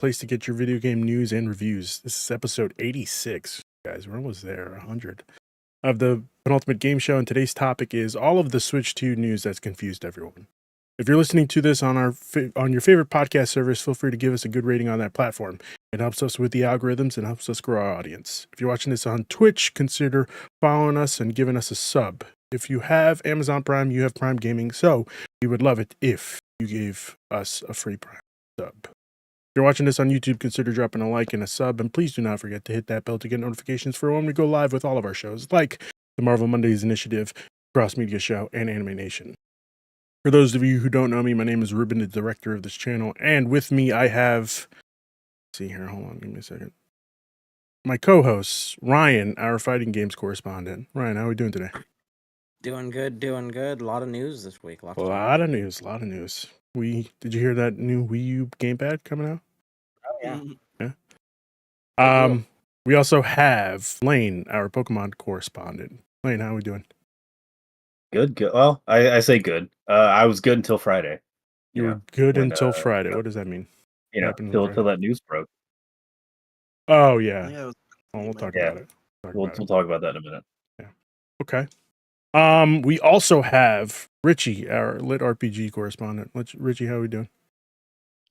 place to get your video game news and reviews. This is episode 86, guys. We're almost there, 100 of the Penultimate Game Show, and today's topic is all of the Switch 2 news that's confused everyone. If you're listening to this on on your favorite podcast service, feel free to give us a good rating on that platform. It helps us with the algorithms and helps us grow our audience. If you're watching this on Twitch, consider following us and giving us a sub. If you have Amazon Prime, you have Prime Gaming, so we would love it if you gave us a free Prime sub. If you're watching this on YouTube, consider dropping a like and a sub, and please do not forget to hit that bell to get notifications for when we go live with all of our shows, like the Marvel Mondays Initiative, Cross Media Show, and Anime Nation. For those of you who don't know me, my name is Ruben, the director of this channel, and with me I have, see here, hold on, give me a second. My co-host, Ryan, our fighting games correspondent. Ryan, how are we doing today? Doing good. A lot of news this week. A lot of news. Did you hear that new Wii U gamepad coming out? Oh, yeah. We also have Lane, our Pokemon correspondent. Lane, how are we doing? Good. Well, I say good. I was good until Friday. You were good until Friday. What does that mean? Till that news broke. Oh, yeah. We'll talk about it. We'll talk about that in a minute. Yeah. Okay. We also have Richie, our Lit RPG correspondent. Richie, how are we doing?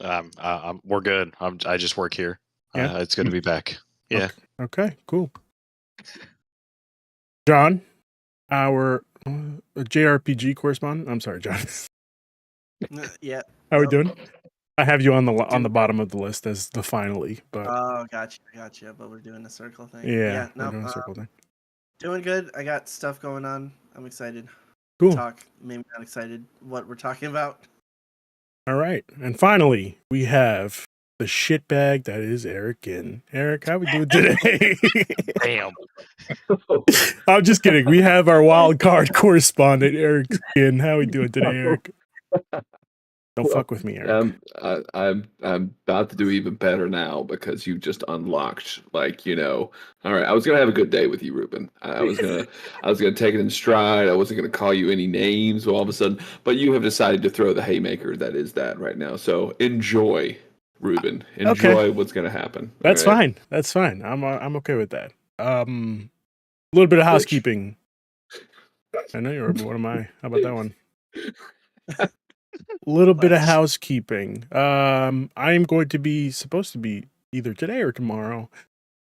We're good. I just work here. Yeah? It's good to be back. Yeah. Okay, cool. John, our JRPG correspondent. I'm sorry, John. Yeah. How are we doing? I have you on the bottom of the list as the finally, but Gotcha. But we're doing the circle thing. We're doing the circle thing. Doing good. I got stuff going on. I'm excited. Cool. Talk. Maybe not excited what we're talking about. All right, and finally we have the shitbag that is Eric in. Eric, how we doing today? Damn. I'm just kidding. We have our wild card correspondent, Eric in. How we doing today, Eric? Don't fuck with me, Eric. I'm about to do even better now because you just unlocked, all right, I was gonna have a good day with you, Ruben. I was gonna take it in stride. I wasn't gonna call you any names all of a sudden, but you have decided to throw the haymaker that is that right now. So enjoy, Ruben. Enjoy what's gonna happen. That's right? fine. That's fine. I'm okay with that. A little bit of housekeeping. I know you're what am I? How about that one? A little bit of housekeeping. I am going to be supposed to be either today or tomorrow.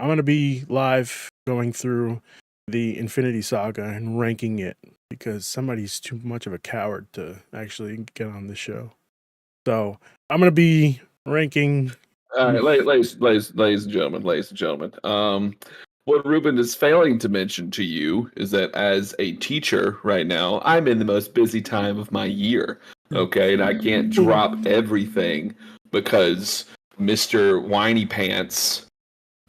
I'm going to be live going through the Infinity Saga and ranking it because somebody's too much of a coward to actually get on the show. So I'm going to be ranking. All right, ladies and gentlemen. What Ruben is failing to mention to you is that as a teacher right now, I'm in the most busy time of my year. Okay, and I can't drop everything because Mr. Whiny Pants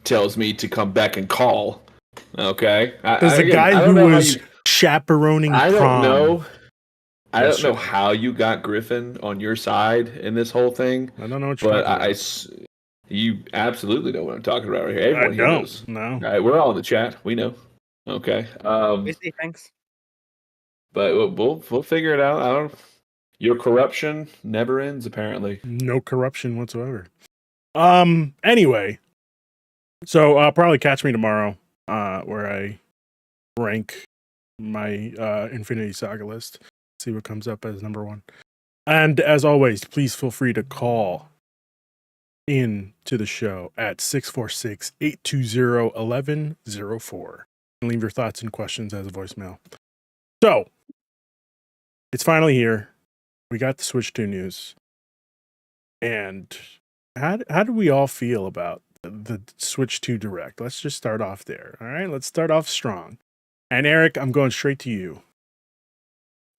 tells me to come back and call. Okay, There's a guy who was chaperoning prom. I don't know how you got Griffin on your side in this whole thing. I don't know what you're talking about. You absolutely know what I'm talking about right here. Everyone here knows. No. All right, we're all in the chat. We know. Okay. Thanks. But we'll figure it out. Your corruption never ends, apparently. No corruption whatsoever. Anyway, so probably catch me tomorrow, where I rank my Infinity Saga list. See what comes up as number one. And as always, please feel free to call in to the show at 646-820-1104 and leave your thoughts and questions as a voicemail. So it's finally here. We got the Switch 2 news. And how do we all feel about the Switch 2 Direct? Let's just start off there. All right, let's start off strong. And Eric, I'm going straight to you.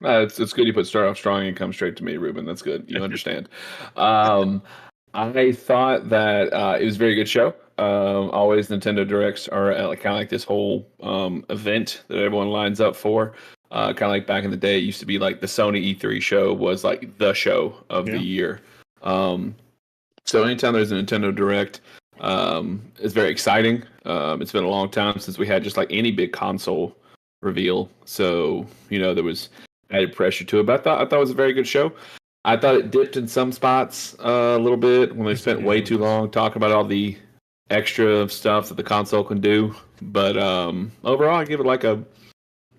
It's good you put start off strong and come straight to me, Ruben. That's good. You understand. I thought that it was a very good show. Always Nintendo Directs are kind of like this whole event that everyone lines up for. Kind of like back in the day, it used to be like the Sony E3 show was like the show of the year. So anytime there's a Nintendo Direct, it's very exciting. It's been a long time since we had just like any big console reveal. So, there was added pressure to it. But I thought it was a very good show. I thought it dipped in some spots a little bit when they spent way too Yes. long talking about all the extra stuff that the console can do. But overall, I give it like an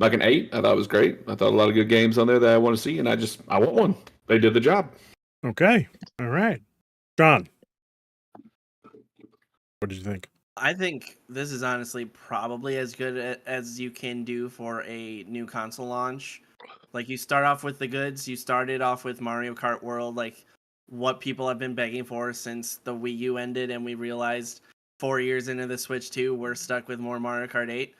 8. I thought it was great. I thought a lot of good games on there that I want to see, and I want one. They did the job. Okay. All right. John, what did you think? I think this is honestly probably as good as you can do for a new console launch. Like, you start off with the goods. You started off with Mario Kart World, like what people have been begging for since the Wii U ended, and we realized 4 years into the Switch 2, we're stuck with more Mario Kart 8.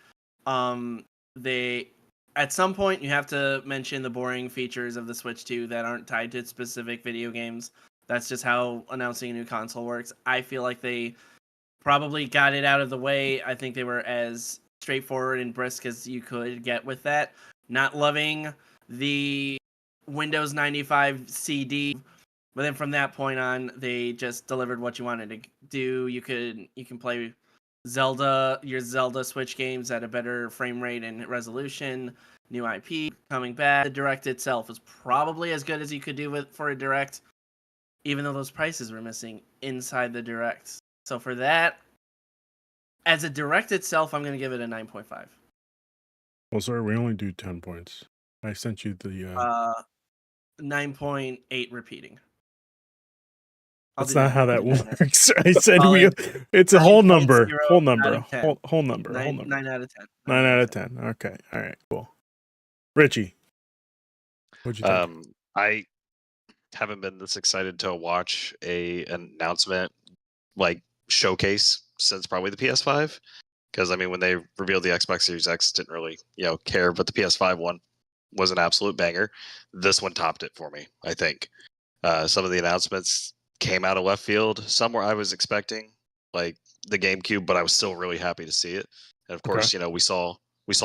They at some point you have to mention the boring features of the Switch 2 that aren't tied to specific video games. That's just how announcing a new console works. I feel like they probably got it out of the way. I think they were as straightforward and brisk as you could get with that. Not loving the Windows 95 CD, but then from that point on, they just delivered what you wanted to do. You can play your Zelda Switch games at a better frame rate and resolution. New IP coming back. The Direct itself is probably as good as you could do for a Direct, even though those prices were missing inside the Direct. So for that, as a Direct itself, I'm going to give it a 9.5. Well, sorry, we only do 10 points. I sent you the. 9.8 repeating. I'll That's do not how that 9.9. works. I said Call we. it It's a whole 9.0 number. Whole out number. of 10. Whole number. Whole 9, number. 9 out of 10. 9 out of 10. Okay. All right. Cool. Richie, what'd you think? I haven't been this excited to watch an announcement like showcase since probably the PS5. Because I mean, when they revealed the Xbox Series X, didn't really care, but the PS5 one was an absolute banger. This one topped it for me, I think. Some of the announcements came out of left field. Some where I was expecting, like the GameCube, but I was still really happy to see it. And of course, we saw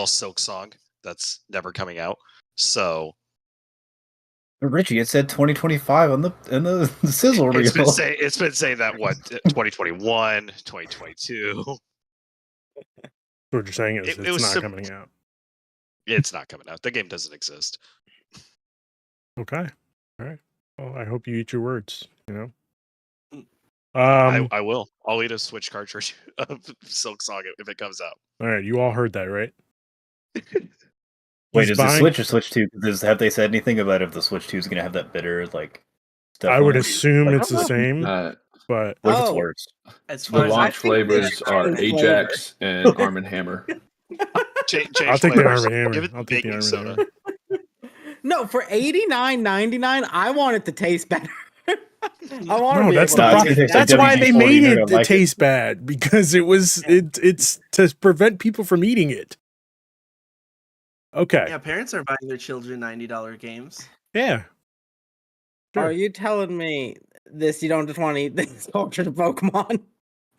Silk Song. That's never coming out. So Richie, it said 2025 on the sizzle reel. it's been saying that 2021, 2022. What you're saying is It it's was not coming out. It's not coming out. The game doesn't exist. Okay. All right. Well, I hope you eat your words. I will. I'll eat a Switch cartridge of Silk Song if it comes out. All right. You all heard that, right? Wait, He's is buying- the Switch or Switch 2? Have they said anything about if the Switch 2 is going to have that bitter stuff? I would on it? assume Like, it's the same, but what if it's Oh. worse? As The far as launch I think flavors this are is Ajax and Arm & Hammer. Change I'll take the flavors. Arm & Hammer. Give it I'll take the baking Arm & soda. Hammer. No, for $89.99, I want it to taste better. I want to No, be that's able the to it's problem. gonna taste taste like That's why they WD-40, made you're it gonna to like it. taste bad, because it's to prevent people from eating it. Okay. yeah, parents are buying their children $90 games. Yeah. Sure. Are you telling me this? You don't just want to eat this culture to Pokemon?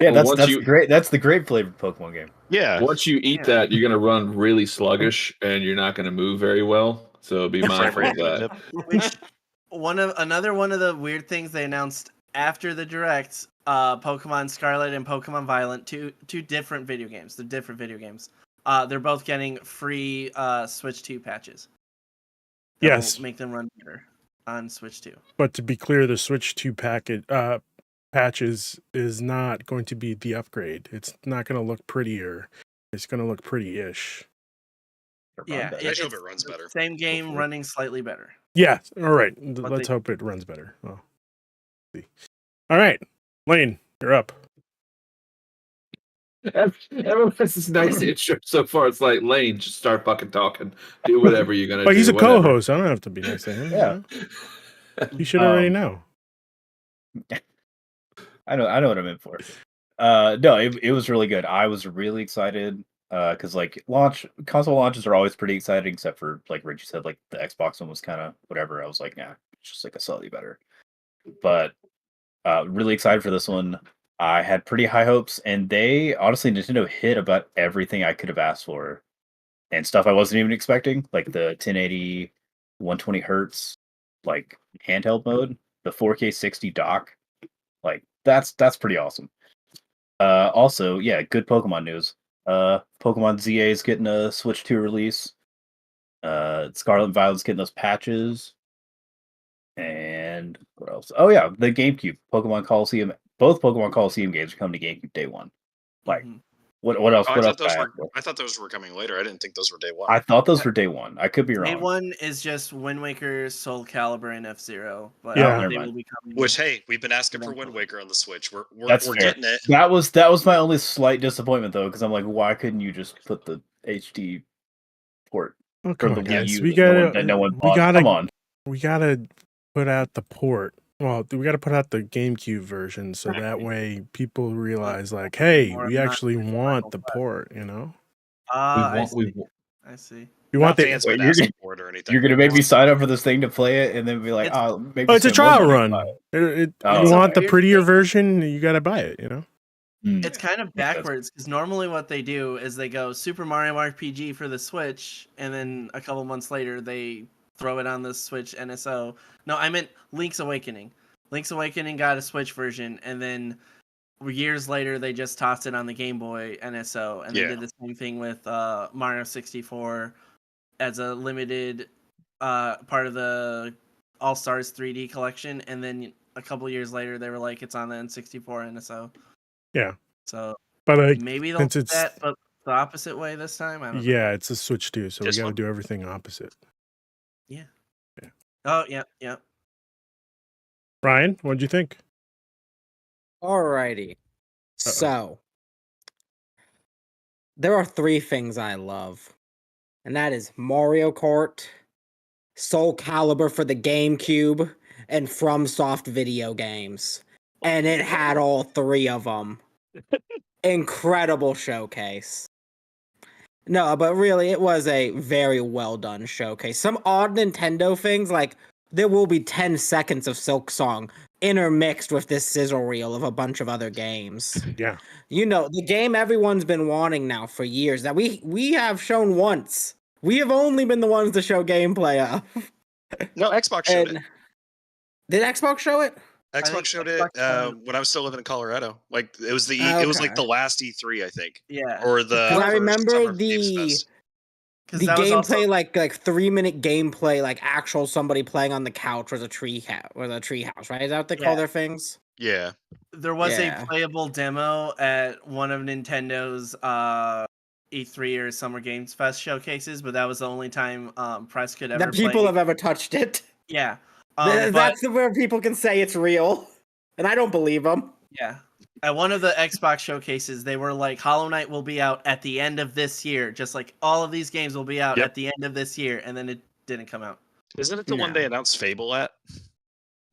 Yeah, Well, that's great. That's the great flavored Pokemon game. Yeah. Once you eat that, you're going to run really sluggish and you're not going to move very well. So be mindful of that. Which another one of the weird things they announced after the Direct, Pokemon Scarlet and Pokemon Violet, two different video games. They're different video games. They're both getting free Switch 2 patches. That Yes. will make them run better on Switch 2. But to be clear, the Switch 2 patches is not going to be the upgrade. It's not going to look prettier. It's going to look pretty-ish. Yeah, I just hope it runs better. Same game running slightly better. Yeah. All right. But Let's they- hope it runs better. Well, see. All right. Lane, you're up. Everyone has this nice intro so far. It's like, Lane, just start fucking talking. Do whatever you're going to But do. he's a whatever. co-host. I don't have to be nice to him. Yeah. You should already Um, know. I know what I'm in for. No, it was really good. I was really excited because console launches are always pretty exciting, except for like Richie said, like the Xbox one was kind of whatever. I was like, nah, it's just like a slightly better. But really excited for this one. I had pretty high hopes, and Nintendo hit about everything I could have asked for, and stuff I wasn't even expecting, like the 1080, 120 hertz, like handheld mode, the 4K 60 dock. Like that's pretty awesome. Also, yeah, good Pokemon news. Pokemon ZA is getting a Switch 2 release. Scarlet and Violet's getting those patches. And and what else? Oh yeah, the GameCube, Pokemon Coliseum. Both Pokemon Coliseum games are coming to GameCube day one. Like, Mhm. what else? Oh, What else? I thought those were coming later. I didn't think those were day one. I thought those were day one. I could be Day wrong. one is just Wind Waker, Soul Calibur, and F-Zero. But Yeah. Never they mind. will be coming. Which, hey, we've been asking for Eventually. Wind Waker on the Switch. We're That's fair. getting it. That was my only slight disappointment though, because I'm like, why couldn't you just put the HD port Oh, for come the on, Wii guys. U We that no one bought? Come on. We gotta put out the port. Well, we gotta put out the GameCube version so that way people realize, like, hey, More we not actually like want the Final port. You know, I see. we want the. Fans Wait, been you're asking for it or anything. You're gonna make me sign up for this thing to play it, and then be like, It's- oh, maybe. Oh, it's a spend more trial money to run. buy it. Oh. You It's a want the weird prettier thing. version, you gotta buy it. You know. It's kind of Makes sense. backwards because normally what they do is they go Super Mario RPG for the Switch, and then a couple months later they throw it on the Switch NSO. No, I meant Link's Awakening. Link's Awakening got a Switch version, and then years later they just tossed it on the Game Boy NSO, and they Yeah. did the same thing with Mario 64 as a limited part of the All Stars 3D collection, and then a couple years later they were like, it's on the N64 NSO. Yeah. So But like, maybe they'll since do it's that, but the opposite way this time. I don't know. yeah, it's a Switch 2, so we This got to one? do everything opposite. Oh yeah, yeah. Ryan, what'd you think? Alrighty. So, there are 3 things I love, and that is Mario Kart, Soul Calibur for the GameCube, and FromSoft video games. And it had all 3 of them. Incredible showcase. No, but really, it was a very well done showcase. Some odd Nintendo things, like there will be 10 seconds of Silk Song intermixed with this sizzle reel of a bunch of other games. Yeah. You know, the game everyone's been wanting now for years that we have shown once. We have only been the ones to show gameplay of. No, Xbox showed it. And did Xbox show it? Xbox think showed Xbox it showed when I was still living in Colorado. Like it was it was like the Okay. last E3, I think, Yeah, or the 'Cause I first remember Summer the Games Fest. because the that was gameplay, also like 3-minute gameplay, like actual somebody playing on the couch was a tree house, right? Is that what they call Yeah. their things? Yeah, there was Yeah. a playable demo at one of Nintendo's E3 or Summer Games Fest showcases, but that was the only time press could ever That people play. have ever touched it. Yeah, Th- but That's where people can say it's real, and I don't believe them. yeah. At one of the Xbox showcases, they were like, Hollow Knight will be out at the end of this year. Just like all of these games will be out Yep. at the end of this year, and then it didn't come out. isn't it the one No. they announced Fable at?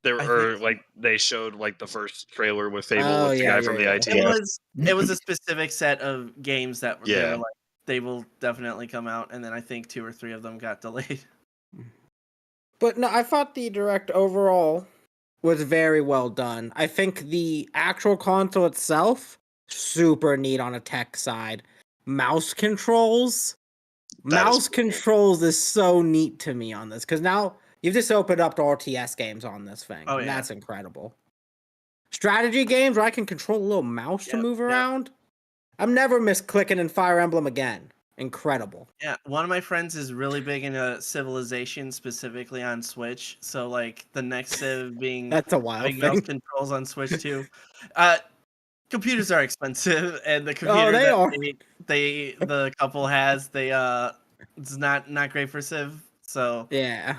There I or think so. like they showed like the first trailer with Fable Oh, with the yeah, guy yeah, from the yeah. ITS. It was a specific set of games that they Yeah. were like, they will definitely come out, and then I think 2 or 3 of them got delayed. But no, I thought the direct overall was very well done. I think the actual console itself, super neat on a tech side. Mouse controls. Mouse controls is so neat to me on this, because now you've just opened up to RTS games on this thing. Oh, and yeah. that's incredible. Strategy games where I can control a little mouse to Yep, move yep. around. I'm never misclicking in Fire Emblem again. Incredible. Yeah, one of my friends is really big into Civilization, specifically on Switch. So like the next Civ being That's a wild having mouse thing. controls on Switch too. Computers are expensive, and the computer they that are. the couple has it's not great for Civ. So Yeah.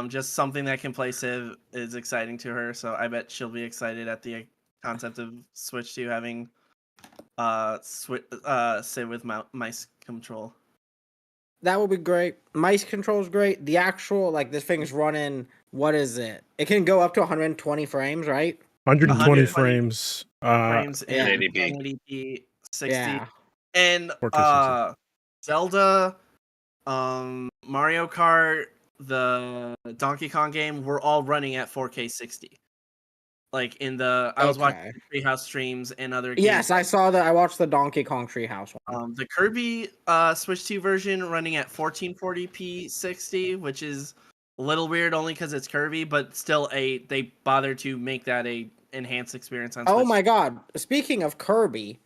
just something that can play Civ is exciting to her. So I bet she'll be excited at the concept of Switch 2 having Civ with mice control. That would be great. Mice control's great. The actual, like, this thing's running, what is it? It can go up to 120 frames, right? 120 120 frames. Frames yeah. in 1080p. 1080p, 60. Yeah. And 4K 60. Zelda, Mario Kart, the Donkey Kong game were all running at 4K 60. Like I was watching Treehouse streams and other games. Yes, I saw that. I watched the Donkey Kong Treehouse one. The Kirby Switch 2 version running at 1440p 60, which is a little weird only because it's Kirby, but still they bothered to make that a enhanced experience on Switch. Oh my god. Speaking of Kirby,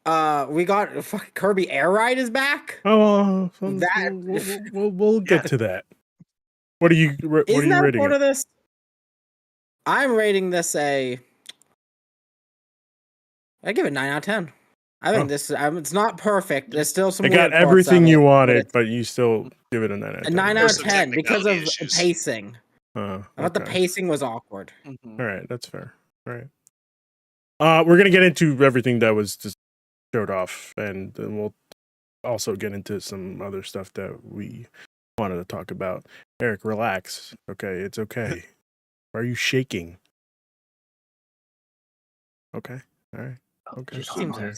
we got Kirby Air Ride is back. Oh, That- we'll get to that. What are you Isn't that a rating part it? of this? I'm rating this I give it 9 out of 10. I think this it's not perfect. There's still some It weird got parts of everything it, you but wanted, it's but you still give it a 9 out of a 10. 9 out There's of some 10 because technicality of the issues. pacing. I thought the Okay. pacing was awkward. Mhm. All right, that's fair. All right. We're gonna get into everything that was just showed off, and then we'll also get into some other stuff that we wanted to talk about. Eric, relax. Okay, it's okay. Why are you shaking? Okay. All right. Okay. Just Seems there.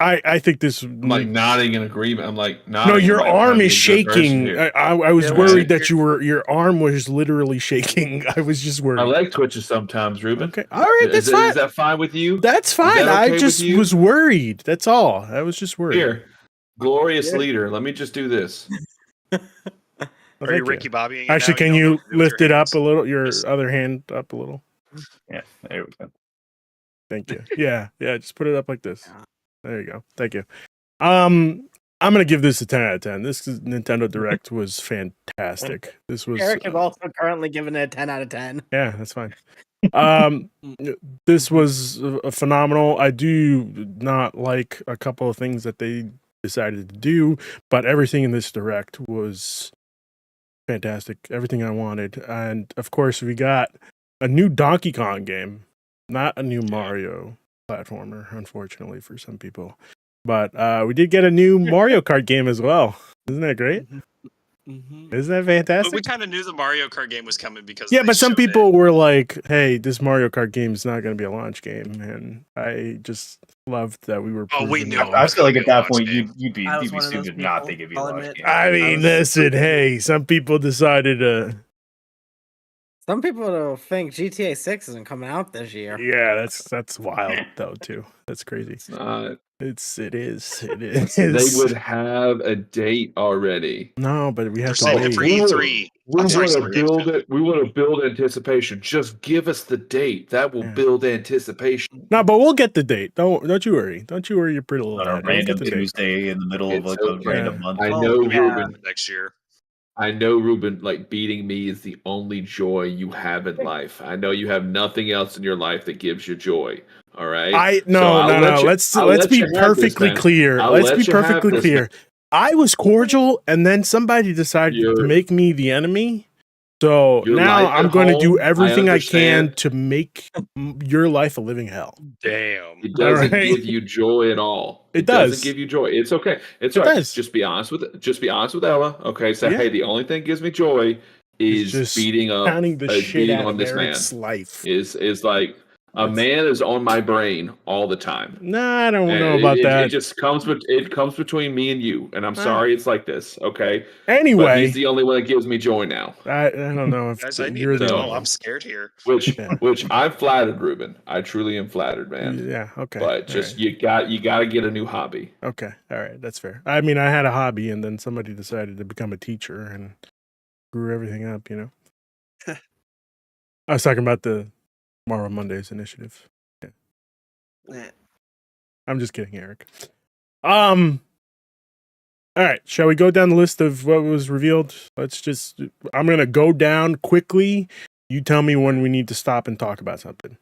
I think this. I'm like nodding in agreement. I'm like No, nodding. your I'm like, arm I'm is being a good person shaking. here. I was Yeah, worried well, that your arm was literally shaking. I was just My worried. leg twitches sometimes, Ruben. Okay. All right, that's fine. Is that fine with you? That's Is fine. that I okay with just you? was worried. That's all. I was just worried. Here, glorious Yeah. leader. Let me just do this. Well, Are you thank Ricky Bobbying it Actually, now? can don't know you what to do with lift your it up hands. a little? Your Just- other hand up a little. Yeah, there we go. Thank you. Yeah. Just put it up like this. There you go. Thank you. I'm gonna give this a 10 out of 10. This Nintendo Direct was fantastic. This was Eric is also currently giving it a 10 out of 10. yeah, that's fine. This was phenomenal. I do not like a couple of things that they decided to do, but everything in this Direct was fantastic. Everything I wanted, and of course, we got a new Donkey Kong game, not a new Mario platformer, unfortunately for some people. But we did get a new Mario Kart game as well. Isn't that great? Mhm. Isn't that But fantastic? we kind of knew the Mario Kart game was coming because Yeah, they but some showed it. people were like, "Hey, this Mario Kart game is not going to be a launch game," and I just loved that we were. Oh, we proven knew wrong. I feel like Gonna at be a that launch point game. you'd be I was one of those stupid not people, think it'd be a I'll launch admit. game. I mean, was- listen, hey, some people decided to. Some people don't think GTA 6 isn't coming out this year. Yeah, that's wild though too. That's crazy. It's not. It is. It is. They would have a date already. No, but we have They're to saving it for wait. E3. We I'm sorry, want to Summer Games build Fest. it. We want to build anticipation. Just give us the date. That will Yeah. build anticipation. No, but we'll get the date. Don't you worry. Don't you worry your pretty little On head. a We'll random get the date. Tuesday in the middle of It's like a okay. random month. I Oh, know, yeah. Ruben. Next year. I know, Ruben. Like beating me is the only joy you have in life. I know you have nothing else in your life that gives you joy. All right. No. I'll let you- Let's I'll let's let be you have this, perfectly man. clear. I'll Let's let be you have perfectly this, clear. I was cordial, and then somebody decided to Your- make me the enemy. So Your now life at I'm going to do home, I everything I can understand. to make your life a living hell. Damn. It doesn't right. give you joy at all. It doesn't does. give you joy. It's okay. It's It all right. does. Just be honest with Ella. Okay. Say, Yeah. hey, the only thing that gives me joy It's is just beating up counting the shit beating out on of this man. Eric's life. Is like a That's- man is on my brain all the time. Nah, I don't And know about it that. just comes between me and you. And I'm sorry it's like this, okay? But Anyway, he's the only one that gives me joy now. I don't know if Guys, I need you're to the know. only I'm one. scared here. Which Yeah. I'm flattered, Ruben. I truly am flattered, man. Yeah, okay. But all just right. you got to get a new hobby. Okay, all right, that's fair. I mean, I had a hobby, and then somebody decided to become a teacher and grew everything up. I was talking about the Tomorrow Mondays initiative. Yeah. I'm just kidding, Eric. All right, shall we go down the list of what was revealed? I'm gonna go down quickly. You tell me when we need to stop and talk about something.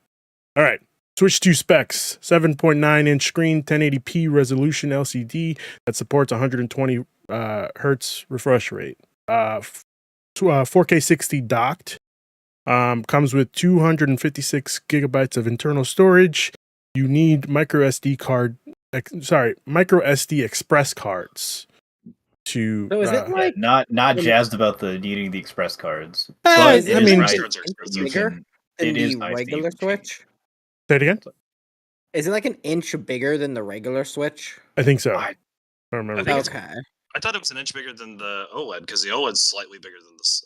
All right. Switch 2 specs, 7.9-inch screen, 1080p resolution LCD that supports 120 hertz refresh rate. 4K 60 docked. Comes with 256 gigabytes of internal storage. You need micro SD express cards to. So is it like Not jazzed about the needing the express cards. I But it is mean- nice Cards are that expensive. you bigger can- than it is the nice that you regular can change. Switch? Say it again? Is it like an inch bigger than the regular Switch? I think so. I- I don't remember. I think it's- Okay. I thought it was an inch bigger than the OLED because the OLED's slightly bigger than this.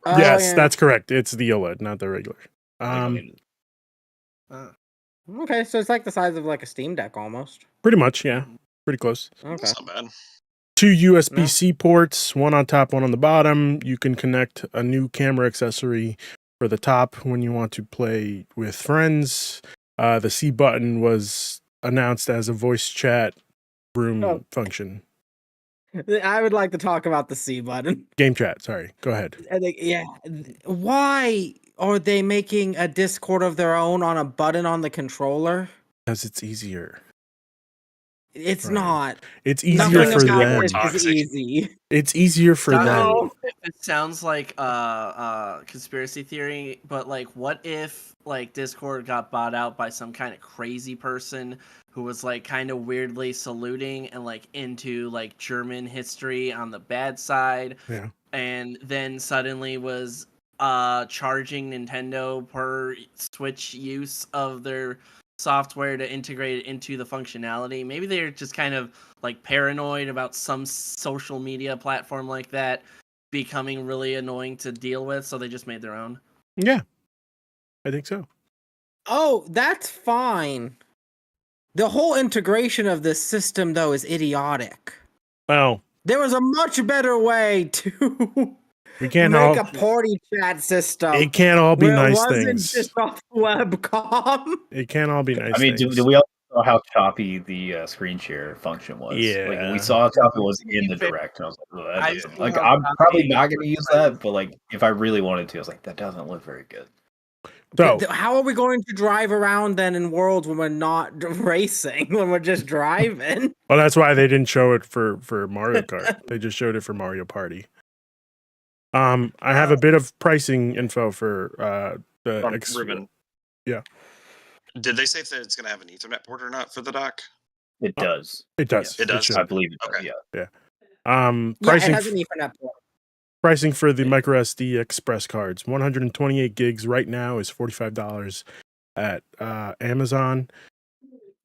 Oh, Yes, yeah. that's correct. It's the OLED, not the regular. Okay, so it's like the size of like a Steam Deck almost. Pretty much, yeah. Pretty close. Okay. It's not bad. 2 USB-C ports, one on top, one on the bottom. You can connect a new camera accessory for the top when you want to play with friends. The C button was announced as a voice chat room function. I would like to talk about the C button. Game chat, sorry. Go ahead. I think, yeah. Why are they making a Discord of their own on a button on the controller? Because it's easier. It's Right. not. It's easier Nothing for about them. this is Toxic. easy. It's easier for them. No, it sounds like conspiracy theory, but like, what if like Discord got bought out by some kind of crazy person who was like kind of weirdly saluting and like into like German history on the bad side, Yeah. and then suddenly was charging Nintendo per Switch use of their software to integrate it into the functionality. Maybe they're just kind of like paranoid about some social media platform like that becoming really annoying to deal with, so they just made their own. Yeah. I think so. Oh, that's fine. The whole integration of this system, though, is idiotic. Well, There was a much better way to we can't make all. a party chat system. It can't all be where nice it wasn't things. just a webcom. It can't all be nice I mean, things. do we also know how choppy the screen share function was? Like Yeah. we saw how choppy it was in the direct, and I was like, "Oh, that I've doesn't-" seen like how I'm choppy probably it not was, going to use but that, but like if I really wanted to, I was like, that doesn't look very good. So, How are we going to drive around then in worlds when we're not racing, when we're just driving? well, that's why they didn't show it for Mario Kart. They just showed it for Mario Party. I have a bit of pricing info for the Ruben, yeah. did they say if it's going to have an Ethernet port or not for the dock? It does. It does. Yes. It does? should. I believe it does. Okay. Yeah. Yeah, it Pricing has an Ethernet port. pricing for the micro SD Express cards, 128 gigs right now is $45 at Amazon.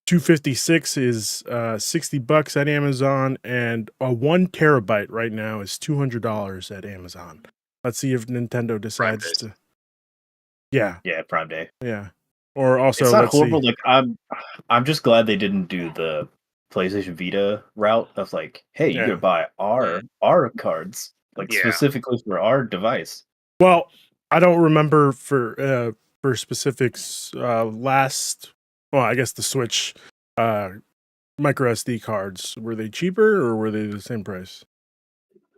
256 is $60 at Amazon, and a 1 terabyte right now is $200 at Amazon. Let's see if Nintendo decides days. to. Yeah, Yeah, Prime Day. yeah. Or also, It's not let's horrible. see. Like I'm just glad they didn't do the PlayStation Vita route of like, hey, you Yeah. could buy our cards like Yeah. specifically for our device. Well, I don't remember for specifics. Last, well, I guess the Switch micro SD cards, were they cheaper or were they the same price?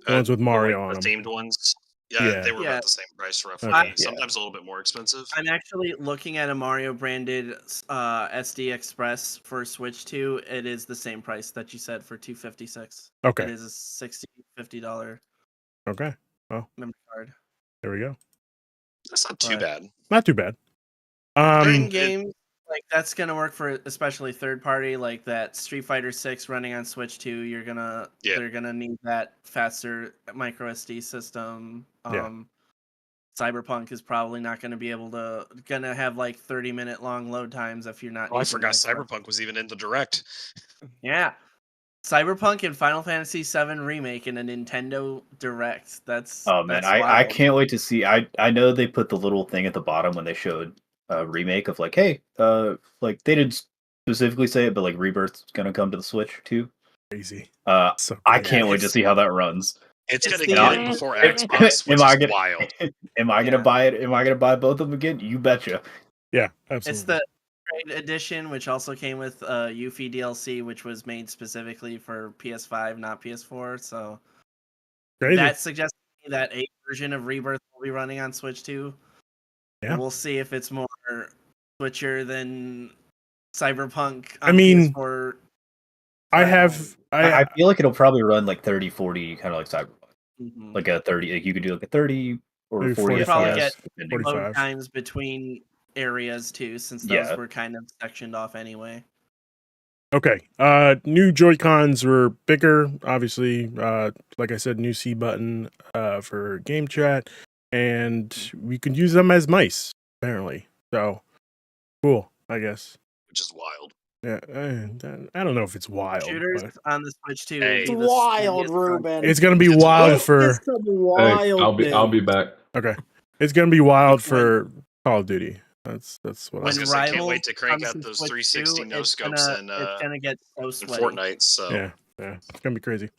The ones with Mario on the them. themed ones. Yeah, they were Yeah. about the same price roughly. Okay. Sometimes a little bit more expensive. I'm actually looking at a Mario branded SD Express for Switch 2. It is the same price that you said for $256. It Okay. is a $50 Okay. memory card. There we go. That's not too But- bad. Not too bad. Certain it- games like that's gonna work for especially third party, like that Street Fighter 6 running on Switch 2. Yeah. They're gonna need that faster micro SD system. Yeah. Cyberpunk is probably not gonna be gonna have like 30-minute long load times if you're not. Oh, I using forgot the Express. Cyberpunk was even in the direct. Yeah, Cyberpunk and Final Fantasy VII Remake in a Nintendo Direct. That's Oh man, that's I wild. can't wait to see. I know they put the little thing at the bottom when they showed a remake of like, hey, like they didn't specifically say it, but like Rebirth's gonna come to the Switch too. Crazy. So I good. can't wait to see how that runs. It's It's gonna the- get it before Xbox, which Am I is gonna wild. Am I gonna Yeah. buy it? Am I gonna buy both of them again? You betcha. Yeah, absolutely. It's the Trade Edition, which also came with Yuffie DLC, which was made specifically for PS5, not PS4. So Crazy. that suggests to me that a version of Rebirth will be running on Switch 2. Yeah. We'll see if it's more Switcher than Cyberpunk. I mean, PS4. I feel like it'll probably run like 30, 40, kind of like Cyberpunk. Mhm. Like a 30, like you could do like a 30 or Maybe 40 Probably FPS. get depending. 45. load times between areas too, since those Yeah. were kind of sectioned off anyway. Okay. New Joy-Cons were bigger, obviously. Like I said, new C button for game chat, and we could use them as mice, apparently. So cool, I guess. Which is wild. Yeah, I don't know if it's wild. Shooters But on the Switch 2. Hey. It's wild, Ruben. it's gonna be It's wild wild. for. It's some Hey, wild. I'll be back. Okay, it's gonna be wild When- for Call of Duty. That's what I was When gonna say, I can't Rivals wait to crank comes out to those Switch 360 2, no it's scopes gonna- in it's gonna get so in sweaty. Fortnite. So Yeah, it's gonna be crazy.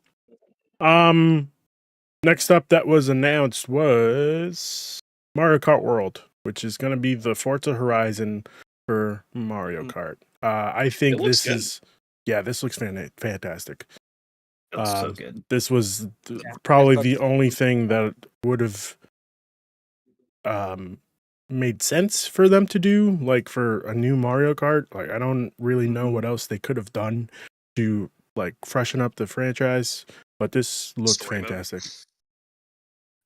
Next up that was announced was Mario Kart World, which is gonna be the Forza Horizon for Mario Kart. I think It looks this good. this looks fantastic. It looks so Um, good. This was Yeah, probably this the looks only thing that would have made sense for them to do, like for a new Mario Kart. Like I don't really know what else they could have done to like freshen up the franchise, but this looked Story mode. fantastic.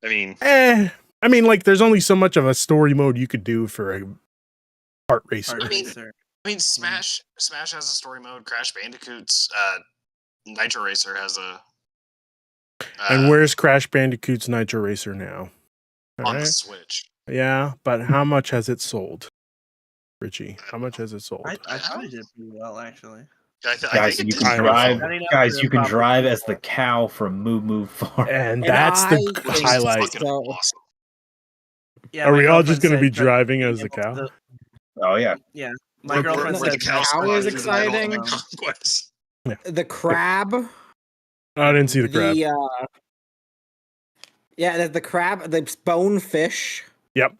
I mean, I mean, like there's only so much of a story mode you could do for a kart racer. Kart I mean, racer. Smash has a story mode. Crash Bandicoot's Nitro Racer has a. And where's Crash Bandicoot's Nitro Racer now? All on the right. Switch? Yeah, but how much has it sold, Richie? How much has it sold? I thought it did pretty well, actually. I Guys, think you it can did drive. Setting up Guys, for you can Papa drive Pizza. as the cow from Moo Moo Farm. And And that's I the think highlight. fucking so. awesome. Yeah, Are my we all girlfriend just going to said be that driving being as the able cow? to- Oh yeah. yeah, my Where girlfriend the said cow that is being able to exciting. drive, Conquest. The crab, I didn't see the crab. the crab, the bonefish, Yep.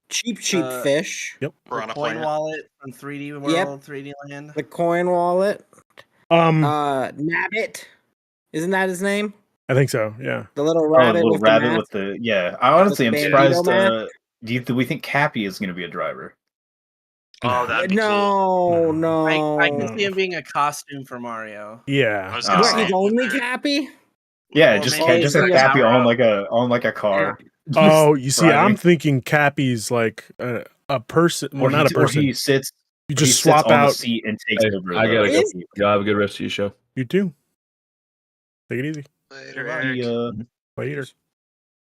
cheap Uh, fish, the Piranha coin Plant. wallet from 3D World, Yep. 3D Land. the coin wallet, Nabbit. Isn't that his name? I think so. Yeah. The little Oh, rabbit the little with rabbit the mask. with the yeah. I honestly am Bandito surprised. mask? Do we think Cappy is going to be a driver? Oh, that'd be cool. No, I can No. see him being a costume for Mario. I Yeah. was gonna Where say he's with only their- Cappy? Yeah, Or just maybe he's just have like a Cappy power on like a car. Oh, you see, I'm driving. thinking Cappy's like a person. Well, not a Or person. he sits. You He just sits swap on the out. seat and takes Hey, over. I gotta the go. seat. Y'all have a good rest of your show. You too. Take it easy. Later, Goodbye. Eric. Later.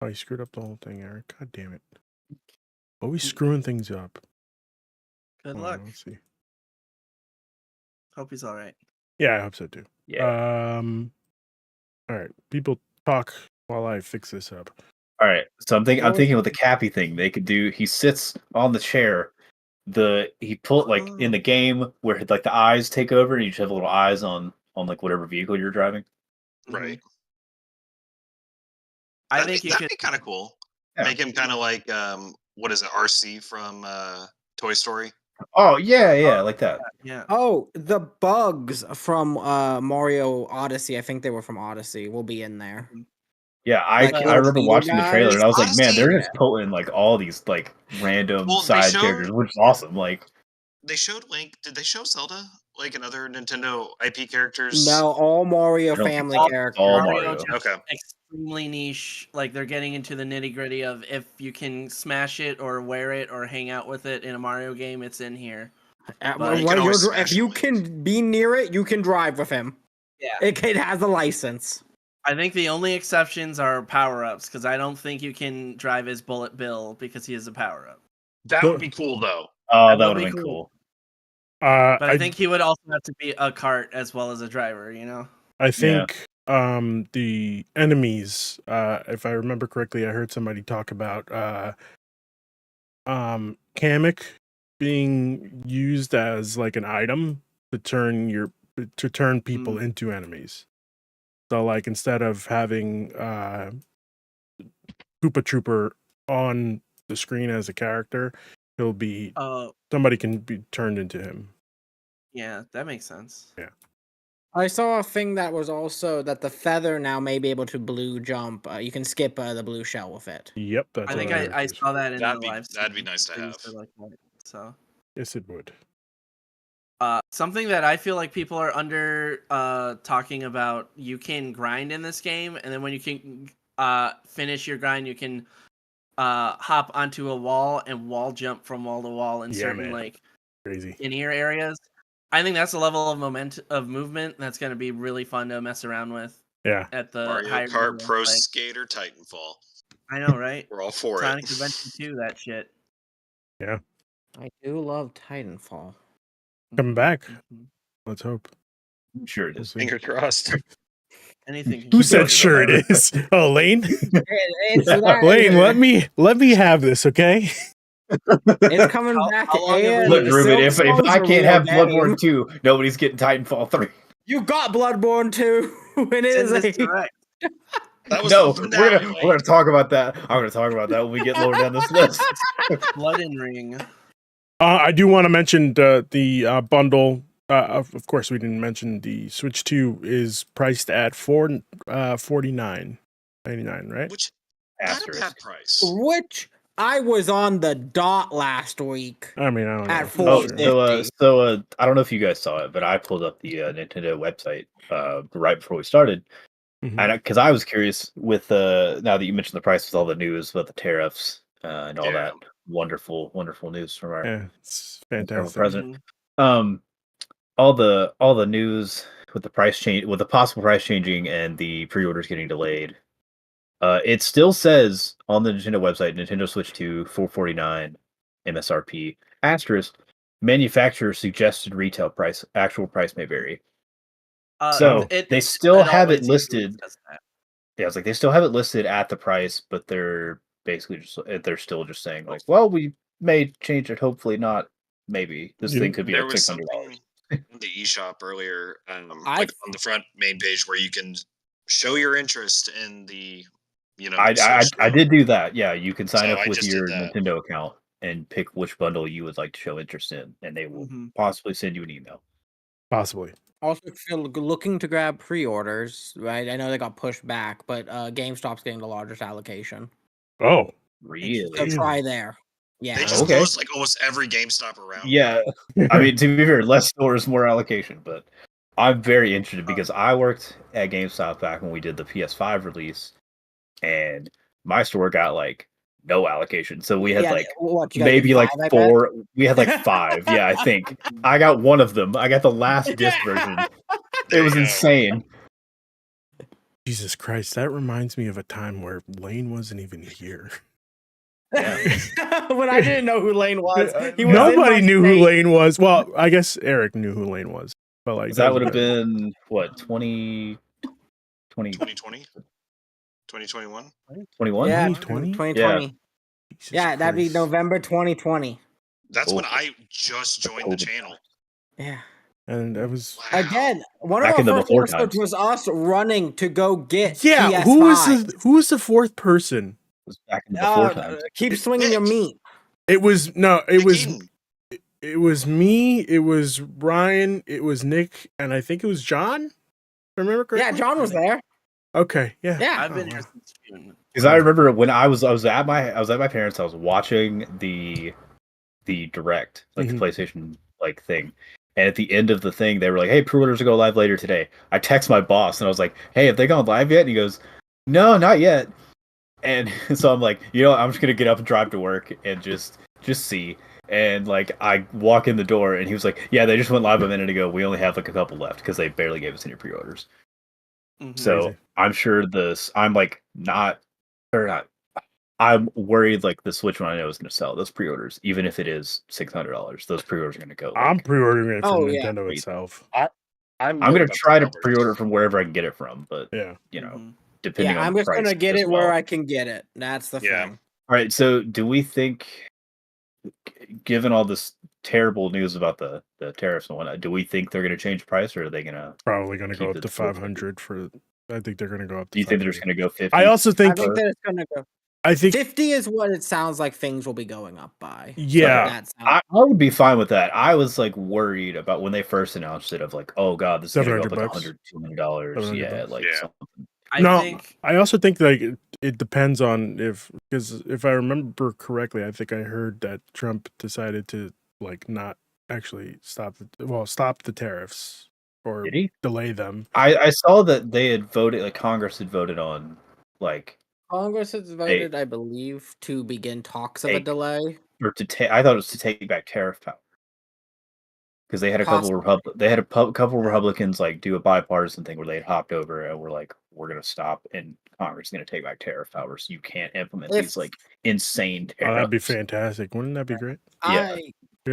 Oh, you screwed up the whole thing, Eric. God damn it. Always screwing things up. Good Hold on, luck. let's see. Hope he's all right. Yeah, I hope so too. Yeah. All right. People talk while I fix this up. All right. So I'm thinking with the Cappy thing, they could do. He sits on the chair. He put like in the game where like the eyes take over, and you just have little eyes on like whatever vehicle you're driving. Right. I think you that'd could. be kind of cool. Yeah. Make him kind of like what is it, RC from Toy Story? Oh yeah, like that. Yeah. Oh, the bugs from Mario Odyssey. I think they were from Odyssey. Will be in there. Yeah, Like I little remember beetle watching the trailer, and I was like, man, Odyssey- they're just putting like all these like random Well, they side showed- characters, which is awesome. Like, They showed Link. Did they show Zelda? Like another Nintendo IP characters? No, all Mario I don't think family so. characters. All Mario Mario. just Okay. extremely niche. Like they're getting into the nitty gritty of if you can smash it or wear it or hang out with it in a Mario game, it's in here. But- You can always smash If you Link. can be near it, you can drive with him. Yeah. It has a license. I think the only exceptions are power ups because I don't think you can drive as Bullet Bill because he is a power up. That would be cool though. Oh, That that would would have be been cool. cool. But I think he would also have to be a cart as well as a driver. You know. I think the enemies, if I remember correctly, I heard somebody talk about Kamek being used as like an item to turn people into enemies. So like instead of having Koopa Trooper on the screen as a character, he'll be somebody can be turned into him. Yeah, that makes sense. Yeah. I saw a thing that was also that the feather now may be able to blue jump. You can skip the blue shell with it. Yep, that's I what think heard I too. saw that in That'd the be- live. that'd be stream. nice to They used have. like that, so. Yes, it would. Something that I feel like people are under talking about, you can grind in this game, and then when you can finish your grind, you can hop onto a wall and wall jump from wall to wall in Yeah, certain man. like Crazy. in-ear areas. I think that's a level of movement that's going to be really fun to mess around with. Yeah. At the Mario higher Kart level, Pro like, Skater Titanfall. I know, right? We're all for Sonic it. Adventure 2, that shit. Yeah. I do love Titanfall. Coming back. Mhm. Let's hope. I'm sure it We'll is. see. Fingers crossed. Anything. can Who go said wrong. sure it is? Oh, Lane? It's that- Lane, let me have this, okay? It's coming back to how long have we- Look, AOE. Ruben, if Silksong's I a can't real have game. Bloodborne 2, nobody's getting Titanfall 3. You got Bloodborne 2, and it It's is in this a direct. That was No, the we're finale, gonna talk about that. I'm gonna talk about that when we get lower down this list. Blood and Ring. I do want to mention the bundle. Of course, we didn't mention the Switch 2 is priced at $49.99, right? which not a Asterisk. bad price. which I was on the dot last week. I mean, I don't know. At for Oh, 4:50. so I don't know if you guys saw it, but I pulled up the Nintendo website right before we started, Mhm. and because I was curious with now that you mentioned the price with all the news about the tariffs and all Yeah. that wonderful news from our Yeah, it's former fantastic. president. Um, all the news with the price change, with the possible price changing and the pre-orders getting delayed. It still says on the Nintendo website, Nintendo Switch 2 $449 MSRP asterisk manufacturer suggested retail price. Actual price may vary. So they still have it listed. Yeah, it's like they still have it listed at the price, but they're basically just they're still just saying like, well, we may change it. Hopefully not. Maybe this Yeah. thing could be There like was $600. something in the eShop earlier, I- like on the front main page, where you can show your interest in the, I Switch did do that. Yeah, you can sign So up I with just did your that. Nintendo account and pick which bundle you would like to show interest in, and they will Mhm. possibly send you an email. Possibly. Also, if you're looking to grab pre-orders, right? I know they got pushed back, but GameStop's getting the largest allocation. Oh, Really? So Really? try there. Yeah. They just Okay. closed like almost every GameStop around. Yeah, I mean, to be fair, less stores, more allocation. But I'm very interested because I worked at GameStop back when we did the PS5 release, and my store got like no allocation. So we had Yeah, like what, you gotta maybe get like 5, I bet? 4. We had like 5. Yeah, I think I got one of them. I got the last disc version. There It was you go. insane. Jesus Christ! That reminds me of a time where Lane wasn't even here. When I didn't know who Lane was, he was Nobody in my knew who state. Lane was. Well, I guess Eric knew who Lane was, but like That would was have been what 20, 2020, 2021. 21? Yeah, 2020? 2020. Jesus Yeah, that'd be Christ. November 2020. That's when Oh. I just joined the COVID channel. Yeah. And that was Wow. Again, one Back of in the our first before episodes times. was us running to go get yeah. PS5. Who was the fourth person? It was back in the before times. Keep swinging your Nick. meat. It was Eden. it was me. It was Ryan. It was Nick, and I think it was John. Remember correctly? Yeah, John was there. Okay. Yeah. Yeah. I've been Oh, here wow. since June. Because I remember when I was at my parents' house watching the direct, like Mhm. the PlayStation like thing. And at the end of the thing, they were like, "Hey, pre-orders will go live later today." I text my boss and I was like, "Hey, have they gone live yet?" And he goes, "No, not yet." And so I'm like, I'm just gonna get up and drive to work and just see. And like I walk in the door and he was like, "Yeah, they just went live a minute ago. We only have like a couple left because they barely gave us any pre-orders." Mhm. So Crazy. I'm sure I'm like not. I'm worried like the Switch one I know is going to sell those pre-orders, even if it is $600. Those pre-orders are going to go. Like, I'm pre-ordering it from Oh, yeah. Nintendo itself. I'm going to try to pre-order from wherever I can get it from, but Yeah. Mhm. depending Yeah, on I'm the just price gonna get as it well. where I can get it. That's the Yeah. thing. All right, so do we think, given all this terrible news about the tariffs and whatnot, do we think they're going to change price, or are they going to Probably going to go keep up it to 500 for. I think they're going to go up to. Do you think they're just 500. going to go 50? I also I think. think that it's gonna go. I think. 50 is what it sounds like things will be going up by. Yeah. That's I would be fine with that. I was like worried about when they first announced it of like, oh god, this is going to go up like $700. $100, $200. Yeah, $700. like Yeah. something. I think I also think like it depends on because if I remember correctly, I think I heard that Trump decided to like not actually stop the tariffs or Did he? delay them. I saw that they had voted, like Congress had voted on like Congress has voted, I believe, to begin talks of a Hey. delay. or to take. I thought it was to take back tariff power because they had a couple couple Republicans like do a bipartisan thing where they had hopped over and were like, we're gonna stop and Congress is gonna take back tariff power, so you can't implement these like insane Oh, tariffs. that'd be fantastic. Wouldn't that be great? Yeah.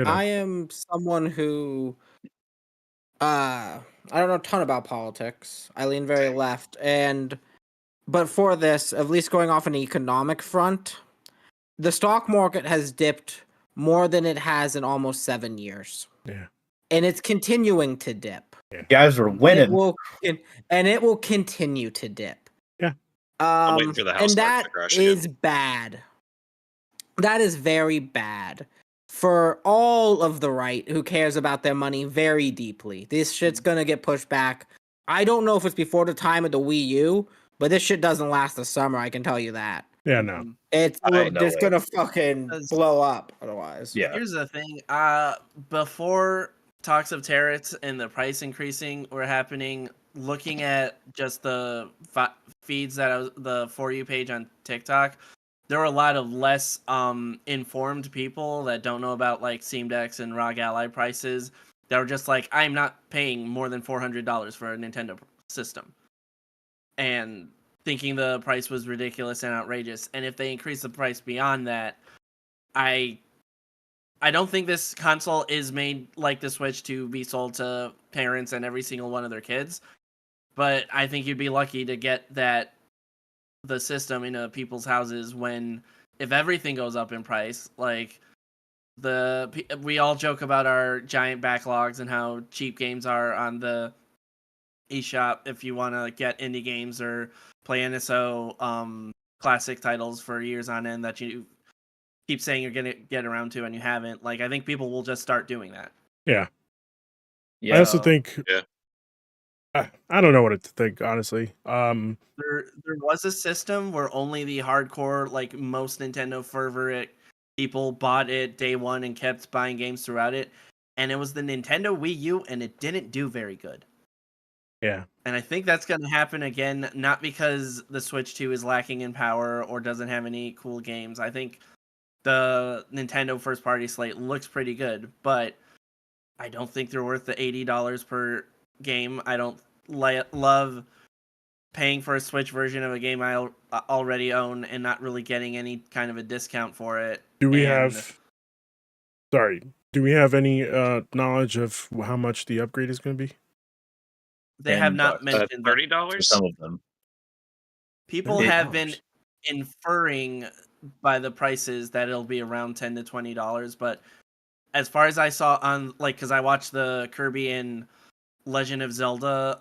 I am someone who I don't know a ton about politics. I lean very left, but for this, at least going off an economic front, the stock market has dipped more than it has in almost 7 years. Yeah. And it's continuing to dip. Guys are winning. And it will continue to dip. Yeah. I'm waiting for the house and market that to crash is again. bad. That is very bad for all of the right who cares about their money very deeply. This shit's gonna get pushed back. I don't know if it's before the time of the Wii U, but this shit doesn't last the summer, I can tell you that. Yeah, no. Mhm. It's No just way. gonna fucking Because- blow up otherwise. Yeah. Here's the thing. Before talks of tariffs and the price increasing were happening, looking at just the feeds that the For You page on TikTok, there were a lot of less informed people that don't know about like Steam Decks and ROG Ally prices. That were just like, I'm not paying more than $400 for a Nintendo system, and thinking the price was ridiculous and outrageous. And if they increase the price beyond that, I don't think this console is made like the Switch to be sold to parents and every single one of their kids. But I think you'd be lucky to get the system into people's houses when, if everything goes up in price, like we all joke about our giant backlogs and how cheap games are on the eShop if you want to get indie games or play NSO classic titles for years on end that you keep saying you're gonna get around to and you haven't. Like, I think people will just start doing that. Yeah. Yeah. I also So- think. Yeah. I don't know what to think, honestly. There was a system where only the hardcore, like most Nintendo fervor people bought it day one and kept buying games throughout it, and it was the Nintendo Wii U, and it didn't do very good. Yeah. And I think that's going to happen again, not because the Switch 2 is lacking in power or doesn't have any cool games. I think the Nintendo first party slate looks pretty good, but I don't think they're worth the $80 per game. I don't love paying for a Switch version of a game I already own and not really getting any kind of a discount for it. Do we And have? Sorry. Do we have any knowledge of how much the upgrade is going to be? they have not $10. mentioned that. For $30. some of them. People $30. have been inferring by the prices that it'll be around $10 to $20, but as far as I saw on, like, because I watched the Kirby and Legend of Zelda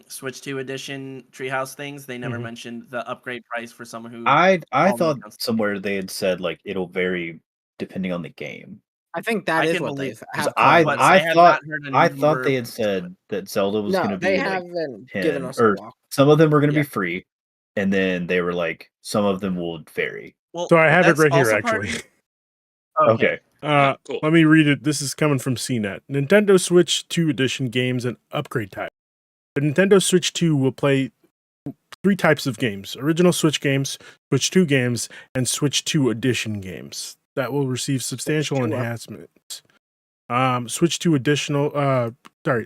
Switch 2 edition Treehouse things, they never Mhm. mentioned the upgrade price for someone who I only thought announced- somewhere they had said like it'll vary depending on the game. I think that I is can what believe- they 'Cause have. I but I I have thought not heard a I number thought they had to it. said that Zelda was no, gonna they be like haven't given 10, us a or walk. some of them were gonna Yeah. be free, and then they were like some of them will vary. Well, So I have it that's right here, also part- actually. Okay. Cool. Let me read it. This is coming from CNET. Nintendo Switch 2 Edition games and upgrade type. The Nintendo Switch 2 will play 3 types of games: original Switch games, Switch 2 games, and Switch 2 Edition games that will receive substantial 2 up. enhancements. Switch 2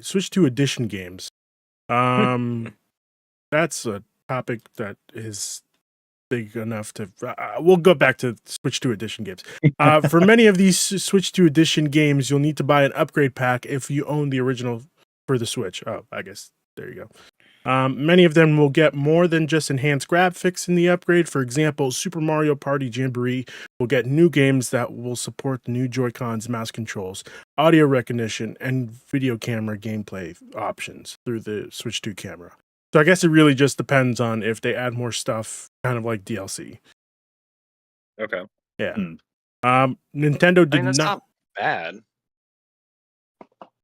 Switch 2 Edition games. That's a topic that is big enough to. We'll go back to Switch 2 Edition games. For many of these Switch 2 Edition games, you'll need to buy an upgrade pack if you own the original for the Switch. Oh, I guess there you go. Many of them will get more than just enhanced graphics in the upgrade. For example, Super Mario Party Jamboree will get new games that will support the new Joy-Cons mouse controls, audio recognition, and video camera gameplay options through the Switch 2 camera. So I guess it really just depends on if they add more stuff, kind of like DLC. Okay. Yeah. Hmm. Nintendo I did mean, that's not. not bad.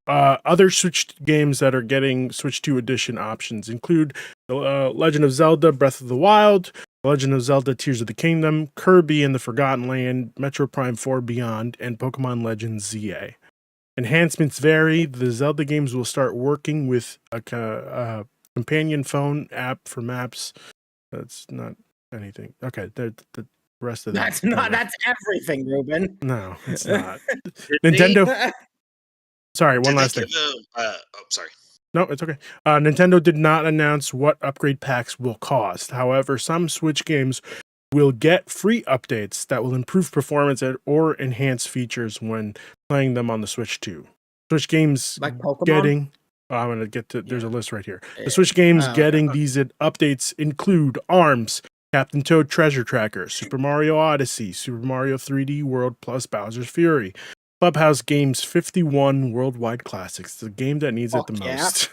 Other Switch games that are getting Switch 2 Edition options include Legend of Zelda Breath of the Wild, Legend of Zelda Tears of the Kingdom, Kirby and the Forgotten Land, Metro Prime 4 Beyond, and Pokemon Legends ZA. Enhancements vary. The Zelda games will start working with a companion phone app for maps. That's not anything. Okay, the rest of that. That's everything, Ruben. No, it's not. Did Nintendo. Sorry, one Did they last thing. give the, oh, sorry. No, it's okay. Nintendo did not announce what upgrade packs will cost. However, some Switch games will get free updates that will improve performance or enhance features when playing them on the Switch 2. Switch games Like Pokemon? getting. I'm going to get to. There's a Yeah. list right here. Yeah. The Switch games Oh, okay. getting these updates include ARMS, Captain Toad Treasure Tracker, Super Mario Odyssey, Super Mario 3D World plus Bowser's Fury, Clubhouse Games 51 Worldwide Classics, the game that needs it the Fuck yeah. most.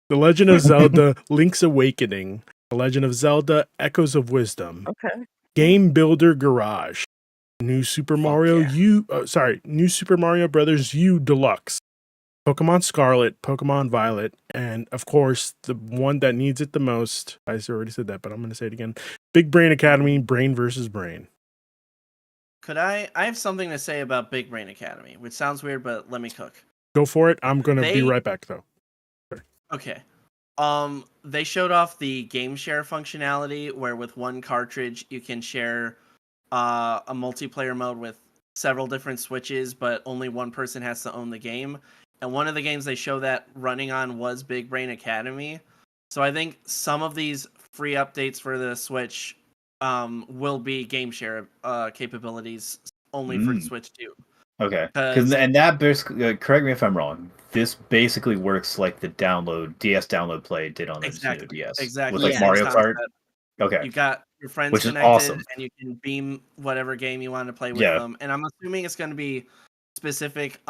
The Legend of Zelda Link's Awakening, The Legend of Zelda Echoes of Wisdom, Okay. Game Builder Garage, New Super Mario yeah. New Super Mario Brothers U Deluxe, Pokemon Scarlet, Pokemon Violet, and of course the one that needs it the most. I already said that, but I'm going to say it again. Big Brain Academy, Brain versus Brain. Could I have something to say about Big Brain Academy, which sounds weird, but let me cook. Go for it. I'm gonna be They- right back though. Okay. They showed off the game share functionality where with one cartridge you can share a multiplayer mode with several different switches, but only one person has to own the game. And one of the games they show that running on was Big Brain Academy. So I think some of these free updates for the Switch will be game share capabilities only for Switch 2. Okay, 'Cause- and that basically, correct me if I'm wrong. This basically works like the DS download play did on the Nintendo DS, Exactly. with like Yeah. Mario Kart. Concept. Okay, You got your friends Which is connected, awesome. and you can beam whatever game you want to play with Yeah. them. And I'm assuming it's going to be specific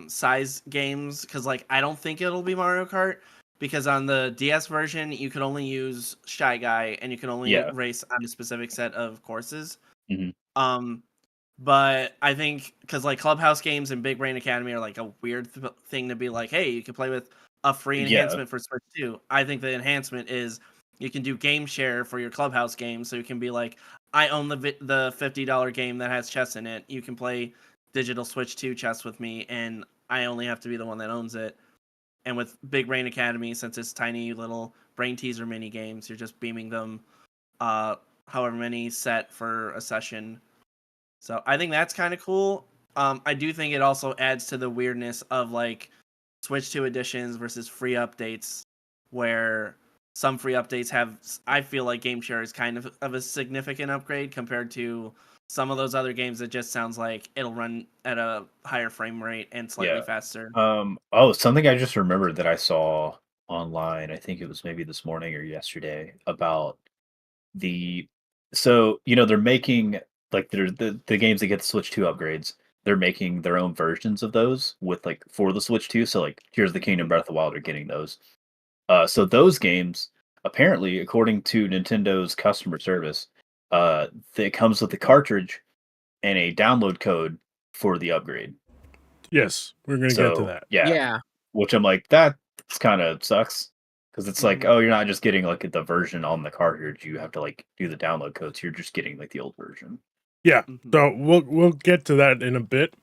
size games because, like, I don't think it'll be Mario Kart because on the DS version you could only use Shy Guy and you can only Yeah. race on a specific set of courses. Mhm. But I think because like Clubhouse games and Big Brain Academy are like a weird thing to be like, hey, you can play with a free Yeah. enhancement for Switch 2. I think the enhancement is you can do game share for your Clubhouse game, so you can be like, I own the $50 game that has chess in it. You can play digital Switch 2 chess with me, and I only have to be the one that owns it. And with Big Brain Academy, since it's tiny little brain teaser mini games, you're just beaming them however many set for a session. So I think that's kind of cool. I do think it also adds to the weirdness of like Switch 2 editions versus free updates, where some free updates have, I feel like game share is kind of a significant upgrade compared to some of those other games that just sounds like it'll run at a higher frame rate and slightly Yeah. faster. Something I just remembered that I saw online. I think it was maybe this morning or yesterday about so they're making like the games that get the Switch 2 upgrades. They're making their own versions of those with like for the Switch 2. So like Tears of the Kingdom, Breath of the Wild are getting those. So those games, apparently, according to Nintendo's customer service, it comes with the cartridge and a download code for the upgrade. Yes, we're gonna get to that. Yeah. Which I'm like, that kind of sucks. Because it's like, oh, you're not just getting like the version on the cartridge. You have to like do the download codes. You're just getting like the old version. Yeah. So we'll get to that in a bit.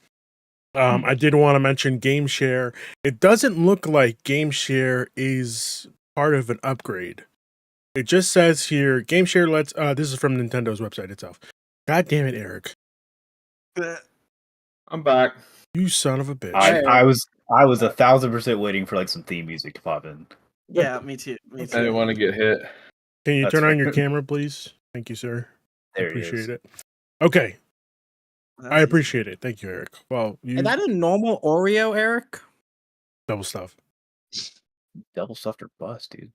I did want to mention game share. It doesn't look like game share is part of an upgrade. It just says here, game share lets this is from Nintendo's website itself. God damn it, Eric. I'm back. You son of a bitch. I was 1,000% waiting for like some theme music to pop in. Yeah, me too. Me I too. didn't want to get hit. Can you That's turn on fair. your camera, please? Thank you, sir. There he Appreciate is. it. Okay. That's I easy. appreciate it. Thank you, Eric. Well, you Is that a normal Oreo, Eric? double stuff. Double stuffed or bust, dude.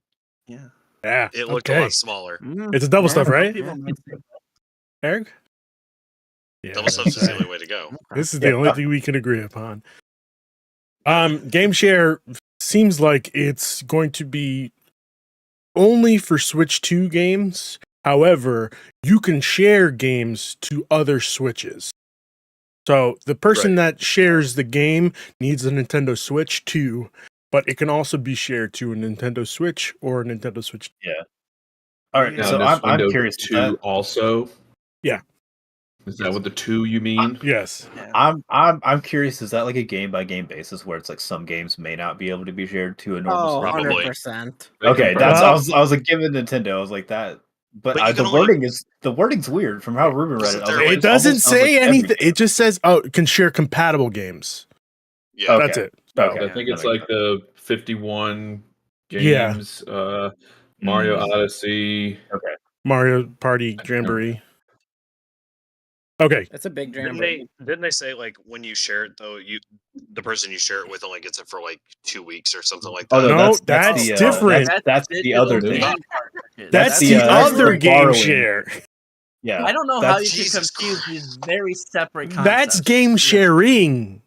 Yeah. Yeah. It looked okay. a lot smaller. It's a double Yeah. stuff, right? People might say Eric? Yeah. Double stuff is that's the right. only way to go. This is the only thing we can agree upon. Game share seems like it's going to be only for Switch 2 games. However, you can share games to other Switches. So the person that shares the game needs a Nintendo Switch 2, but it can also be shared to a Nintendo Switch or a Nintendo Switch. Yeah. All right. Now, So does I'm Windows curious. 2 also? Yeah. Is that what the 2 you mean? Yes. yeah. I'm curious. Is that like a game by game basis where it's like some games may not be able to be shared to a normal Oh, Switch? Probably. 100%. Okay, that's Well- I was like giving Nintendo. I was like that, but, But you the can only- wording's weird from how Ruben read it. I was Isn't like, there, It this doesn't almost sounds say like every anything. game. It just says, oh, it can share compatible games. Yeah. Okay. That's it. Okay, I think that it's makes like the 51 Yeah. games, Mario Mm. Odyssey. Okay. Mario Party Jamboree. Okay. It's a big Didn't dream. they say like when you share it though, the person you share it with only gets it for like 2 weeks or something like that? Oh, No, that's that's the, different. That's the digital other game thing. cartridges. That's the, the that's other the game borrowing. share. Yeah. I don't know how That's- you can Jesus confuse these very separate concepts. That's game sharing.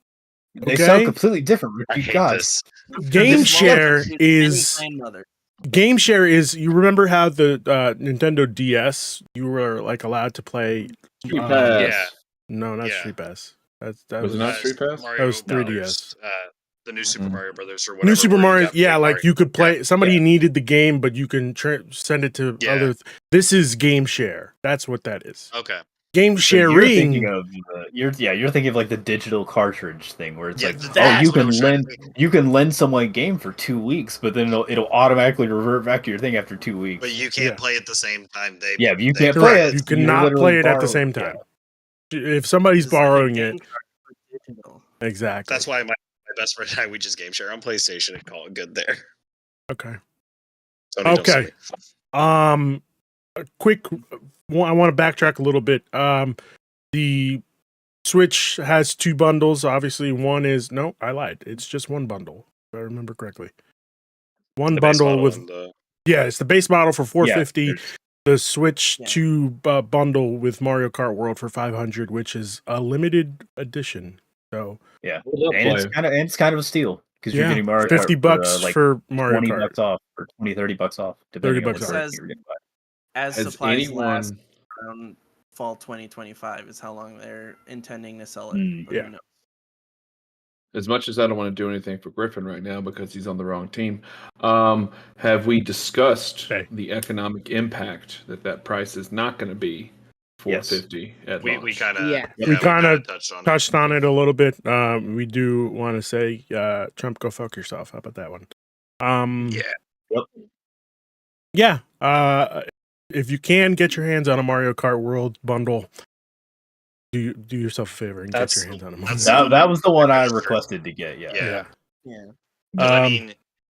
They Okay. sound completely different. I Richie. hate God. this. Game This share mother is is any grandmother. game share is. You remember how the Nintendo DS you were like allowed to play? Street Uh, Pass. Yeah. No, not Yeah. Street Pass. That Was was it not Street Pass? Mario That was Brothers, 3DS. The new Super Mario Brothers or whatever. New Super where you Mario, got yeah, big like Mario- you could play. Yeah, Somebody needed the game, but you can send it to Yeah. other. This is game share. That's what that is. Okay. Game So you're thinking sharing. of you're thinking of like the digital cartridge thing where it's Yeah, like, that's you what I can was trying to lend think. you can lend someone a game for 2 weeks, but then it'll automatically revert back to your thing after 2 weeks. But you can't Yeah. play at the same time. But you they can't play Correct. it. You so you're cannot literally play it at the borrowing- same time. If somebody's It's like a borrowing game it, card for digital. exactly. That's why my best friend and I, we just game share on PlayStation and call it good there. Okay. Sony don't sue Okay. me. A quick. I want to backtrack a little bit. The Switch has 2 bundles. Obviously, one is I lied. It's just one bundle, if I remember correctly. One The base bundle model with and the it's the base model for $450. there's- The Switch Yeah. 2 bundle with Mario Kart World for $500, which is a limited edition. So Yeah, We'll and play. it's kind of a steal because you're getting Mario $50 Kart for, for Mario 20 Kart. bucks off or 20, 30 bucks off, depending on $30 what off. version you're gonna buy. As Has supplies last anyone around fall 2025 is how long they're intending to sell it. Mm, but yeah. who knows? as much as I don't want to do anything for Griffin right now because he's on the wrong team, have we discussed Okay. the economic impact that price is not going to be Yes. $450 at we launch? kind of Yeah. We kinda touched on it. Touched on it a little bit. We do want to say, Trump, go fuck yourself. How about that one? Yeah. Yep. Yeah. If you can get your hands on a Mario Kart World bundle, do yourself a favor and get your hands on a that's- bundle. That was the one I That's true. requested to get. Yeah. Yeah. Yeah. But I Um, mean,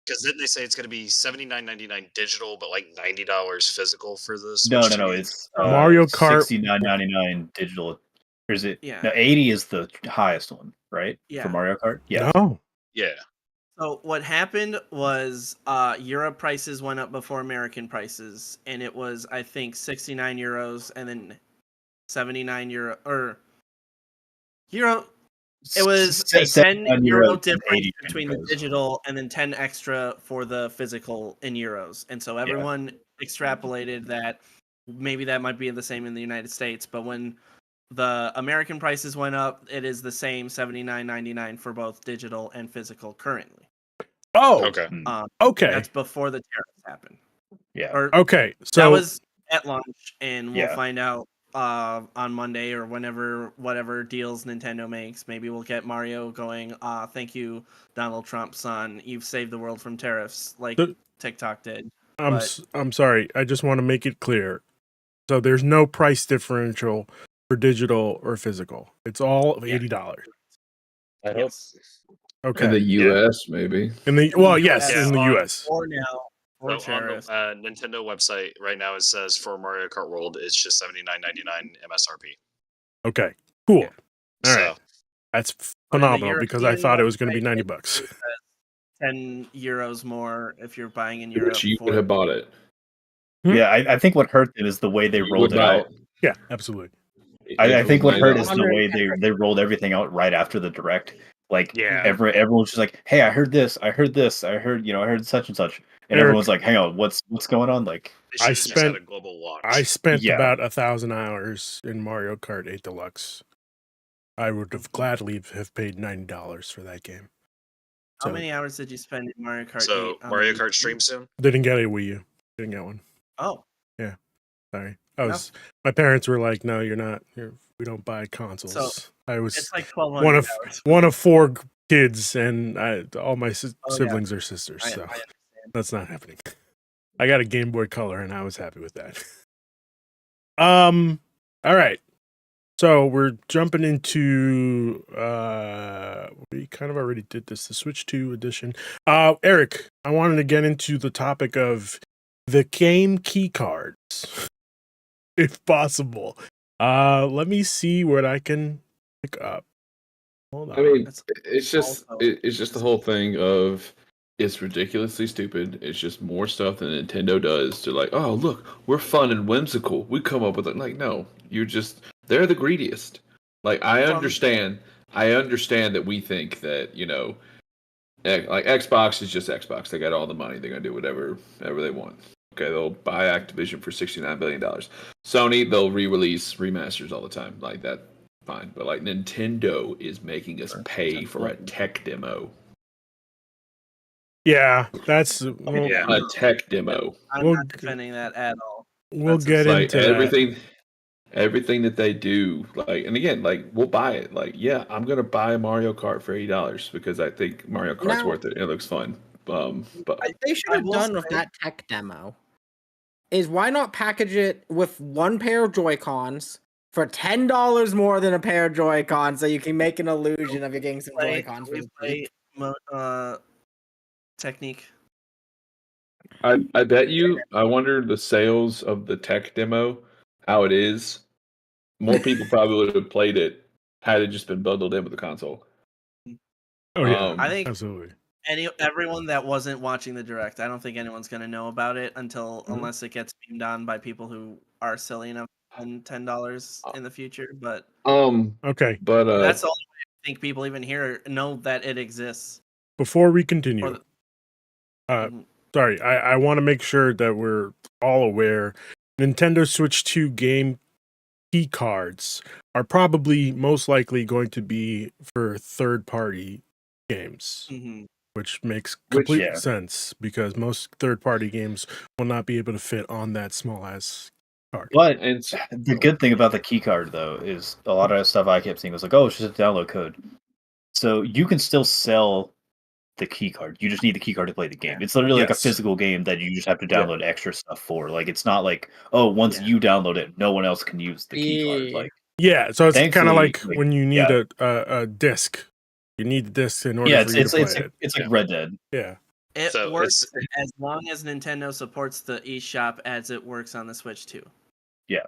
because then they say it's going to be $79.99 digital, but like $90 physical for the Switch. No. 2. It's Mario Kart- $69.99 digital. Or is it? Yeah. No, 80 is the highest one, right? Yeah. For Mario Kart. Yeah. No. Yeah. So what happened was Europe prices went up before American prices, and it was I think 69 euros and then 79 euro or euro. It was a 10 euro difference between the digital and then 10 extra for the physical in euros. And so everyone extrapolated that maybe that might be the same in the United States, but when the American prices went up, it is the same $79.99 for both digital and physical currently. Oh. Okay. Okay. That's before the tariffs happened. Yeah. Or Okay. So that was at launch, and we'll Yeah. find out on Monday or whenever whatever deals Nintendo makes. Maybe we'll get Mario going. Thank you, Donald Trump, son. You've saved the world from tariffs, like The- TikTok did. I'm sorry. I just want to make it clear. So there's no price differential for digital or physical. It's all of $80. I hope. Yes. Okay. In the U.S., maybe. Yes, Yeah. in the US. Or now, or So on the tariffs. Nintendo website right now, it says for Mario Kart World, it's just $79.99 MSRP. Okay. Cool. Yeah. All So right. That's On the phenomenal because I European thought it was going to be website, $90. 10 euros more if you're buying in Europe. Which you for- would have bought it. Yeah. I think what hurt it is the way they You rolled would it buy out. Yeah, absolutely. I think what hurt is $90. the way they rolled everything out right after the direct. Like Yeah. everyone's just like, "Hey, I heard this. I heard this. I heard such and such," and Eric. everyone's like, "Hang on, what's going on?" Like, they I should have just had spent- a global launch. I spent Yeah. about 1,000 hours in Mario Kart 8 Deluxe. I would have gladly have paid $90 for that game. How So- many hours did you spend in Mario Kart 8? So on Mario the Kart Wii? stream soon. Didn't get a Wii U. Didn't get one. Oh, Sorry. My parents were like, "No, you're not. We don't buy consoles." So, I was it's like 1,200 one of hours. one of 4 kids, and all my Oh, yeah. siblings are sisters, I so understand. that's not happening. I got a Game Boy Color, and I was happy with that. All right. So we're jumping into we kind of already did this, the Switch 2 edition. Eric, I wanted to get into the topic of the game key cards, if possible. Let me see what I can pick up. Hold on. I mean, That's it's just also- it's just the whole thing of it's ridiculously stupid. It's just more stuff than Nintendo does to like, oh look, we're fun and whimsical. We come up with it. Like, no, they're the greediest. Like I understand that we think that, like Xbox is just Xbox. They got all the money. They're gonna do whatever they want. Okay, they'll buy Activision for $69 billion. Sony, they'll re-release remasters all the time. Like that, fine. But like Nintendo is making us pay for a tech demo. Yeah, that's Yeah. A tech demo. I'm We'll not g- defending that at all. we'll That's get Like into that. everything that they do, like, and again, like, we'll buy it. Like, yeah, I'm gonna buy a Mario Kart for $80 because I think Mario Kart's Now- worth it. It looks fun. But They should I have will done with say- that tech demo is why not package it with one pair of Joy-Cons for $10 more than a pair of Joy-Cons, so you can make an illusion of you getting some Joy-Cons for the cheap. Technique. I bet you. I wonder the sales of the tech demo, how it is. More people probably would have played it had it just been bundled in with the console. Oh yeah, Um, I think absolutely. everyone that wasn't watching the direct, I don't think anyone's gonna know about it Mhm. unless it gets beamed on by people who are silly enough to spend $10 in the future. But Okay, but that's the only way I think people even know that it exists. before we Or continue, the, uh, sorry, I want to make sure that we're all aware. Nintendo Switch 2 game key cards are probably most likely going to be for third-party games, Mhm. which makes Which- complete yeah. sense because most third-party games will not be able to fit on that small ass card. But and s- the good thing about the key card though is a lot of stuff I kept seeing was like, oh, it's just a download code. So you can still sell the key card. You just need the key card to play the game. It's literally like a Yes. physical game that you just have to Yeah. download extra stuff for. Like it's not like, oh, once Yeah. you download it, no one else can use the key card. Yeah. Like Yeah, so it's kind of Thankfully, like like, when you need yeah. a disc. You need the disc in order yeah, for it's you it's to play it's like, it. it's like Red Dead. Yeah. It So works as long as Nintendo supports the eShop as it works on the Switch 2. Yeah.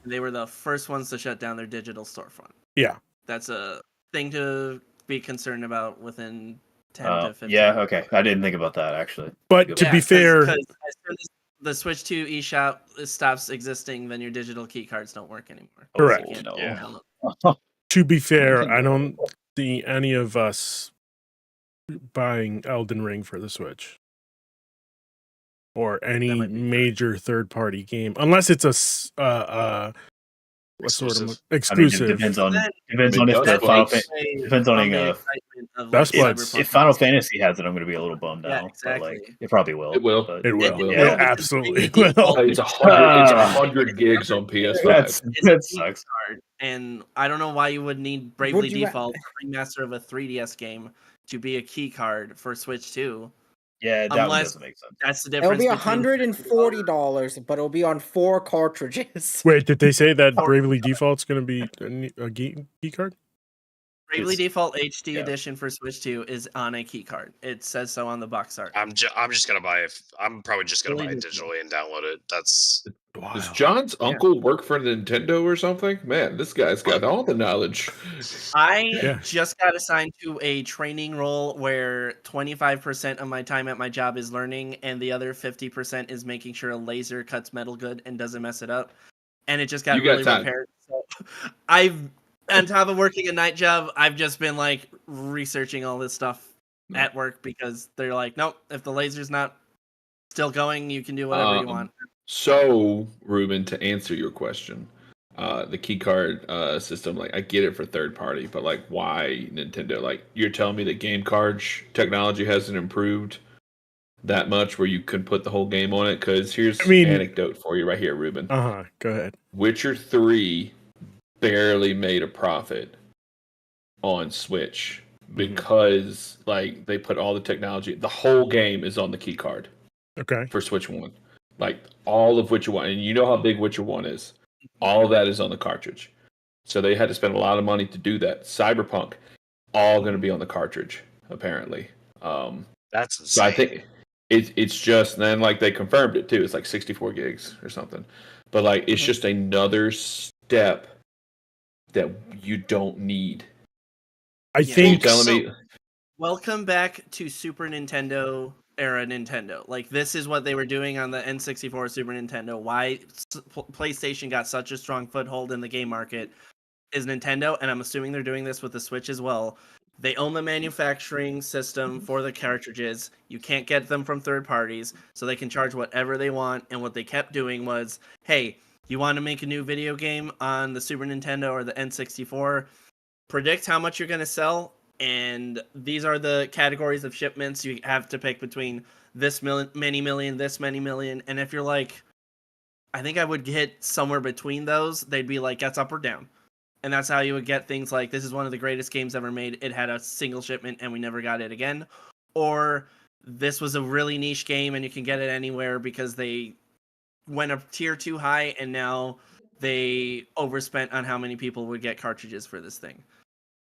They were the first ones to shut down their digital storefront. Yeah. That's a thing to be concerned about within 10 to 15 Yeah, okay. I didn't think about that actually. But Good to point. be fair, because as soon as the Switch 2 eShop stops existing, then your digital key cards don't work anymore. Correct. You can't Oh, Yeah. download. to be fair, Continue. I don't see any of us buying Elden Ring for the Switch or any might be major third-party game, unless it's what sort of Exclusive. I mean, exclusive. it depends on Then- depends I on mean, if the Dust Final Blades- depends on from the uh, excitement of Dust like Blades. Cyberpunk. if Final Fantasy has it, I'm going to be a little bummed Yeah, out. But like, exactly. it probably will. It will. But It will. will. Yeah, because absolutely it's bringing will. default- It's 100. It's Ah. 100 gigs on PS5. That's It's that a key sucks. card, and I don't know why you would need Bravely Would you ra- Default, a remaster of a 3DS game, to be a key card for Switch 2. Yeah, that one Unless- doesn't make sense. That's the It'll difference. be between $140, but it'll be on 4 cartridges. Wait, did they say that Or- Bravely Default's going to be a key card? Bravely It's- Default HD yeah. edition for Switch 2 is on a key card. It says so on the box art. I'm just gonna buy it. I'm probably just gonna Really buy it good. digitally and download it. That's Does Wow. John's uncle work for Nintendo or something? Man, this guy's got all the knowledge. I Yeah. just got assigned to a training role where 25% of my time at my job is learning, and the other 50% is making sure a laser cuts metal good and doesn't mess it up. And it just got You got really time. repaired. So on top of working a night job, I've just been like researching all this stuff No. at work because they're like, nope, if the laser's not still going, you can do whatever you want. So, Ruben, to answer your question, the key card system, like, I get it for third party, but like, why Nintendo? Like, you're telling me that game card technology hasn't improved that much where you could put the whole game on it? Because here's I mean- an anecdote for you right here, Ruben. Go ahead. Witcher 3 barely made a profit on Switch because like they put all the technology, the whole game is on the key card Okay. for Switch 1. Like all of Witcher 1, and you know how big Witcher 1 is. All of that is on the cartridge. So they had to spend a lot of money to do that. Cyberpunk, all going to be on the cartridge, apparently. that's insane. So I think it's just, and then like they confirmed it too. It's like 64 gigs or something. But like it's just another step that you don't need. I Yeah. think You're telling me Welcome back to Super Nintendo era Nintendo. Like this is what they were doing on the N64 Super Nintendo. Why PlayStation got such a strong foothold in the game market is Nintendo, and I'm assuming they're doing this with the Switch as well. They own the manufacturing system for the cartridges. You can't get them from third parties, so they can charge whatever they want. And what they kept doing was, hey, you want to make a new video game on the Super Nintendo or the N64? Predict how much you're going to sell and these are the categories of shipments. You have to pick between this many million, this many million, and if you're like, I think I would get somewhere between those, they'd be like, that's up or down. And that's how you would get things like, this is one of the greatest games ever made. It had a single shipment and we never got it again. Or this was a really niche game and you can get it anywhere because they went a tier too high and now they overspent on how many people would get cartridges for this thing.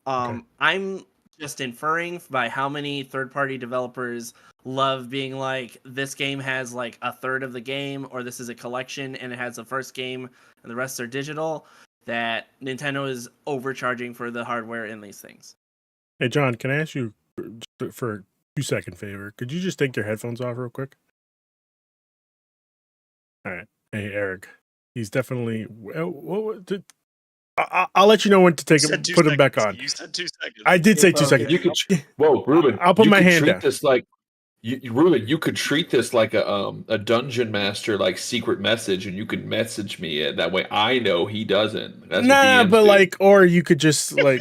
I'm just inferring by how many third-party developers love being like, this game has like a third of the game, or this is a collection and it has the first game and the rest are digital, that Nintendo is overcharging for the hardware in these things. Hey, John, can I ask you for a 2-second favor? Could you just take your headphones off real quick? All right. Hey, Eric. He's definitely... I'll let you know when to take him, put him back on. You said 2 seconds. I did say 2 seconds. You could, whoa, Ruben! I'll put you my could hand treat down. This like, Ruben, you could treat this like a dungeon master, like secret message, and you could message me it. That way, I know he doesn't. That's what DMs but do. like, or you could just like,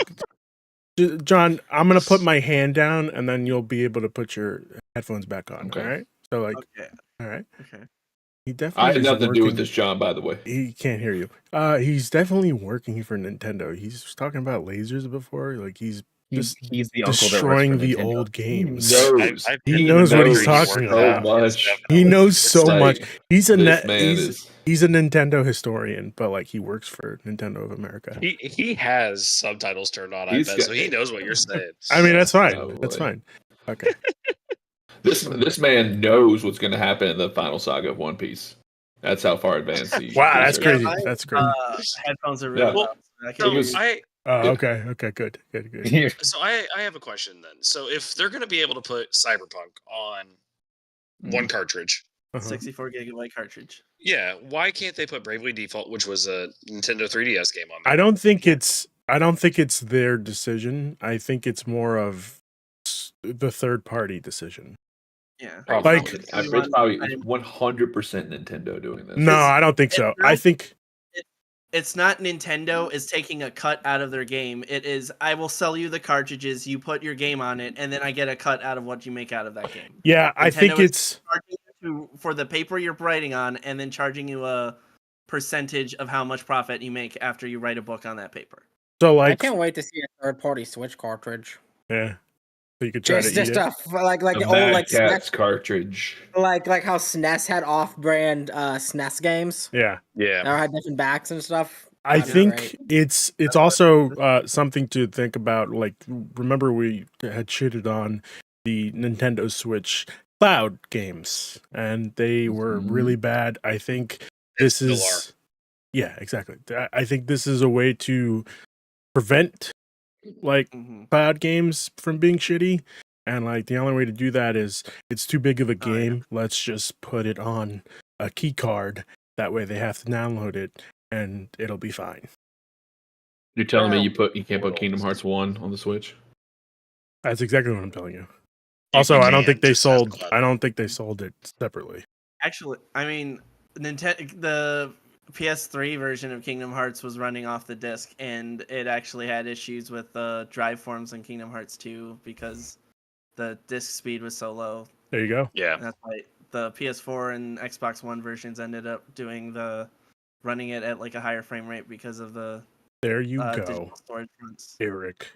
John, I'm gonna put my hand down, and then you'll be able to put your headphones back on. Okay. All right. So like, Okay. all right. Okay. He definitely. I had is nothing to do with working- this, John. By the way, He can't hear you. He's definitely working for Nintendo. He's talking about lasers before. Like he's just He's the uncle that works destroying for the Nintendo. old games. He knows what he's knows talking so about. much. He knows so Like, much. He's a this man is. he's a Nintendo historian, but like he works for Nintendo of America. He has subtitles turned on, I He's bet, got- so he knows what you're saying. I mean, that's fine. Oh, That's boy. fine. Okay. This man knows what's going to happen in the final saga of One Piece. That's how far advanced he. Wow, he's that's are. crazy. Yeah, That's crazy. Headphones are really Yeah. loud. So I So can't hear was- you. Okay. Okay. Good. I have a question then. So if they're going to be able to put Cyberpunk on one cartridge, Uh-huh. 64 gigabyte cartridge. yeah, why can't they put Bravely Default, which was a Nintendo 3DS game, on there? I don't think it's their decision. I think it's more of the third party decision. Yeah. Probably. Like- it's probably 100% Nintendo doing this. No, I don't think so. I think It's not Nintendo is taking a cut out of their game. It is, I will sell you the cartridges, you put your game on it, and then I get a cut out of what you make out of that game. I think Nintendo is it's charging you for the paper you're writing on, and then charging you a percentage of how much profit you make after you write a book on that paper. so I like can't wait to see a third party Switch cartridge. yeah. So you could try Just to eat it. like the the old Mad like Catz SNES, cartridge. like how SNES had off brand SNES games Yeah. Yeah. that had different backs and stuff. I That'd be think great. it's also something to think about. Like, remember we had shitted on the Nintendo Switch cloud games, and they were really bad. I think this still is, yeah, exactly. I think this is a way to prevent like cloud games from being shitty, and like the only way to do that is it's too big of a Oh, yeah. game. Let's just put it on a key card. That way they have to download it, and it'll be fine. You're telling me Wow. you can't put Kingdom Hearts 1 on the Switch? That's exactly what I'm telling you. You Also, I don't think can they just have sold. cloud. I don't think they sold it separately. Actually, I mean, the PS3 version of Kingdom Hearts was running off the disc, and it actually had issues with the drive forms in Kingdom Hearts 2 because the disc speed was so low. There you go. Yeah. And that's why the PS4 and Xbox One versions ended up running it at like a higher frame rate because of the There you go, digital storage fronts. Eric.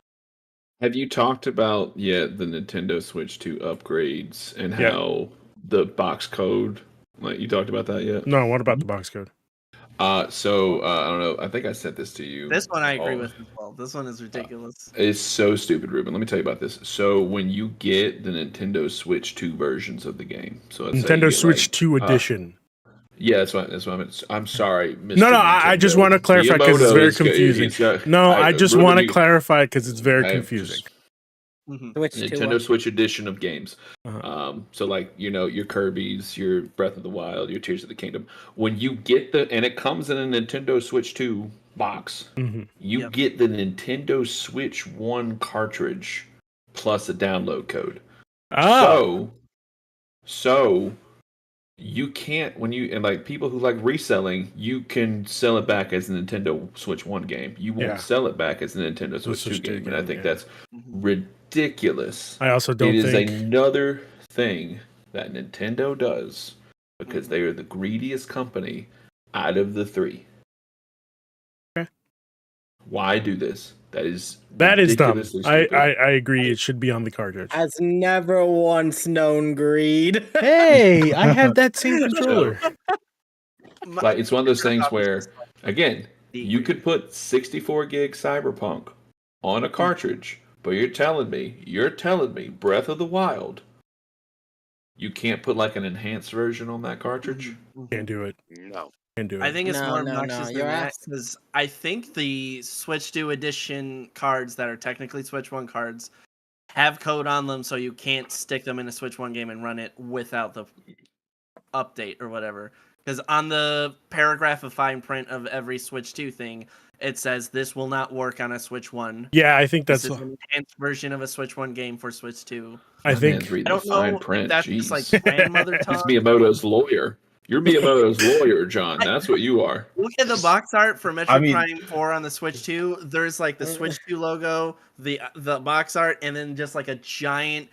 Have you talked about yet the Nintendo Switch 2 upgrades and Yeah. how the box code? Like you talked about that yet? No, what about the box code? I don't know. I think I sent this to you. This one I agree Oh. with as well. This one is ridiculous. It's so stupid, Ruben. Let me tell you about this. So when you get the Nintendo Switch 2 versions of the game, so let's say you Nintendo get, Switch like, 2 edition. Yeah, that's what I meant. I'm sorry, Mr. No, I just Nintendo. want to clarify because it's Miyamoto very is good. confusing. He's got- No, I just Ruben, want to you- clarify because it's very I confusing. just- Mhm. Switch 2. Nintendo Switch edition of games. Uh-huh. So like, your Kirby's, your Breath of the Wild, your Tears of the Kingdom. When you get and it comes in a Nintendo Switch 2 box, Mhm. you Yep. get the Nintendo Switch 1 cartridge plus a download code. Oh, So you can't and like people who like reselling, you can sell it back as a Nintendo Switch 1 game. You won't Yeah. sell it back as a Nintendo Switch 2 Switch 2 game, and I game, think yeah. that's Mhm. ridiculous. I also don't It is think another thing that Nintendo does because they are the greediest company out of the three. Okay. Why do this? That is that is dumb. ridiculously I stupid. agree. It should be on the cartridge. Has never once known greed. Hey, I have that same controller. Like it's one of those things where, again, The you greed. could put 64 gig Cyberpunk on a cartridge, but you're telling me Breath of the Wild, you can't put like an enhanced version on that cartridge? Can't do it. No. Can't do it. I think it's No, more no, obnoxious no, than you're that ask- because I think the Switch 2 edition cards that are technically Switch 1 cards have code on them, so you can't stick them in a Switch 1 game and run it without the update or whatever. Because on the paragraph of fine print of every Switch 2 thing, it says this will not work on a Switch 1. Yeah, I think This that's. is an enhanced version of a Switch 1 game for Switch 2. I My think man's reading I don't the fine know print. if that's Jeez. just like grandmother He's talk. Miyamoto's lawyer. You're Miyamoto's lawyer, John. That's what you are. Look at the box art for Metroid I mean- Prime 4 on the Switch 2. There's like the Switch 2 logo, the box art, and then just like a giant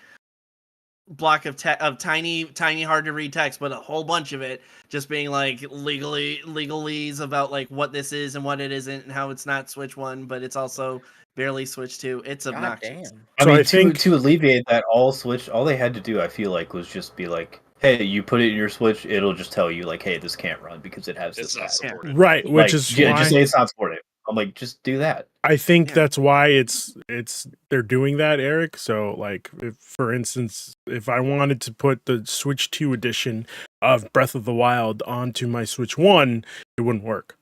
block of tiny hard to read text, but a whole bunch of it just being like legalese about like what this is and what it isn't and how it's not Switch 1, but it's also barely Switch 2. It's God obnoxious. damn. I So mean, I think- to alleviate that, all they had to do, I feel like, was just be like, "Hey, you put it in your Switch, it'll just tell you like, hey, this can't run because it has It's this not patch." supported. right, which Like, is just why say it's not supported. I'm like, just do that. I think Yeah. that's why it's they're doing that, Eric. So like, if, for instance, if I wanted to put the Switch 2 edition of Breath of the Wild onto my Switch 1, it wouldn't work.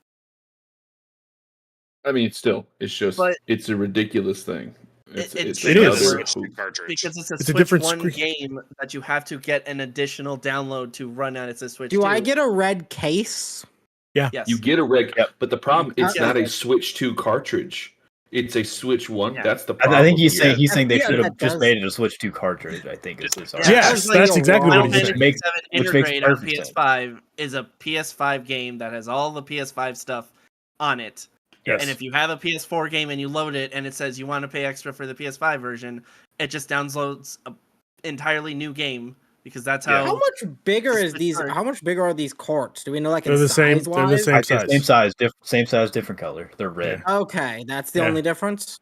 I mean, still, it's just But- it's a ridiculous thing. It's It it's It is. another Switch hoop. cartridge. Because it's a It's a Switch different 1 screen. game that you have to get an additional download to run on. It's a Switch Do 2. I get a red case? Yes. You get a red, Yep. but the problem it's Yeah. not a Switch 2 cartridge. It's a Switch 1. Yeah. That's the problem. I think he's here. saying they Yeah, should have that just does- made it a Switch 2 cartridge. I think is his Yeah. argument. Yes, That's like that's a exactly lot what of he Final said. Which Fantasy makes- VII which makes Integrate on perfect sense. PS5 is a PS5 game that has all the PS5 stuff on it. Yes. And if you have a PS4 game and you load it and it says you want to pay extra for the PS5 version, it just downloads an entirely new game because that's Yeah. how. How much bigger is Switch these? card. How much bigger are these carts? Do we know, like They're in the same. size They're the wise? same I'd say size. same size, different color. They're red. Okay, that's the Yeah. only difference.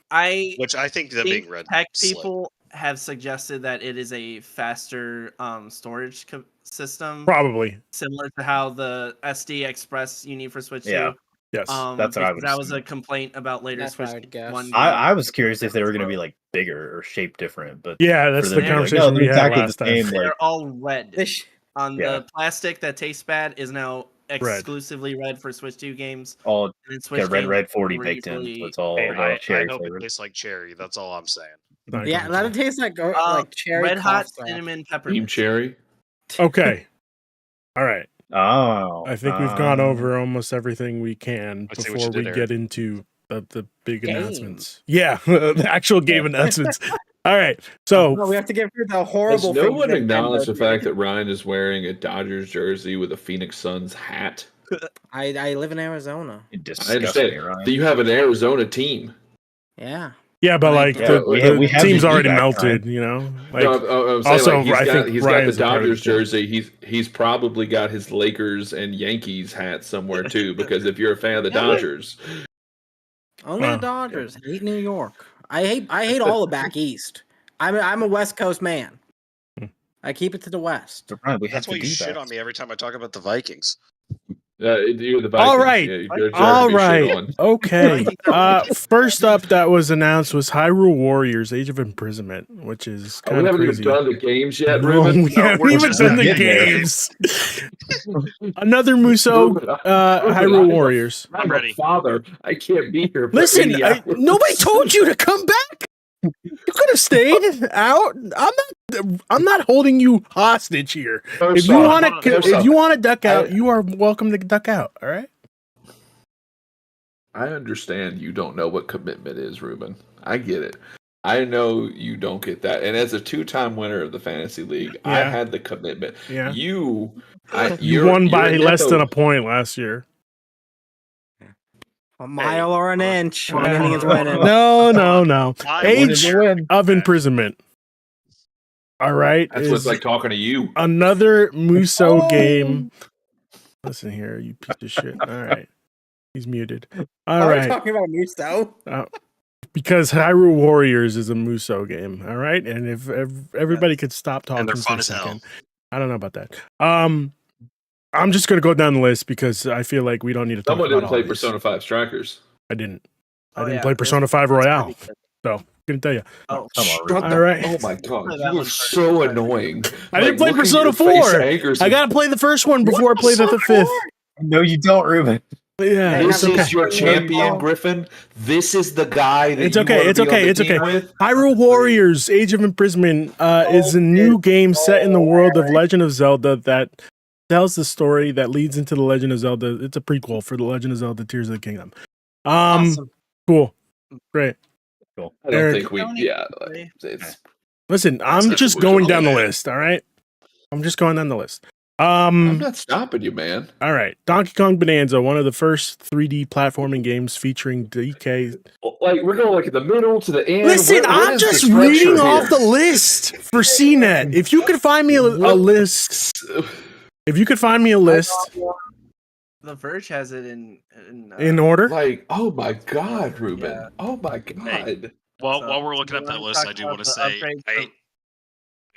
I Which I think them think being red. tech slip. people have suggested that it is a faster storage system, Probably. similar to how the SD Express you need for Switch 2. Yeah. Yes. That's what I because would that was assume. a complaint about later That's what I Switch would guess. 1. I was curious if they were going to be like bigger or shaped different, but Yeah, that's for the them to be like, conversation no, we they're had exactly last the time. same. Like, They're all red. This- On Yeah. the plastic that tastes bad is now exclusively red for Switch 2 games. all And then Switch got games red 40 were baked in. So easily- it's all Hey, I cherry hope flavored. it tastes like cherry. That's all I'm saying. Not Yeah, going let to. it taste like cherry. Red hot cough syrup. cinnamon Cream peppermint. cherry. Okay. All right. Oh, I think we've gone over almost everything we can I see what before you did, we Eric. get into the big Game. announcements. Yeah, the actual game announcements. All right. So No, we have to get through the Has horrible. no things one Nintendo acknowledged the did. fact that Ryan is wearing a Dodgers jersey with a Phoenix Suns hat? I live in Arizona. I Disgusting, understand. Ryan. So you have an Arizona team. Yeah. yeah, but like Yeah, the, we the have team's the already evac, melted, you know. Like no, I'm saying also, like I think he's got the Ryan's a part of the Dodgers point. jersey. He's probably got his Lakers and Yankees hat somewhere too. Because if you're a fan of the Yeah. Dodgers, Only Wow. the Dodgers. I hate New York. I hate all of back east. I'm a West Coast man. Hmm. I keep it to the West. So, Ryan, we have That's to why you do shit that. on me every time I talk about the Vikings. you're the Vikings. All right. Yeah, you're a jerk All to be shit right. on. Okay. First up that was announced was Hyrule Warriors: Age of Imprisonment, which is We kind of haven't crazy. even done the games yet, No, Ruben. we haven't we're even just done the getting there. games. Another Muso Ruben, Hyrule Warriors. I'm I'm ready. a father. I can't be here. For Listen, 80 hours. nobody told you to come back. You could have stayed out. I'm not holding you hostage here. If you want to duck out, you are welcome to duck out. All right. I understand you don't know what commitment is, Ruben. I get it. I know you don't get that. And as a 2-time winner of the Fantasy League, I Yeah. had the commitment. Yeah. You You won by you're less than Nepo. a point last year. A mile or an inch. Uh, Winning is winning. No. I Win Age is a win. of imprisonment. All right. That's what it's is like talking to you. another Muso Oh. game. Listen here, you piece of shit. All right. He's muted. All Why are we right. talking about Muso? Because Hyrule Warriors is a Muso game. All right. And if everybody could stop talking And they're for fun a as hell. second. I don't know about that. I'm just gonna go down the list because I feel like we don't need to talk Someone about didn't all play these. Persona 5 Strikers. I didn't. I Oh, didn't yeah, play this- Persona 5 that's Royale. pretty good. So couldn't tell you. Oh, Come on, Shut All the- right. Oh my god, Play you that were one first. so annoying. I didn't play looking at Persona your face 4. angers I me. gotta play the first one before I play the fifth. No, you don't, Ruben. Yeah, This it's okay. is your champion, No. Griffin. This is the guy that It's you okay, want to it's be on okay, the it's team okay. with. Hyrule Warriors: Age of Imprisonment is a new game set in the world of Legend of Zelda that tells the story that leads into the Legend of Zelda. It's a prequel for the Legend of Zelda: Tears of the Kingdom. Awesome. Cool, great. I don't Eric. think we. Don't Yeah, play. it's Listen, I'm Except just for going Witcher. down the list. All right, I'm just going down the list. I'm not stopping you, man. All right, Donkey Kong Bonanza, one of the first 3D platforming games featuring DK. Like we're going like in the middle to the end. Listen, What I'm is the just structure reading here? off the list for CNET. If you could find me a list, if you could find me a list The Verge has it in order, Like, oh my god, Ruben. Yeah. Oh my god. While So, we're looking do up you that wanna list, talk I do about want to the say upgrades I from-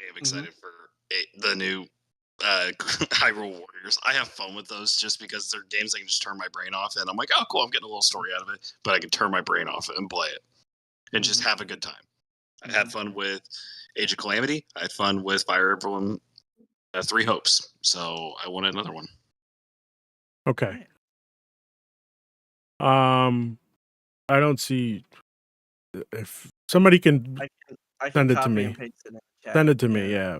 am excited for the new Hyrule Warriors. I have fun with those just because they're games I can just turn my brain off, and I'm like, oh, cool, I'm getting a little story out of it, but I can turn my brain off and play it and just have a good time. I had fun with Age of Calamity. I had fun with Fire Emblem Three Hopes, so I wanted another one. okay. I don't see if somebody can I can Send it to copy me. and paste it in the chat. send it to me. Yeah,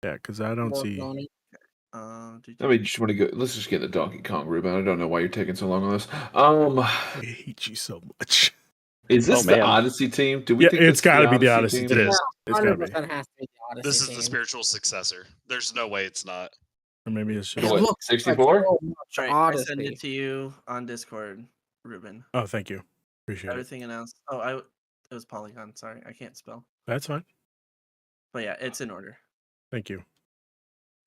because I don't see. I mean, just want to go. Let's just get the Donkey Kong, Ruben. I don't know why you're taking so long on this. I hate you so much. Is this Oh, the man. Odyssey team? Do we Yeah, think it's this is got to be the Odyssey team? team. It is. It's got to be. 100% has to be the Odyssey This is the team. spiritual successor. There's no way it's not. Or maybe it's It just. What, looks like 64? so much Right, I send Odyssey. it to you on Discord, Ruben. Oh, thank you. Appreciate it. Everything announced. It was Polygon. Sorry, I can't spell. That's fine. But yeah, it's in order. Thank you.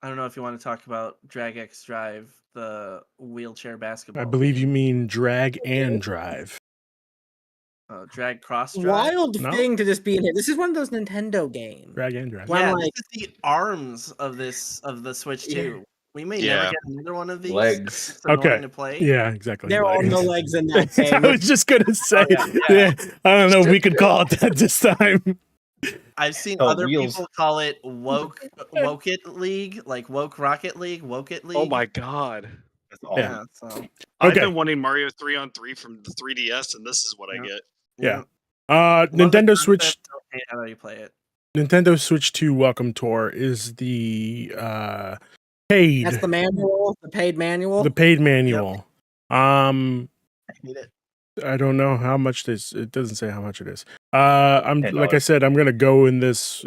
I don't know if you want to talk about Drag X Drive, the wheelchair basketball. I believe you game. mean drag and drive. Drag Cross Drive. Wild No. thing to just be in here. This is one of those Nintendo games. Drag and drive. Well, Yeah, like- this is the arms of the Switch Yeah. too. We may Yeah. never get another one of these. Legs. It's annoying Okay. to play. Yeah, exactly. There are no legs in that I game. was just gonna say. yeah, Yeah, I don't know if we could call it that this time. I've seen Oh, other wheels. people call it woke it league, like woke rocket league, woke it league. Oh my god! That's all. Yeah. So I've Okay. been wanting Mario 3-on-3 from the 3DS, and this is what I Yeah. get. Yeah. Love the Nintendo concept, Switch. don't hate how you play it. Nintendo Switch 2 Welcome Tour is the paid, That's the manual, the paid manual. the paid manual. I hate it. I don't know how much this. It doesn't say how much it is. I'm like I $10. said, I'm gonna go in this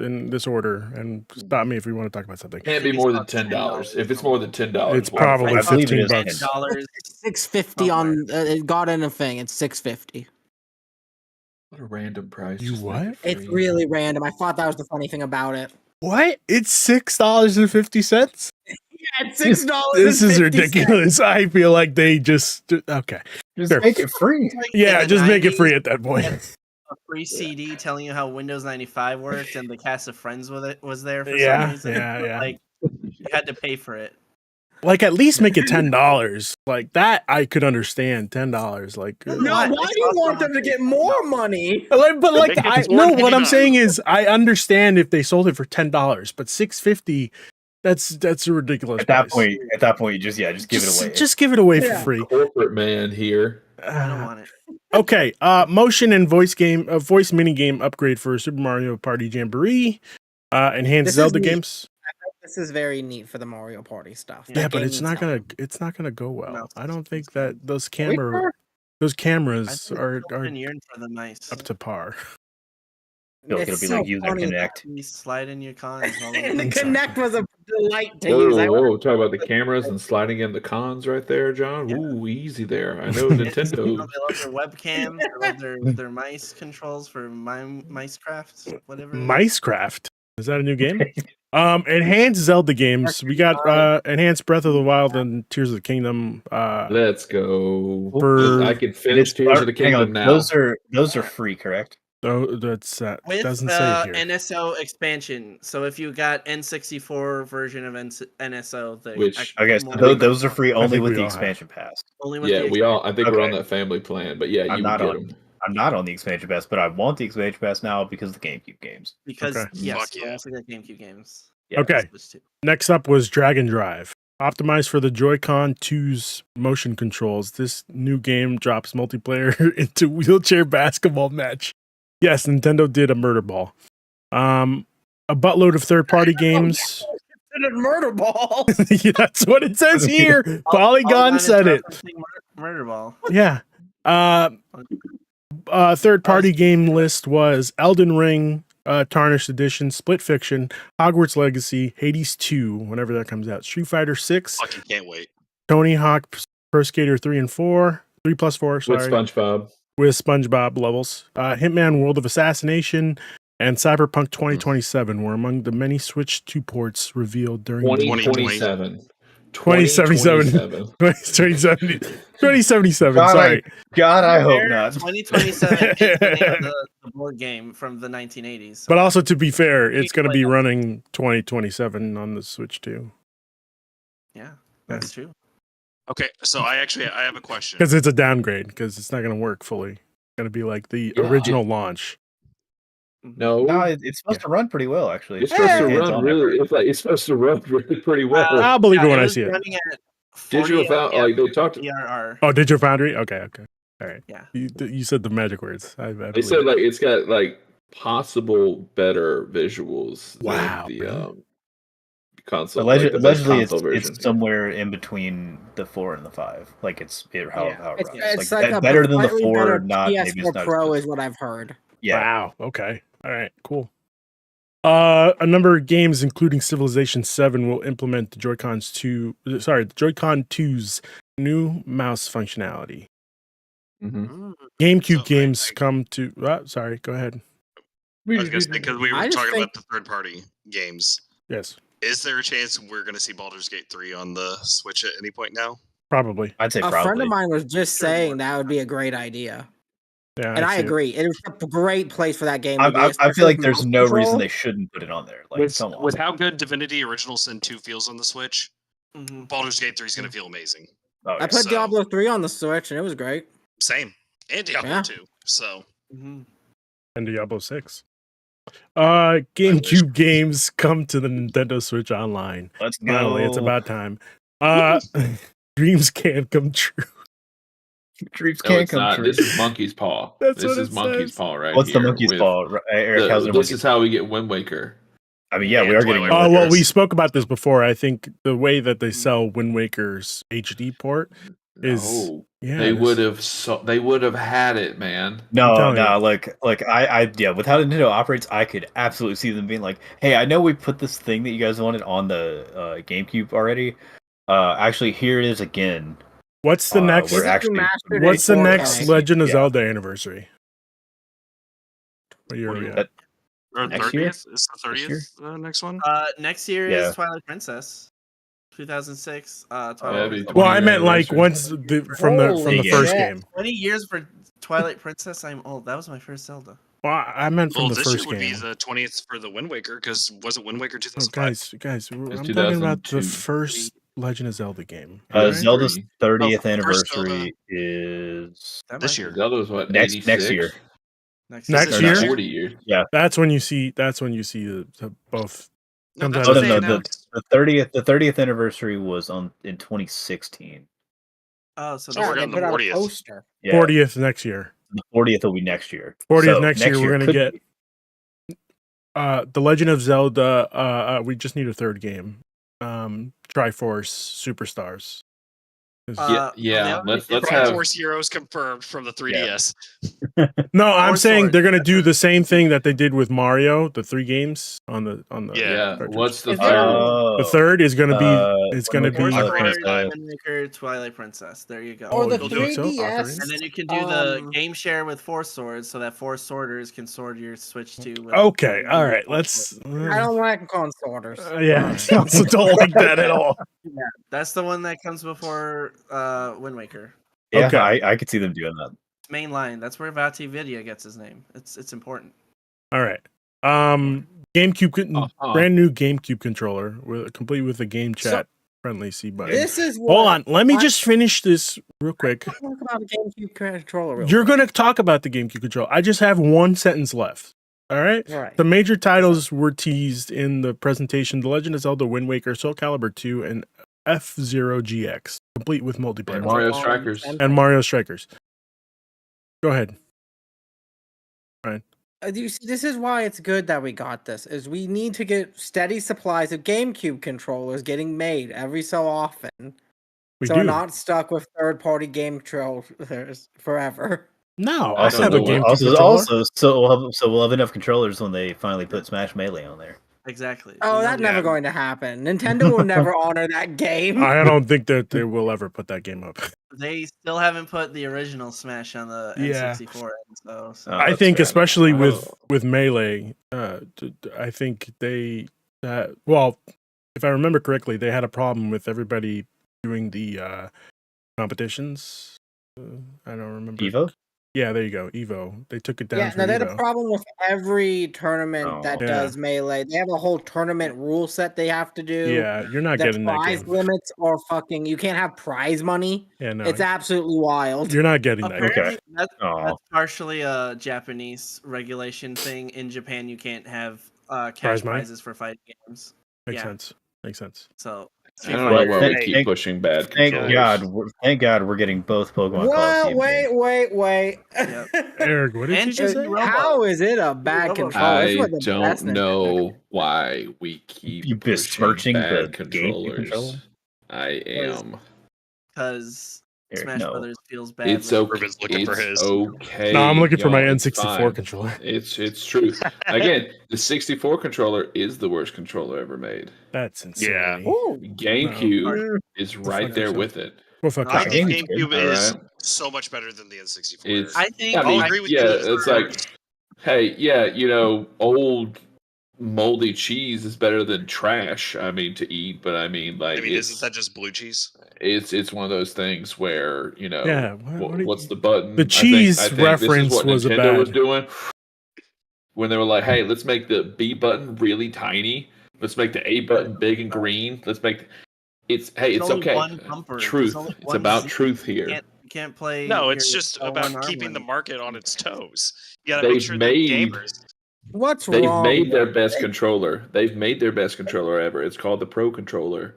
order, and stop me if we want to talk about something. Can't be more than $10. If it's more than $10, It's probably I believe it is $15. $10. $10. It's $6.50 on. It got in a thing. It's $6.50. What a random price. You Just make what? it It's free. really random. I thought that was the funny thing about it. What? It's $6.50. Yeah, it's $6. This is ridiculous. I feel like they just okay. Just Sure. make it free. Yeah, the just make it 90s, free at that point. A free CD telling you how Windows 95 worked, and the cast of Friends with it was there for some Yeah, reason. yeah. Like you had to pay for it. Like at least make it $10. Like that, I could understand $10. Like, No, Why? why It's do you also want them to get more money? but like Make it I no. What I'm $4.99. saying is, I understand if they sold it for $10, but $6.50. That's a ridiculous. At that price. point, you just give it away. Just give it away Yeah. for free. Corporate man here. I don't want it. Okay, motion and voice mini game upgrade for Super Mario Party Jamboree, enhanced This is Zelda neat. games. This is very neat for the Mario Party stuff. Yeah, Yeah, That but game it's needs not help. gonna go well. No, I don't it's think good. that those sure? cameras I think are children yearn for the mice. up to par. feel like It's it'll be so like using funny. Connect. You slide in your cons. all over And the the- Connect was a delight to Whoa, use. I whoa, talk about the cameras and sliding in the cons right there, John. Yeah. Ooh, easy there. I know It's, Nintendo. they love their webcams. They love their mice controls for Micecraft, whatever. It is. Micecraft. Is that a new game? Enhanced Zelda games. We got Enhanced Breath of the Wild and Tears of the Kingdom. Let's go. For- I can finish Tears of the Hang Kingdom on, now. those are free, correct? Oh, that's With doesn't say it here. NSO expansion. So if you got N64 version of NSO, the Which- Okay, so more- those are free only think with we the all have. expansion pass. only with Yeah, the we all. I think we're on Okay. that family plan. But yeah, I'm you would not get on. them. I'm not on the expansion pass, but I want the expansion pass now because of the GameCube games. because Okay. yes, Fuck you yeah. also get GameCube games. Yeah. Okay. Switch too. Next up was Dragon Drive. Optimized for the Joy-Con 2's motion controls. This new game drops multiplayer into wheelchair basketball match. Yes, Nintendo did a murder ball. A buttload of third-party games. Murder ball. Yeah, that's what it says here. Polygon Polygon is said it. referencing Murder Ball. Yeah. Third-party game list was Elden Ring, Tarnished Edition, Split Fiction, Hogwarts Legacy, Hades 2, whenever that comes out, Street Fighter 6, Fucking can't wait. Tony Hawk Pro Skater 3 and 4, 3 plus 4, With sorry, SpongeBob. with SpongeBob levels. Hitman World of Assassination and Cyberpunk 2027 were among the many Switch 2 ports revealed during 2027. 2077. 2077. 2077, sorry. God, I hope Fair, not. 2027 is the name of the board game from the 1980s. So But also, to be fair, it's going to be Wait. running 2027 on the Switch too. yeah, that's true. Okay, so I have a question. Because it's a downgrade, because it's not going to work fully. It's going to be like the Yeah. original launch. No, No, it's supposed to run pretty well, actually. it's supposed to Hands run on really. effort. It's like it's supposed to run really pretty well. I'll believe it when I was see it. running at Digital 40 Foundry, like they talked. ERR. Oh, Digital Foundry? Okay. All right. Yeah. You said the magic words. I They believe said it. like it's got like possible better visuals Wow, than the really? console. like the best Allegedly, console version. it's somewhere in between the 4 and the 5. Like how it runs. It's Like, like better a than the slightly 4, better not maybe it's PS4 not Pro as is what I've heard. yeah. Wow. Okay. All right. Cool. A number of games, including Civilization 7, will implement the Joy-Con 2's new mouse functionality. Mhm. GameCube So, games come to. Sorry, go ahead. I was gonna say because we I were just talking think- about the third-party games. Yes, Is there a chance we're gonna see Baldur's Gate 3 on the Switch at any point now? probably. I'd say A probably. friend of mine was just Sure saying more. that would be a great idea, Yeah, and I see it. agree. It is a great place for that game to be. I feel especially like with there's mouse no reason control. they shouldn't put it on there. Like, with, come on. with how good Divinity Original Sin 2 feels on the Switch, Mhm. Baldur's Gate 3 is gonna feel amazing. Oh, I yeah. put So- Diablo 3 on the Switch, and it was great. Same. And Diablo Yeah. 2. So Mhm. And Diablo 6. GameCube games come to the Nintendo Switch Online. Let's go. Finally, it's about time. Dreams can't come true. Dreams No, can't it's come not. true. This is Monkey's Paw. That's this what is it Monkey's says. Paw right What's here. the monkey's with paw? Eric, how's the this monkey's is how we get Wind Waker. I mean, yeah, we And are getting. Twilight Oh, Wind well, Wakers. we spoke about this before. I think the way that they sell Wind Waker's HD port is. No, Yeah, they this- they would have had it, man. No, telling you. like yeah, with how Nintendo operates, I could absolutely see them being like, "Hey, I know we put this thing that you guys wanted on the GameCube already. Actually, here it is again. What's the next? we're actually- Remastered What's the in 4K. next Legend of Yeah. Zelda anniversary? What year are we That- at? or Next year? 30th? Is the 30th the next one? Next year Yeah. is Twilight Princess, 2006. that'd Twilight be Princess. Well, I 20th meant like anniversary. once from the Holy first shit. game. 20 years for Twilight Princess. I'm old. That was my first Zelda. Well, I meant from Well, the this first year would be game. the 20th for the Wind Waker because was it Wind Waker Oh, 2005? guys, I'm It's talking about the 2002. first Legend of Zelda game. alright? Zelda's 30th Oh, first anniversary is That This might year. be Zelda was what? next 86? year. Next Next year. year? 40 years. That's when you see. That's when you see the both. No, Comes that's out Oh what no, of they no, announced. the 30th anniversary was in 2016. Oh, so So Yeah, we're they getting put the out a 40th. poster. Yeah, 40th next year. the 40th will be next year. 40th So next year, we're gonna could get be. The Legend of Zelda. We just need a third game. Triforce Superstars. Let's It's have Force Heroes confirmed from the 3DS. No, I'm Or saying Sword. they're gonna do the same thing that they did with Mario, the 3 games on the Yeah. cartridge. What's the Is there- third? The third is gonna be it's Wind gonna Waker, be Force Ocarina of Sword, Time. Wind Waker, Twilight Princess. There you go. Or the you do it. think so? 3DS. Ocarina? And then you can do the game share with 4 swords, so that 4 sorters can sword your Switch 2. With Okay, all right. Let's. I don't like calling sorters. Yeah, I also don't like that at all. That's the one that comes before Wind Waker. Yeah, Okay. I could see them doing that. It's main line. That's where Vati Vidya gets his name. It's important. All right. GameCube, brand new GameCube controller, complete with a game chat friendly C button. This is what. Hold on, let me just finish this real quick. Talk about the GameCube controller. Real You're quick. gonna talk about the GameCube controller. I just have one sentence left. All right. Right. The major titles were teased in the presentation: The Legend of Zelda: Wind Waker, Soul Calibur 2, and F-Zero GX, complete with multiplayer. And Mario Strikers. And Mario Strikers. Go ahead. Ryan. You see, this is why it's good that we got this. Is we need to get steady supplies of GameCube controllers getting made every so often, We so do. we're not stuck with third-party game controllers forever. No, I Also, have a know what- GameCube controller. so we'll have enough controllers when they finally put Smash Melee on there. Exactly. Oh, You that's know- never going to happen. Nintendo will never honor that game. I don't think that they will ever put that game up. They still haven't put the original Smash on the Yeah. N64, so Oh, I that's think, fair. especially Oh. with Melee, I think they, well, if I remember correctly, they had a problem with everybody doing the competitions. I don't remember. Evo? Yeah, there you go. Evo. They took it down Yeah, for no, they had a Evo. problem with every tournament that Oh. does Melee. They have a whole tournament rule set they have to do. Yeah, you're not The getting that prize game. limits are fucking. You can't have prize money. Yeah, no, It's absolutely wild. you're not getting that game. apparently that's Oh, partially a Japanese regulation thing. In Japan, you can't have Prize cash money? prizes for fighting games. Makes Yeah. sense. Makes sense. So I don't Well, know why we thank- keep pushing bad thank controllers. God we're getting both Pokemon Well, Coliseum games. wait. Yep. Eric, what did And you just say? Robo. How is it a bad Robo. controller? It's I one of the don't best Nintendo know why we keep You pushing besmirching bad the GameCube controllers. controller? I am. because Eric, Smash no. Brothers feels bad. It's with- okay. Ruben's looking for It's his. okay. No, I'm looking for my y'all, it's N64 fine. controller. It's true. Again, the 64 controller is the worst controller ever made. That's insane. Yeah. Ooh. GameCube is right fuck there yourself. with it. Well, fuck I yourself. think Game's good. GameCube is Alright. so much better than the N64. It's. I think I mean, I'll agree with yeah, you. it's like, hey, yeah, old moldy cheese is better than trash. I mean, to eat, but I mean, like, I mean, it's isn't that just blue cheese? it's one of those things where Yeah, what do you- what's the button? The cheese I think reference this is what was a Nintendo was bad- doing when they were like, "Hey, let's make the B button really tiny. Let's make the A button big and green. Let's make it's There's it's only okay. one bumper. There's Truth. only It's one about Z. truth here. You can't play. No, it's your just L1 about arm keeping the when- market on its toes. You gotta make They've sure that made- gamers. What's They've wrong? made their with best it? controller. They've made their best controller ever. It's called the Pro Controller.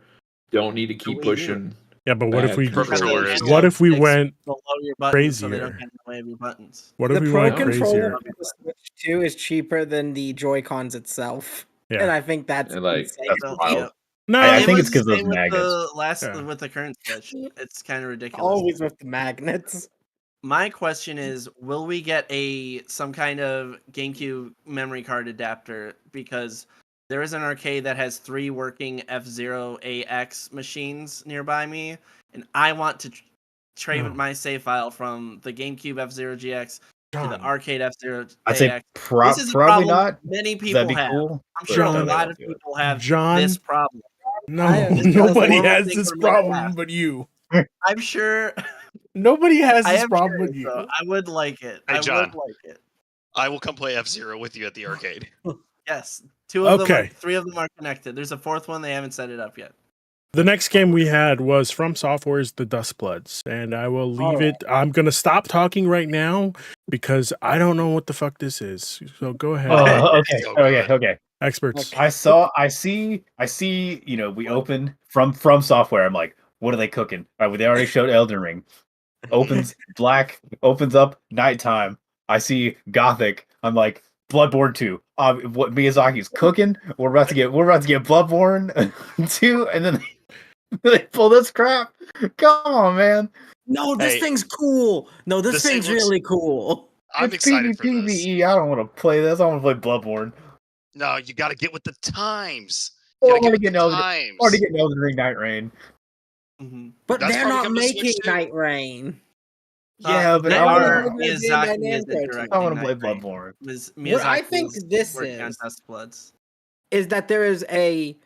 Don't need to keep Wii U. pushing. Yeah, but what if Bad we Because the controller is- handle what if we sticks went below your buttons so they crazier? don't get in the way of your buttons? what if The we Pro went controller crazier? for the Switch 2 is cheaper than the Joy-Cons itself. Yeah. And I think that's And, like, insane. That's So, wild. yeah. No, I It think was it's 'cause the those same with magnets. Yeah. with the current Switch. It's kind of ridiculous. Always with the magnets. My question is, will we get some kind of GameCube memory card adapter? Because there is an arcade that has 3 working F-Zero AX machines nearby me, and I want to trade Oh. my save file from the GameCube F-Zero GX to the John, arcade F-Zero I'd say AX. This is a probably problem not. many people That'd be have. cool. I'm sure John, a lot of people have John, this problem. no, This is nobody horrible has thing this for me to problem have. but you. I'm sure. Nobody has I this am problem curious, but you. though. I would like it. Hey, I John. would like it. I will come play F-Zero with you at the arcade. Yes, 2 of them. Okay. 3 of them are connected. There's a 4th one. They haven't set it up yet. The next game we had was from Software's The Dustbloods, and I will leave it. I'm gonna stop talking right now because I don't know what the fuck this is. So go ahead, Oh, okay, So okay, good. okay. experts. I see. We open from Software. I'm like, what are they cooking? All right, they already showed Elden Ring. Opens black. Opens up nighttime. I see Gothic. I'm like, Bloodborne 2. What Miyazaki's cooking? We're about to get Bloodborne 2, and then They pull this crap. Come on, man. No, this Hey, thing's cool. No, this this thing thing's looks- really cool. I'm It's excited for this. PvE. I don't want to play this. I want to play Bloodborne. No, you got to get with the times. Oh, You I got want to to get get with the Elden. I want to times. get Elden Ring Night Rain. Mhm. But That's they're probably not coming to Switch making too. Night Rain. Yeah, but they I wanna are. play want that Miyazaki Bandai isn't Namco directing to play Night Rain. Bloodborne. What I Miyazaki think is this working on is Dust Bloods. that there is a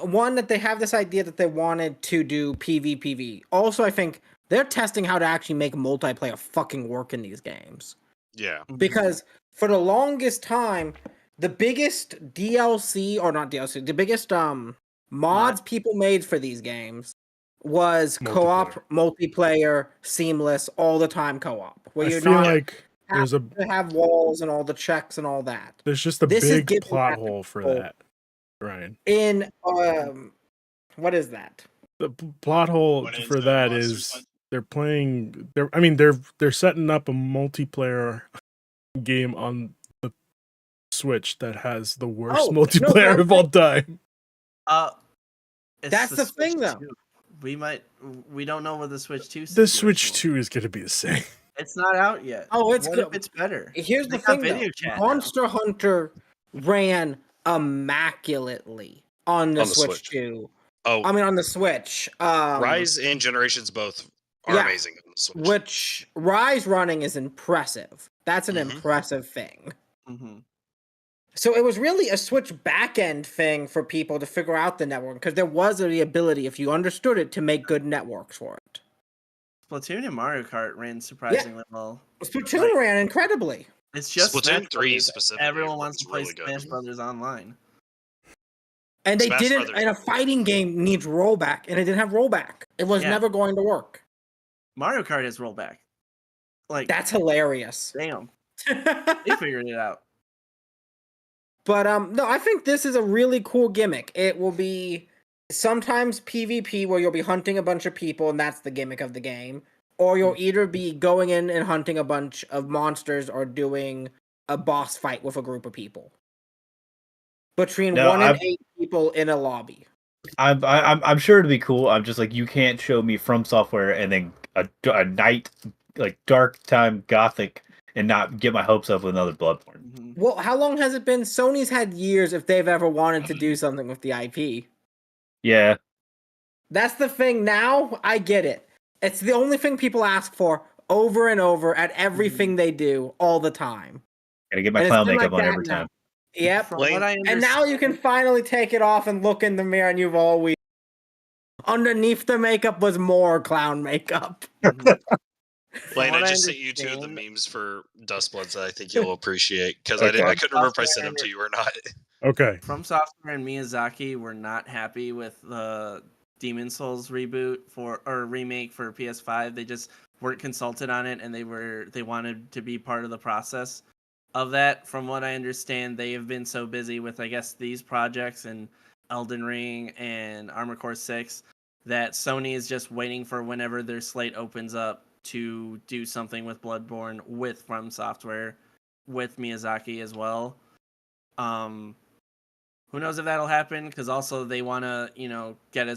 one that they have this idea that they wanted to do PvPv. Also, I think they're testing how to actually make multiplayer fucking work in these games. Yeah. Because for the longest time, the biggest DLC or not DLC, the biggest mods people made for these games was co-op, multiplayer, seamless, all the time co-op. Where I you're feel not like there's a to have walls and all the checks and all that. there's just a This is big giving plot that hole for control. that, Ryan. In what is that? The plot hole What is for the that Monster is Hunter? they're playing. They're setting up a multiplayer game on the Switch that has the worst Oh, no, multiplayer but of all time. It's That's the Switch thing, though. 2. We don't know what the Switch 2 The situation Switch will 2 is going to be the same. It's not out yet. Oh, it's what good. if it's better? Here's They the got thing, video though. chat now. Monster Hunter ran immaculately on the On the Switch Switch. 2. Oh, I mean, on the Switch. Rise and Generations both are yeah, amazing on the Switch. which Rise running is impressive. That's an Mhm. impressive thing. Mhm. So it was really a Switch backend thing for people to figure out the network because there was the ability, if you understood it, to make good networks for it. Splatoon and Mario Kart ran surprisingly well. Splatoon Like- ran incredibly. It's just Splatoon Smash 3 Brothers. specifically Everyone wants was to play really good. Smash Brothers online. And they Smash didn't, Brothers. and a fighting game needs rollback, and it didn't have rollback. It was Yeah. never going to work. Mario Kart has rollback. Like, That's hilarious. damn, they figured it out. But no, I think this is a really cool gimmick. It will be sometimes PvP where you'll be hunting a bunch of people and that's the gimmick of the game, or you'll either be going in and hunting a bunch of monsters or doing a boss fight with a group of people. Between No, 1 and 8 people in a lobby. I'm sure it'd be cool. I'm just like, you can't show me From Software and then a night, like dark time gothic, and not get my hopes up with another Bloodborne. Mhm. Well, how long has it been? Sony's had years if they've ever wanted to do something with the IP. Yeah, That's the thing now. I get it. It's the only thing people ask for over and over at everything they do all the time. gotta get my And it's clown been makeup like on that every now. time. Yep. From what I understand, And now you can finally take it off and look in the mirror and you've always underneath the makeup was more clown makeup. Mhm. Lane, what I I just sent you two of the understand- memes for Dust Bloods that I think you'll appreciate because Okay. I couldn't remember if I sent them to you or not. Okay. From Software and Miyazaki were not happy with the Demon Souls reboot or remake for PS5. They just weren't consulted on it, and they wanted to be part of the process of that. From what I understand, they have been so busy with, I guess, these projects and Elden Ring and Armored Core 6 that Sony is just waiting for whenever their slate opens up to do something with Bloodborne with From Software with Miyazaki as well. Who knows if that'll happen? Because also they want to, get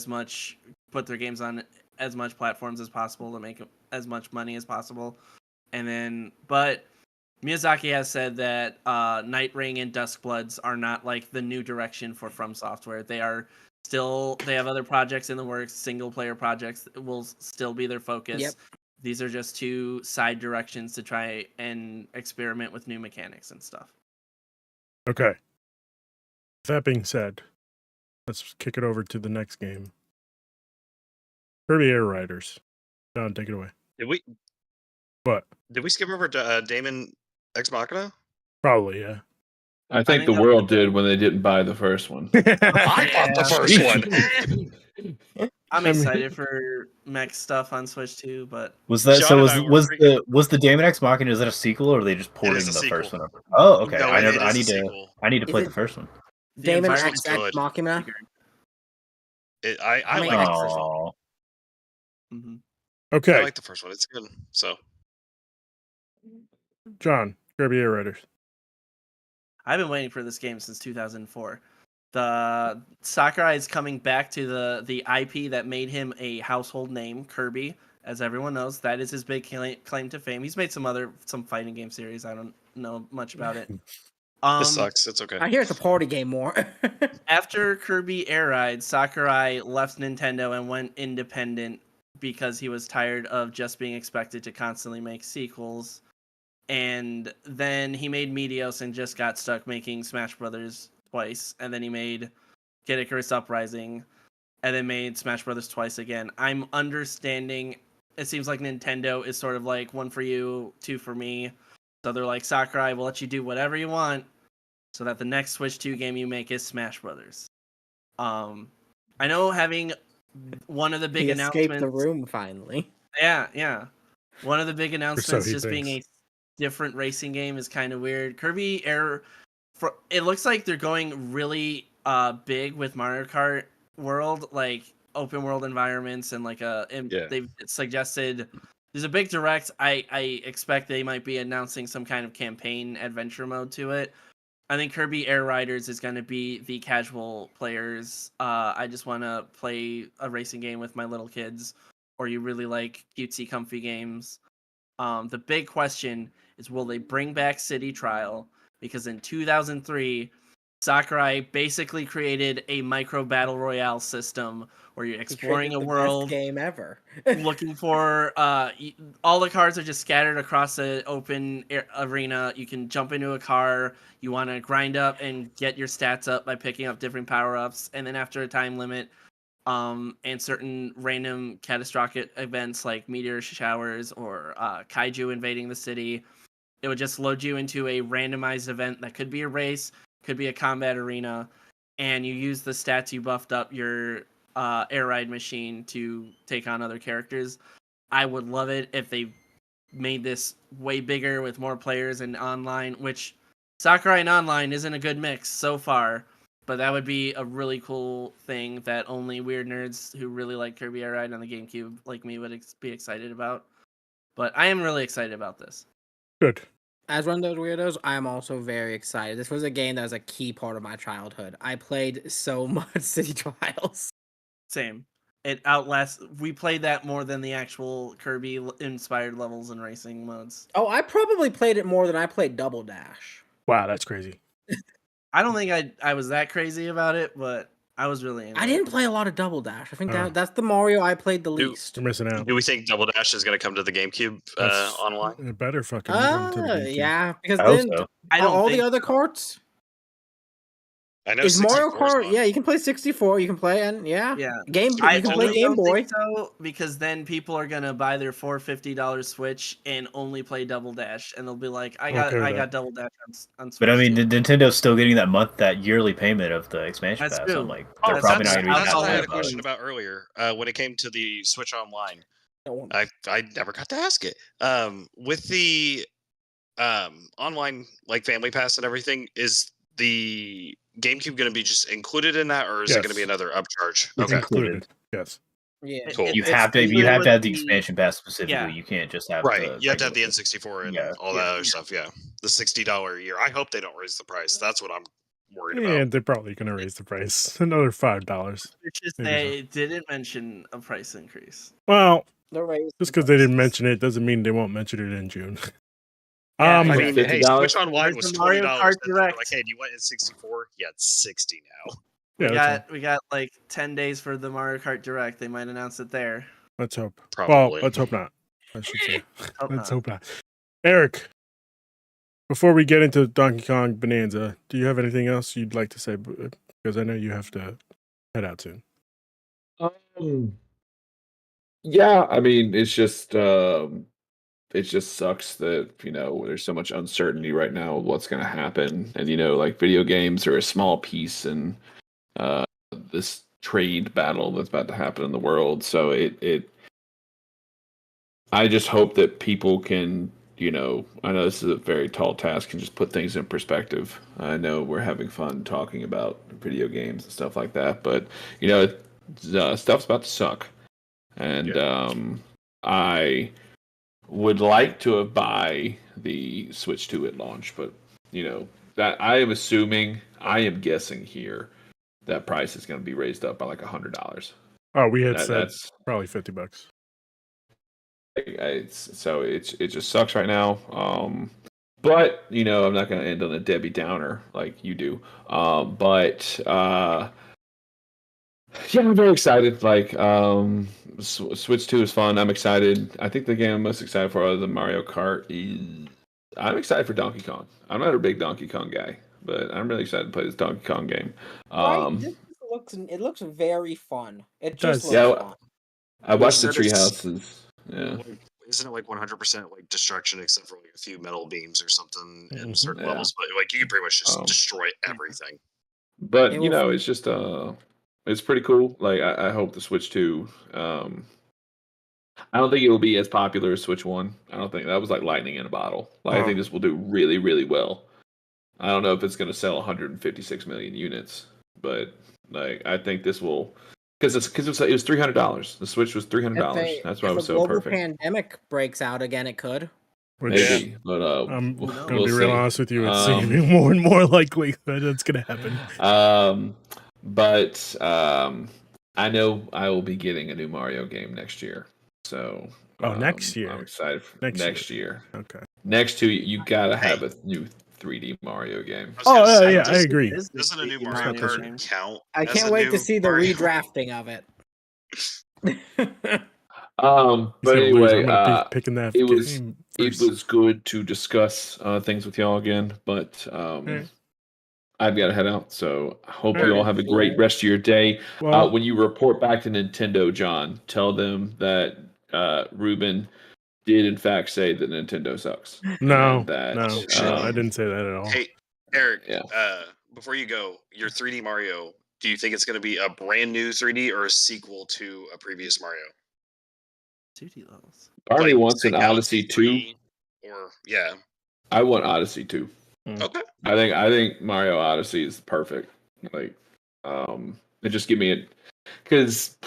put their games on as much platforms as possible to make as much money as possible. And then, but Miyazaki has said that Night Ring and Dusk Bloods are not like the new direction for From Software. They have other projects in the works. Single player projects will still be their focus. Yep. These are just two side directions to try and experiment with new mechanics and stuff. Okay. That being said, let's kick it over to the next game. Kirby Air Riders. John, take it away. What? Did we skip over Damon Ex Machina? Probably, yeah. I think think the that- world did when they didn't buy the first one. I bought the first one. I'm I mean- excited for mech stuff on Switch too, but Was that John so? and Was I were was the Damon X Machina? Is that a sequel, or are they just porting is the a first sequel. one over? Oh, okay. No, I it never. is a sequel. I need to Is play it- the first one. the Damon environment's XX good. Machina. I I mean, like the first one. Oh, hmm I Okay, like the first one. It's good. So John, Kirby Air Riders. I've been waiting for this game since 2004. The Sakurai is coming back to the IP that made him a household name, Kirby. As everyone knows, that is his big claim to fame. He's made some fighting game series. I don't know much about it. This sucks. It's okay. I hear it's a party game more. After Kirby Air Ride, Sakurai left Nintendo and went independent because he was tired of just being expected to constantly make sequels. And then he made Meteos and just got stuck making Smash Brothers twice. And then he made Kid Icarus Uprising, and then made Smash Brothers twice again. I'm understanding. It seems like Nintendo is sort of like one for you, two for me. So they're like, Sakurai, we'll let you do whatever you want, so that the next Switch 2 game you make is Smash Brothers. I know having one of the big he announcements. escaped the room finally. Yeah. One of the big announcements he just being a thinks. different racing game is kind of weird. Kirby Air, it looks like they're going really big with Mario Kart World, like open world environments and like they've suggested there's a big direct. I expect they might be announcing some kind of campaign adventure mode to it. I think Kirby Air Riders is going to be the casual players. I just want to play a racing game with my little kids, or you really like cutesy, comfy games. The big question is, will they bring back City Trial? Because in 2003, Sakurai basically created a micro battle royale system where you're exploring a world, best game ever. looking for all the cars are just scattered across the open arena. You can jump into a car. You want to grind up and get your stats up by picking up different power-ups, and then after a time limit, and certain random catastrophic events like meteor showers or kaiju invading the city, it would just load you into a randomized event that could be a race, could be a combat arena, and you use the stats you buffed up your air ride machine to take on other characters. I would love it if they made this way bigger with more players and online, which Sakurai and online isn't a good mix so far, but that would be a really cool thing that only weird nerds who really like Kirby Air Ride on the GameCube like me would be excited about. But I am really excited about this. Good. As one of those weirdos, I'm also very excited. This was a game that was a key part of my childhood. I played so much City Trials. Same. We played that more than the actual Kirby inspired levels and racing modes. Oh, I probably played it more than I played Double Dash. Wow, that's crazy. I don't think I was that crazy about it, but I was really into I didn't play a lot of Double Dash. I think Oh. that's the Mario I played the least. You're missing out. Do we think Double Dash is going to come to the GameCube online? It better fucking come to the GameCube. Yeah, because I hope then so. I don't all think the other so. carts. I know Is Mario 64 's Kart? not. Yeah, you can play 64. You can play and Yeah. you I can play only Game don't Boy. think so because then people are gonna buy their $450 Switch and only play Double Dash, and they'll be like, I got Okay with that. Double Dash on Switch. But I mean, too. Nintendo's still getting that yearly payment of the expansion That's pass. true. So I'm like, Oh, they're probably that's, not going to be that's what I happy had a about question it. about earlier when it came to the Switch Online. No. I never got to ask it. With the online like Family Pass and everything, is the GameCube going to be just included in that, or is it going to be Yes. another upcharge? It's Okay, included. Yes. Yeah. cool. You It's have to included have with the expansion pass specifically. Yeah. You can't just have Right, the you have to have the regular- N64 and Yeah. all that other stuff. Yeah, the $60 a year. I hope they don't raise the price. That's what I'm worried about. And they're probably going to raise the price another $5. It's just Maybe so. they didn't mention a price increase. Well, The raise just because they didn't mention it doesn't mean they won't mention it in June. Yeah, I Like mean, hey, $50? Switch Online There's was the Mario $20. Kart And they're Direct. like, hey, do you want N64? Yeah, it's 60 now. We got like 10 days for the Mario Kart Direct. They might announce it there. Let's hope. Probably. Well, let's hope not. I should say. Hope Let's not. hope not. Eric, before we get into Donkey Kong Bonanza, do you have anything else you'd like to say? Because I know you have to head out soon. Yeah, I mean, it just sucks that, there's so much uncertainty right now of what's going to happen. And, like video games are a small piece in this trade battle that's about to happen in the world. So I just hope that people can, I know this is a very tall task, and just put things in perspective. I know we're having fun talking about video games and stuff like that, but, stuff's about to suck. And I would like to have buy the Switch 2 at launch, but that I am guessing here that price is going to be raised up by like $100. Oh, we had said That's probably $50. so it just sucks right now. But I'm not going to end on a Debbie Downer like you do. But yeah, I'm very excited. Like, Switch 2 is fun. I'm excited. I think the game I'm most excited for, other than Mario Kart, is I'm excited for Donkey Kong. I'm not a big Donkey Kong guy, but I'm really excited to play this Donkey Kong game. It looks very fun. It does. just looks fun. I watched the said it's- Treehouses. Yeah. Like, isn't it like 100% like destruction except for like a few metal beams or something in certain Yeah. levels? But like you can pretty much just Um, destroy everything. But It will- it's just it's pretty cool. Like I hope the Switch 2. I don't think it will be as popular as Switch 1. I don't think that was like lightning in a bottle. Like I think this will do really, really well. I don't know if it's going to sell 156 million units, but like I think this will because it was $300. The Switch was $300. That's why it was so If a global perfect. pandemic breaks out again, it could. Which Maybe, but I'm Who knows? gonna we'll be real see. honest with you. It's seeming more and more likely that it's gonna happen. But I know I will be getting a new Mario game next year. So Next year. I'm excited for next year. Okay. Next to you gotta have a new 3D Mario game. Oh, I was gonna yeah, say, I agree. Doesn't a new 3D Mario Mario Kart game. count? I as can't a wait new to see the Mario? redrafting of it. But He's gonna lose. anyway, I'm gonna be picking that it was game it first. was good to discuss things with y'all again, but Alright. I've got to head out. So I hope you Alright. all have a great rest of your day. Well, When you report back to Nintendo, John, tell them that Ruben did in fact say that Nintendo sucks. no, And that, no, I didn't say that at all. Hey, Eric. Yeah. Before you go, your 3D Mario. Do you think it's going to be a brand new 3D or a sequel to a previous Mario? 2D levels. Barney Like, wants say an Odyssey Galaxy 2. 3, or yeah. I want Odyssey 2. Okay. I think Mario Odyssey is perfect. Like, it just give me it because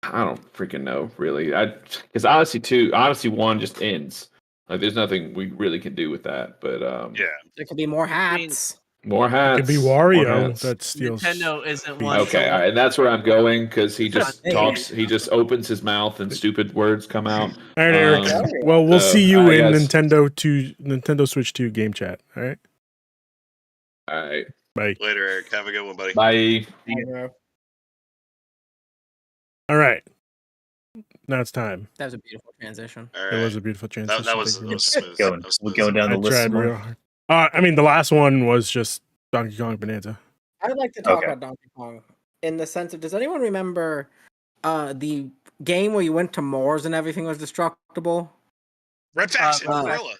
I don't freaking know really. Because Odyssey 1 just ends. Like, there's nothing we really can do with that. But Yeah. There could be more hats. more hats. It could be more Wario hats. that steals. Nintendo isn't one. Okay, all right, and that's where I'm going because he just Hey. talks. He just opens his mouth and stupid words come out. All right, Eric. Um, Well, we'll so, see you in guys. Nintendo Switch 2 game chat. All right. All right, Bye. Later, Eric. Have a good one, buddy. bye. All right. Now it's time. That was a beautiful transition. All It right. was a beautiful transition. That was Thank you. smooth. Going, That was we're smooth. going down I the list. tried some more. real hard. I mean, the last one was just Donkey Kong Bonanza. I'd like to talk Okay. about Donkey Kong in the sense of, does anyone remember the game where you went to Moors and everything was destructible? Red Faction, uh, Gorilla.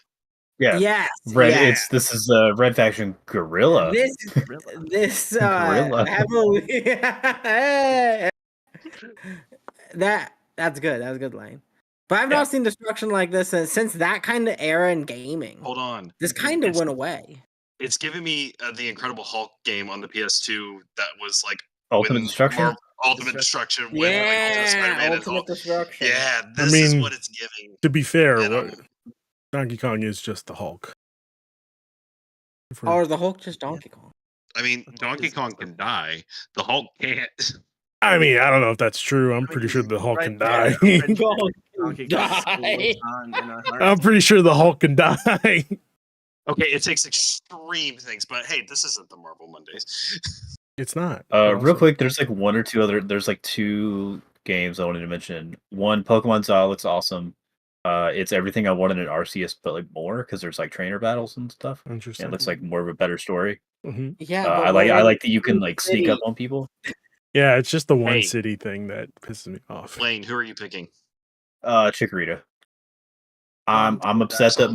Yeah, Yes. Red. yes. This is Red Faction Gorilla. This Gorilla. heavily that's good. That was a good line. But I've Yeah. not seen destruction like this since that kind of era in gaming. Hold on. This kind of It's- went away. It's giving me the Incredible Hulk game on the PS2 that was like Ultimate when Destruction. Ultimate Destruction. With, like, Ultimate Spider-Man and Ultimate Hulk. destruction. Yeah, this is mean, what it's giving. To be fair, And, what, Donkey Kong is just the Hulk. If we're- Or is the Hulk just Donkey Kong? I mean, Donkey Kong can die. The Hulk can't. I mean, I don't know if that's true. I'm pretty sure the Hulk Right can there. die. Donkey Kong still lives on in our hearts. I'm pretty sure the Hulk can die. Okay, it takes extreme things, but hey, this isn't the Marvel Mondays. It's not. Real quick, there's like one or two other. There's like two games I wanted to mention. One, Pokemon Zao looks awesome. It's everything I wanted in Arceus, but like more because there's like trainer battles and stuff. Interesting. It looks like more of a better story. hmm Yeah, I but like we're I in like that you can Blue like sneak up City. on people. Yeah, it's just the one Hey. city thing that pisses me off. Lane, who are you picking? Chikorita. I'm upset Excellent.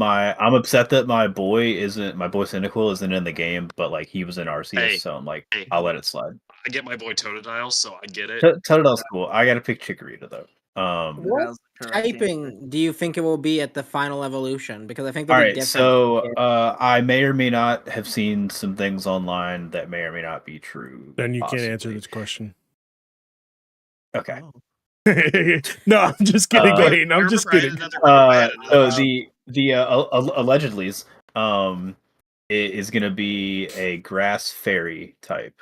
that my boy Cynical isn't in the game, but like he was in Arceus, Hey. so I'm like Hey. I'll let it slide. I get my boy Totodile, so I get it. Totodale's cool. I gotta pick Chikorita though. What That was the correct answer. typing do you think it will be at the final evolution? Because I think All they'll be right, different. so I may or may not have seen some things online that may or may not be true. Then you can't answer possibly. this question. Okay. Oh. No, I'm just kidding, Wait, Wayne. I'm just Remember, kidding. I had another- So the allegedly's is gonna be a grass fairy type.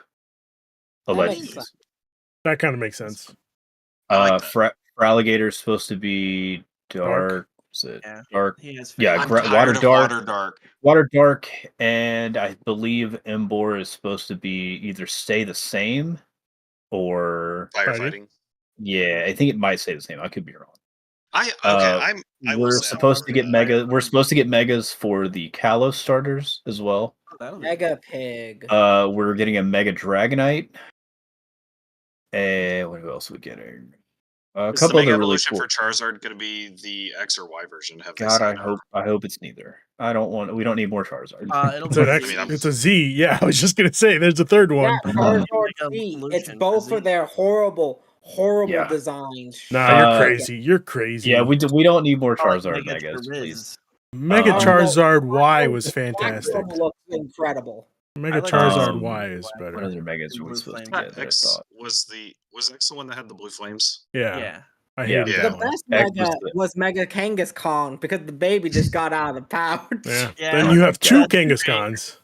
Allegedly. sense. That kind of makes sense. I like that. Alligator is supposed to be dark. Is it Yeah. dark? He has Yeah, I'm faith. water tired of dark. Water Dark. Water dark, and I believe Embor is supposed to be either stay the same or Firefighting. yeah, I think it might stay the same. I could be wrong. I will We're say supposed to get mega. Firefighting. We're supposed to get megas for the Kalos starters as well. That'll be Mega Pig. We're getting a Mega Dragonite. And what else are we getting? A Is the couple Mega other really Evolution cool. for Charizard going to be the X or Y version? Have they God, said? I hope it's neither. I don't want. We don't need more Charizard. it'll It's be an I X. mean, I'm- It's a Z. Yeah, I was just gonna say. There's a third one. Yeah, Charizard Mega Z. Evolution It's for both Z. for their horrible Yeah. designs. Nah, you're Uh, crazy. You're crazy. Yeah, we don't need more I like Charizard Mega Megas, Riz. please. Mega no, Charizard Y Black was One fantastic. looks incredible. Mega I like Charizard the Y is Black What better. other Megas And are we Blue supposed to Flame. get? That I X thought? was X the one that had the blue flames? Yeah, Yeah. I Yeah. hated Yeah. The that one. best X Mega was the- was Mega Kangaskhan because the baby just got out of the pouch. Yeah. Yeah. Then you have two God. Kangaskhan's.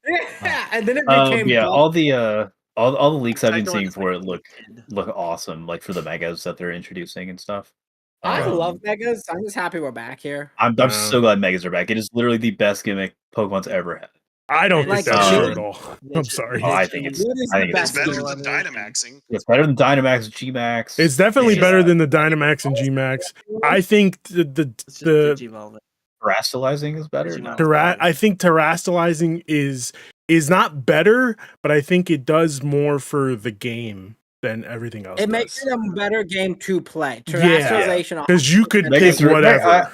Yeah, and then it became Yeah, black. all the leaks I've been Second one seeing is for it like kid. look awesome, like for the Megas that they're introducing and stuff. I Um, love Megas. I'm just happy we're back here. I'm Yeah. so glad Megas are back. It is literally the best gimmick Pokemon's ever had. I don't And think it's that's like- true at all. I'm sorry. Oh, I think it's Dude is I the think It's best better skill than in the world. Dynamaxing. it's better than Dynamax, G-Max. It's definitely Yeah. better than the Dynamax and Gmax. I think It's just the Digivolve. Terastallizing is better. Digimon. No. I think terastallizing is not better, but I think it does more for the game than everything else It makes does. it a better game to play. Yeah. Terastallization, 'Cause you could 100% pick makes- whatever.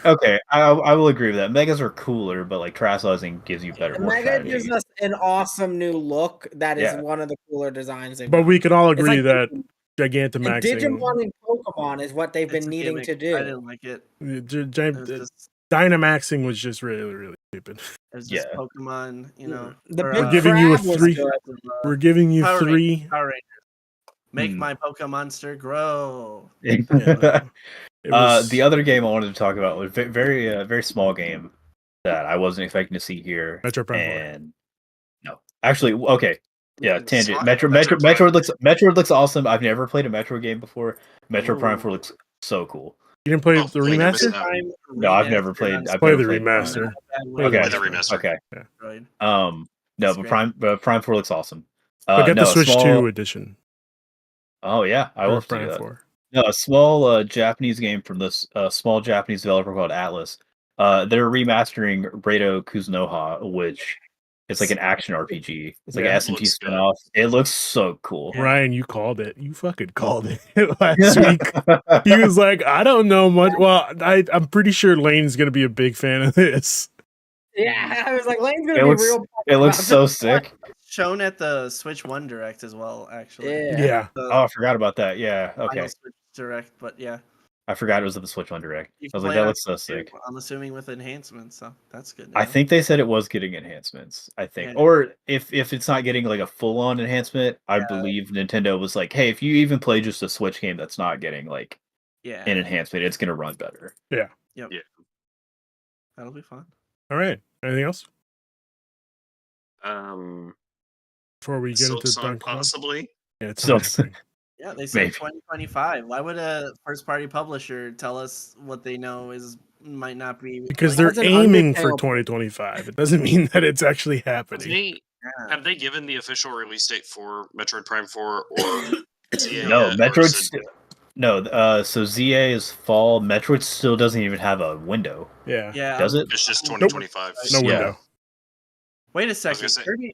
I will agree with that. Megas are cooler, but like Terastallizing gives you better. The More Mega strategy. gives us an awesome new look that is Yeah. one of the cooler designs they've But done. we can all It's agree like that and Gigantamaxing, Digimon and Pokemon is what they've It's been a needing gimmick. to I do. didn't like it. Gi- It was just, Dynamaxing was just really, really stupid. it was just Yeah. Pokemon, you know. The or, big We're giving you a crab was 3. good. We're giving you Power 3. Power Rangers. Make Hmm. my Pokemonster grow. Yeah. It was The other game I wanted to talk about was very small game that I wasn't expecting to see here. Metro Prime 4. And no, actually, okay, yeah, tangent. Metro Metroid Prime. looks awesome. I've never played a Metro game before. Metro Prime Ooh. 4 looks so cool. You didn't play Oh, the wait, you're remaster? missing out. No, I've never played. I've Play never the played remaster. Play Okay, the remaster. okay. Right. No, That's but great. Prime 4 looks awesome. But get no, the a Switch small- 2 edition. Oh yeah, I will for have to do Prime that. 4. No, a small Japanese game from this small Japanese developer called Atlas. They're remastering Redo Kuzunoha, which is like an action RPG. It's like Yeah. an S&T Looks good. spinoff. It looks so cool. Ryan, you called it. You fucking called it last week. He was like, I don't know much. Well, I'm pretty sure Lane's going to be a big fan of this. Yeah, I was like, Lane's gonna It be looks- real. It looks about so this. sick. Shown at the Switch 1 Direct as well, actually. Yeah. Yeah. The Oh, I forgot about that. Yeah, final okay. Switch Direct, but yeah. I forgot it was at the Switch 1 Direct. You I was can like, play that on looks so too, sick. I'm assuming with enhancements, so that's good. I news. think they said it was getting enhancements. I think, Yeah. or if it's not getting like a full on enhancement, I believe Nintendo was like, hey, if you even play just a Switch game that's not getting like Yeah. an enhancement, it's gonna run better. That'll be fun. All right. Anything else Um, before we get into Silksong Donkey Kong? possibly. Yeah, it's So- not happening. Yeah, they said Maybe. 2025. Why would a first party publisher tell us what they know might not be Because like, they're That's an aiming for Undertale. 2025. It doesn't mean that it's actually Have happening. they, yeah. have they given the official release date for Metroid Prime 4 or ZA No, yet, or Metroid. is it- So ZA is fall. Metroid still doesn't even have a window, Yeah. Yeah. does it? It's just Nope. 2025. No Yeah. window. Wait a gonna second. say- Kirby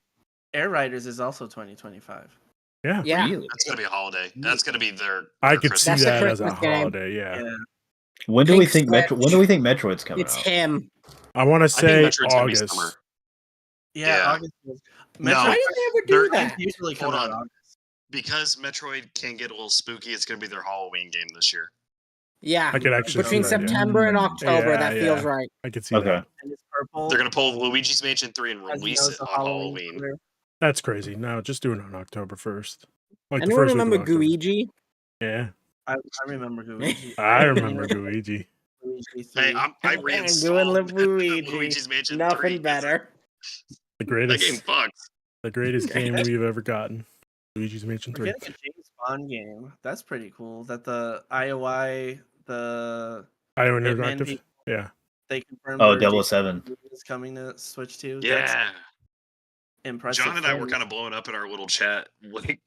Air Riders is also 2025. Yeah. Yeah. Really? That's gonna be a holiday. That's gonna be their. I their could see Christmas. That's a that as a Christmas game. holiday. Yeah. Yeah. When do we Pink think Switch. When do we think Metroid's coming It's out? him. I want to I say think Metroid's gonna be summer. August. Yeah. Yeah. August is- No. Metroid Why do they ever do They're- that? usually come Hold out on. August. Because Metroid can get a little spooky. It's gonna be their Halloween game this year. Yeah. I could actually Between see that, yeah. September and October, Yeah, that feels yeah. right. I could see Okay. that. And it's purple. They're gonna pull Luigi's Mansion 3 and as you release know, it it's a on Halloween. color. That's crazy. No, just do it on October 1st. Like the Anyone first week of remember October. Guigi? Yeah. I remember Luigi. I remember Luigi. Luigi 3. Hey, I Doing reinstalled Luigi. Luigi's Mansion 3. Nothing 'cause better. The That game greatest fucks. the greatest game we've ever gotten. Luigi's Mansion We're 3. getting a James Bond game. That's pretty cool. That the IOI, the IO Hitman Interactive. people, Yeah. they confirmed Oh, their James 007. Bond is coming to Switch 2. That's Yeah. impressive. John and I for were me. kind of blowing up in our little chat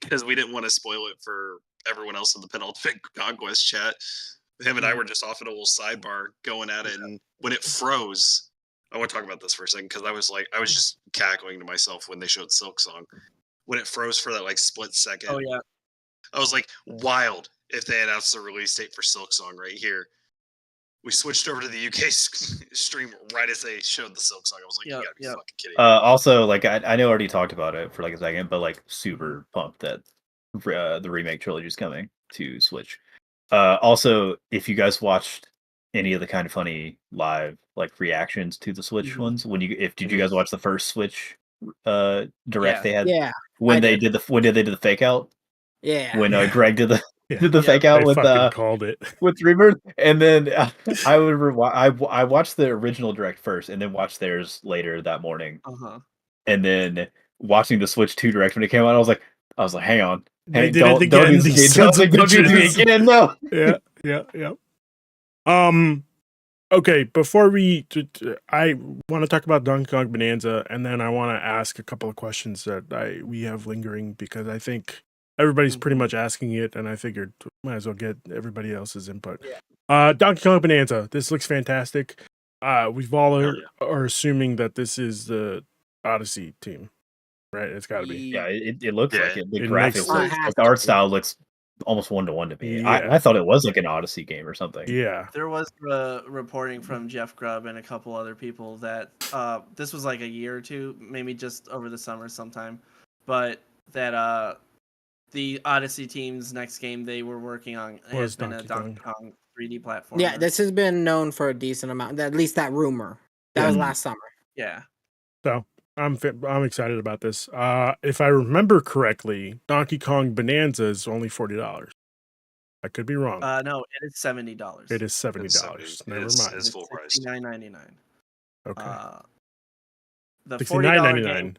because we didn't want to spoil it for everyone else in the Penultimate Conquest chat. Him and I were just off in a little sidebar going at it, and when it froze, I want to talk about this for a second because I was just cackling to myself when they showed Silk Song. When it froze for that like split second, Oh yeah. I was like, wild if they announced the release date for Silk Song right here. We switched over to the UK stream right as they showed the Silk Song. I was like, you gotta be fucking kidding me. Also, like I know I already talked about it for like a second, but like super pumped that the remake trilogy is coming to Switch. Also, if you guys watched any of the Kind of Funny live like reactions to the Switch ones, did you guys watch the first Switch direct Yeah. they had Yeah. when I they did. did the fake out? Yeah. When Yeah. Greg did the Yeah. did the Yeah. fake out They with fucking called it. with Rebirth, and then I would I watched the original direct first, and then watched theirs later that morning, Uh-huh. and then watching the Switch 2 direct when it came out, I was like, hang on, They hey, did it again, don't do this these again, sons of don't do this bitches. again, no. Yeah. Okay, before I want to talk about Donkey Kong Bonanza, and then I want to ask a couple of questions that we have lingering because I think everybody's pretty much asking it, and I figured might as well get everybody else's input. Donkey Kong Bonanza, this looks fantastic. We've all are assuming that this is the Odyssey team, right? It's got to be. Yeah, it looks Yeah. like it. The It graphics, makes- like, has the art to. style looks almost 1-to-1 to me. Yeah. I thought it was like an Odyssey game or something. Yeah. There was reporting from Jeff Grubb and a couple other people that this was like a year or two, maybe just over the summer sometime, but that the Odyssey team's next game they were working on has been a Donkey Kong 3D platform. Yeah, this has been known for a decent amount. At least that rumor. That was last summer. Yeah. So I'm excited about this. If I remember correctly, Donkey Kong Bonanza is only $40. I could be wrong. No, it is $70. It is $70. Never mind. It's full price. $69.99. Okay. The $69.99. $40 game,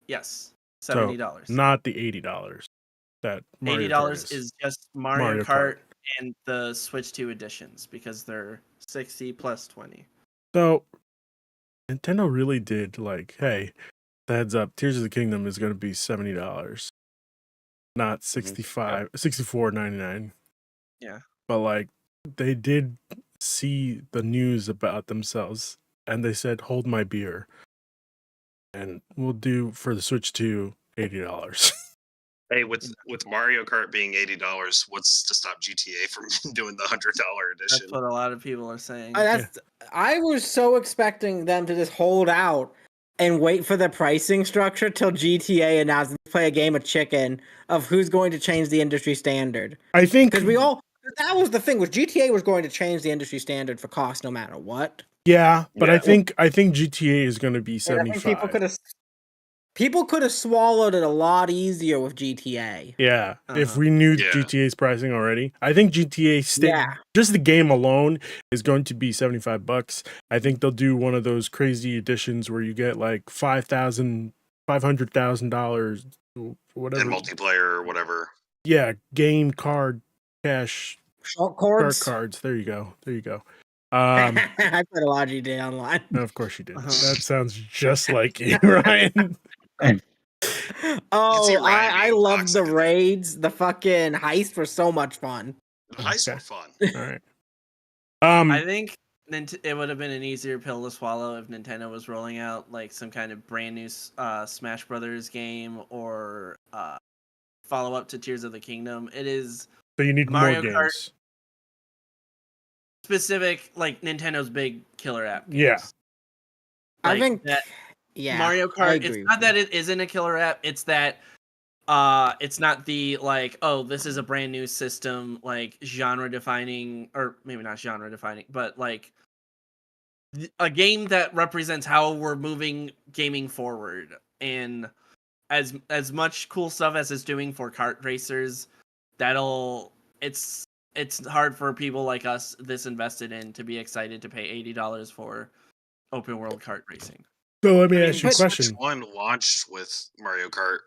yes, So $70. not the $80 that Mario Kart $80 is just Mario Kart and the Switch 2 editions because they're 60 plus 20. So Nintendo really did like, hey, the heads up, Tears of the Kingdom is going to be $70, not $64.99. Yeah. But like they did see the news about themselves and they said, hold my beer. And we'll do for the Switch 2 $80. Hey, with Mario Kart being $80, what's to stop GTA from doing the $100 edition? That's what a lot of people are saying. I was so expecting them to just hold out and wait for the pricing structure till GTA announced to play a game of chicken of who's going to change the industry standard. I think because that was the thing was GTA was going to change the industry standard for cost no matter what. Yeah, but I think GTA is going to be 75. People could have swallowed it a lot easier with GTA. Yeah, if we knew GTA's pricing already. I think GTA just the game alone is going to be $75. I think they'll do one of those crazy editions where you get like $500,000 whatever. And multiplayer or whatever. Yeah, game card cash short cards. Cards. There you go. I played a lot of GTA Online. Of course you did. That sounds just like you, Ryan. I loved the raids. The fucking heists were so much fun. The heists were fun. All right. I think it would have been an easier pill to swallow if Nintendo was rolling out like some kind of brand new Smash Brothers game or follow up to Tears of the Kingdom. It is. So you need Mario more games. Kart specific, like Nintendo's big killer app games. Yeah. Like I think that. Yeah, Mario Kart. It's not that it isn't a killer app. It's that it's not the like, oh, this is a brand new system, like genre defining, or maybe not genre defining, but like a game that represents how we're moving gaming forward. And as much cool stuff as it's doing for kart racers, it's hard for people like us this invested in to be excited to pay $80 for open world kart racing. So let me ask you a question. Switch 1 launched with Mario Kart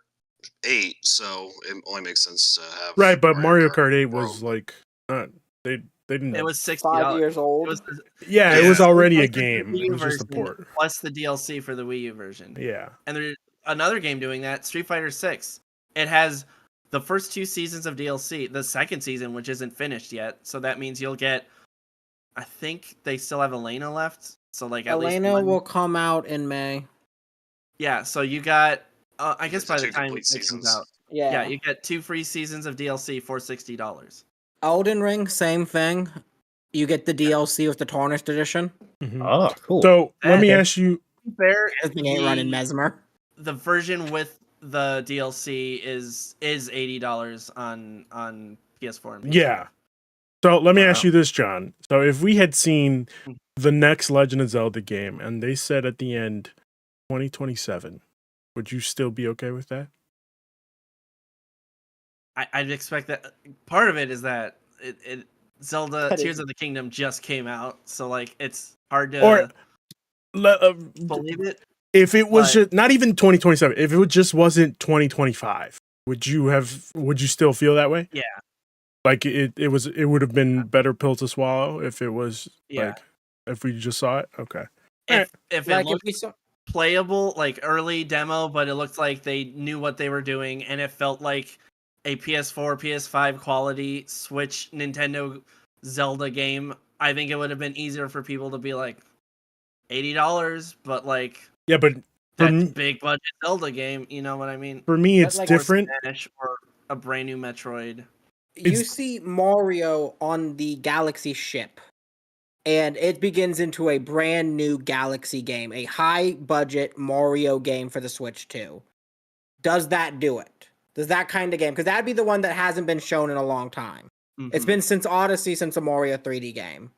8, so it only makes sense to have Right, but Mario Kart 8 was Pro. like they didn't. It was $60. 5 years It old. was Yeah, it Yeah. was already a like the game. Wii It U was just a version port. plus the DLC for the Wii U version. Yeah. And there's another game doing that, Street Fighter 6. It has the first 2 seasons of DLC, the second season, which isn't finished yet. So that means you'll get, I think they still have Elena left. So like at least Elena one. will come out in May. Yeah, so you got, I guess There's by the 2 time complete it comes seasons. out. Yeah, you get 2 free seasons of DLC for $60. Elden Ring, same thing. You get the DLC with the Tarnished Edition. Mhm. Oh, cool. So let me That- ask you. Fair, This thing ain't running Mesmer. the version with the DLC is $80 on PS4 and PS5. Yeah. So let me ask Wow. you this, John. So if we had seen Hmm. the next Legend of Zelda game and they said at the end 2027, would you still be okay with that? I'd expect that. Part of it is that Zelda That Tears is- of the Kingdom just came out, so like it's hard to Or believe it. if it was but- just, not even 2027, if it just wasn't 2025, would you still feel that way? Yeah. Like it would have been better pill to swallow if it was Yeah. like if we just saw it. Okay. If it Like if looked we saw, playable, like early demo, but it looked like they knew what they were doing, and it felt like a PS4, PS5 quality Switch Nintendo Zelda game, I think it would have been easier for people to be like $80, but like Yeah, but for that's me, big budget Zelda game, you know what I mean? for me But, it's like, different. Smash or a brand new Metroid. you It's- see Mario on the Galaxy ship, and it begins into a brand new Galaxy game, a high budget Mario game for the Switch 2. Does that do it? Does that kind of game? Because that'd be the one that hasn't been shown in a long time. It's Mhm. been since Odyssey, since a Mario 3D game.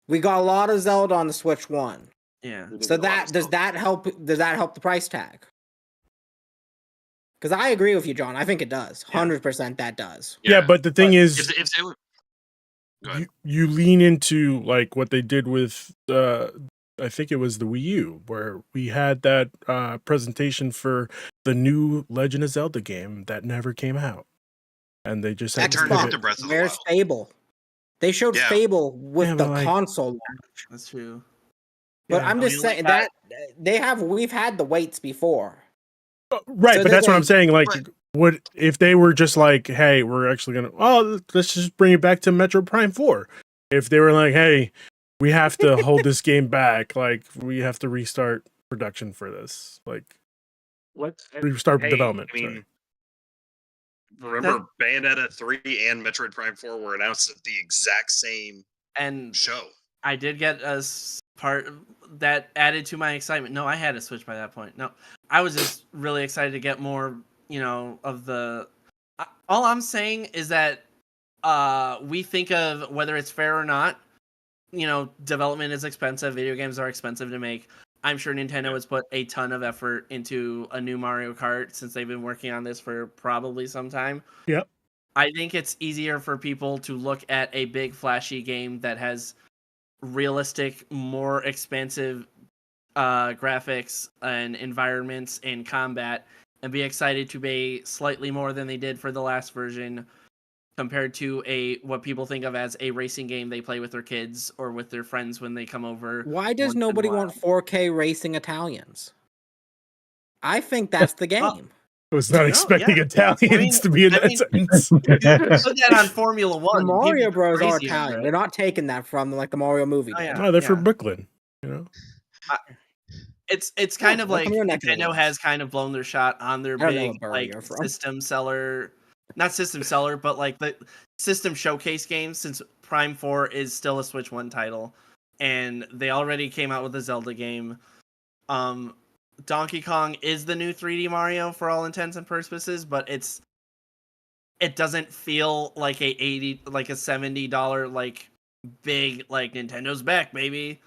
We got a lot of Zelda on the Switch 1. Yeah. So does that help the price tag? Because I agree with you, John. I think it does. 100% that does. Yeah, but the thing is, if they were, go ahead. you lean into like what they did with I think it was the Wii U, where we had that presentation for the new Legend of Zelda game that never came out, and they just had to turned pivot. into Breath of the Where's Wild. Fable? They showed Yeah. Fable with Yeah, the but, like- console launch. That's true. But Yeah. I'm We just only saying got- that we've had the waits before. Right, So but that's what I'm there's saying. Like, Right. what if they were just like, "Hey, we're actually gonna let's just bring it back to Metro Prime 4." If they were like, "Hey, we have to hold this game back. Like, we have to restart production for this. Like, restart development." I mean, sorry. remember Bayonetta 3 and Metroid Prime 4 were announced at the exact same And show. I did get a part that added to my excitement. No, I had a Switch by that point. No, I was just really excited to get more, of the. All I'm saying is that we think of whether it's fair or not. Development is expensive. Video games are expensive to make. I'm sure Nintendo has put a ton of effort into a new Mario Kart since they've been working on this for probably some time. Yep. I think it's easier for people to look at a big flashy game that has realistic, more expansive graphics and environments and combat and be excited to pay slightly more than they did for the last version compared to what people think of as a racing game they play with their kids or with their friends when they come over. Why does once in a nobody while. want 4K racing Italians? I think that's the game. I was not No, expecting yeah. Italians to be in I that mean- sentence. Put that on Formula The One. Mario people Bros are crazy over Italian. it. They're not taking that from like the Mario movie. Oh, did. yeah. No, they're from Brooklyn. It's kind Yeah, of they're like from your neck of the Nintendo woods. has kind of blown their shot on their I don't know big what borough like you're from. system seller, not system seller, but like the system showcase games. Since Prime 4 is still a Switch 1 title, and they already came out with a Zelda game. Donkey Kong is the new 3D Mario for all intents and purposes, but it doesn't feel like a $70 like big like Nintendo's back, baby.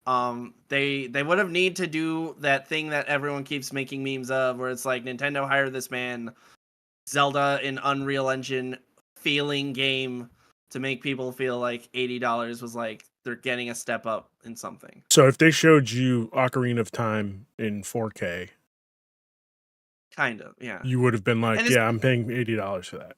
They would have need to do that thing that everyone keeps making memes of, where it's like Nintendo hired this man, Zelda in Unreal Engine feeling game to make people feel like $80 was like they're getting a step up in something. So if they showed you Ocarina of Time in 4K, Kind of, yeah. You would have been like, And it's- yeah, I'm paying $80 for that.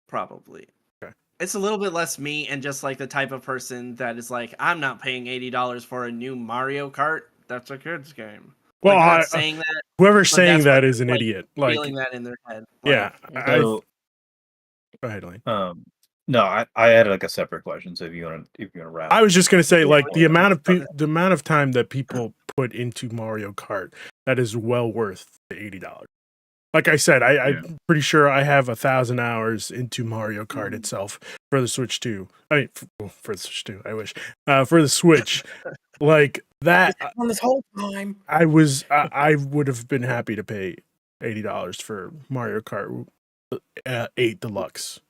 Probably. Okay. It's a little bit less me and just like the type of person that is like, I'm not paying $80 for a new Mario Kart. That's a kid's game. Well, Like, I'm not saying that. whoever's but saying that's what that they're, is an like, idiot. Like, feeling that in their head. yeah. Like, So, Go ahead, Lane. no, I had like a separate question. So if you want to wrap, I was just gonna say, Yeah, like, we the can amount of talk about the amount of time that people put into Mario Kart, that is well worth the $80. Like I said, I'm pretty sure I have 1,000 hours into Mario Kart itself for the Switch 2. I mean, for the Switch 2, I wish. For the Switch, like that, On this whole time. I would have been happy to pay $80 for Mario Kart 8 Deluxe.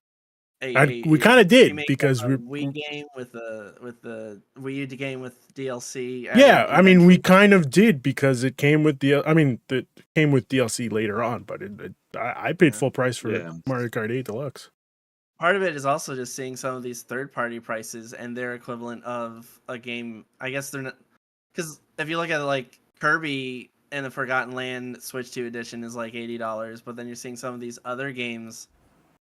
We kind of did because a Wii game with the Wii U game with DLC. Yeah, I mean, we eventually. kind of did because it came with it came with DLC later on, but I paid full price for Yeah. Mario Kart 8 Deluxe. Part of it is also just seeing some of these third-party prices and their equivalent of a game. I guess they're not, because if you look at like Kirby and the Forgotten Land Switch 2 edition is like $80, but then you're seeing some of these other games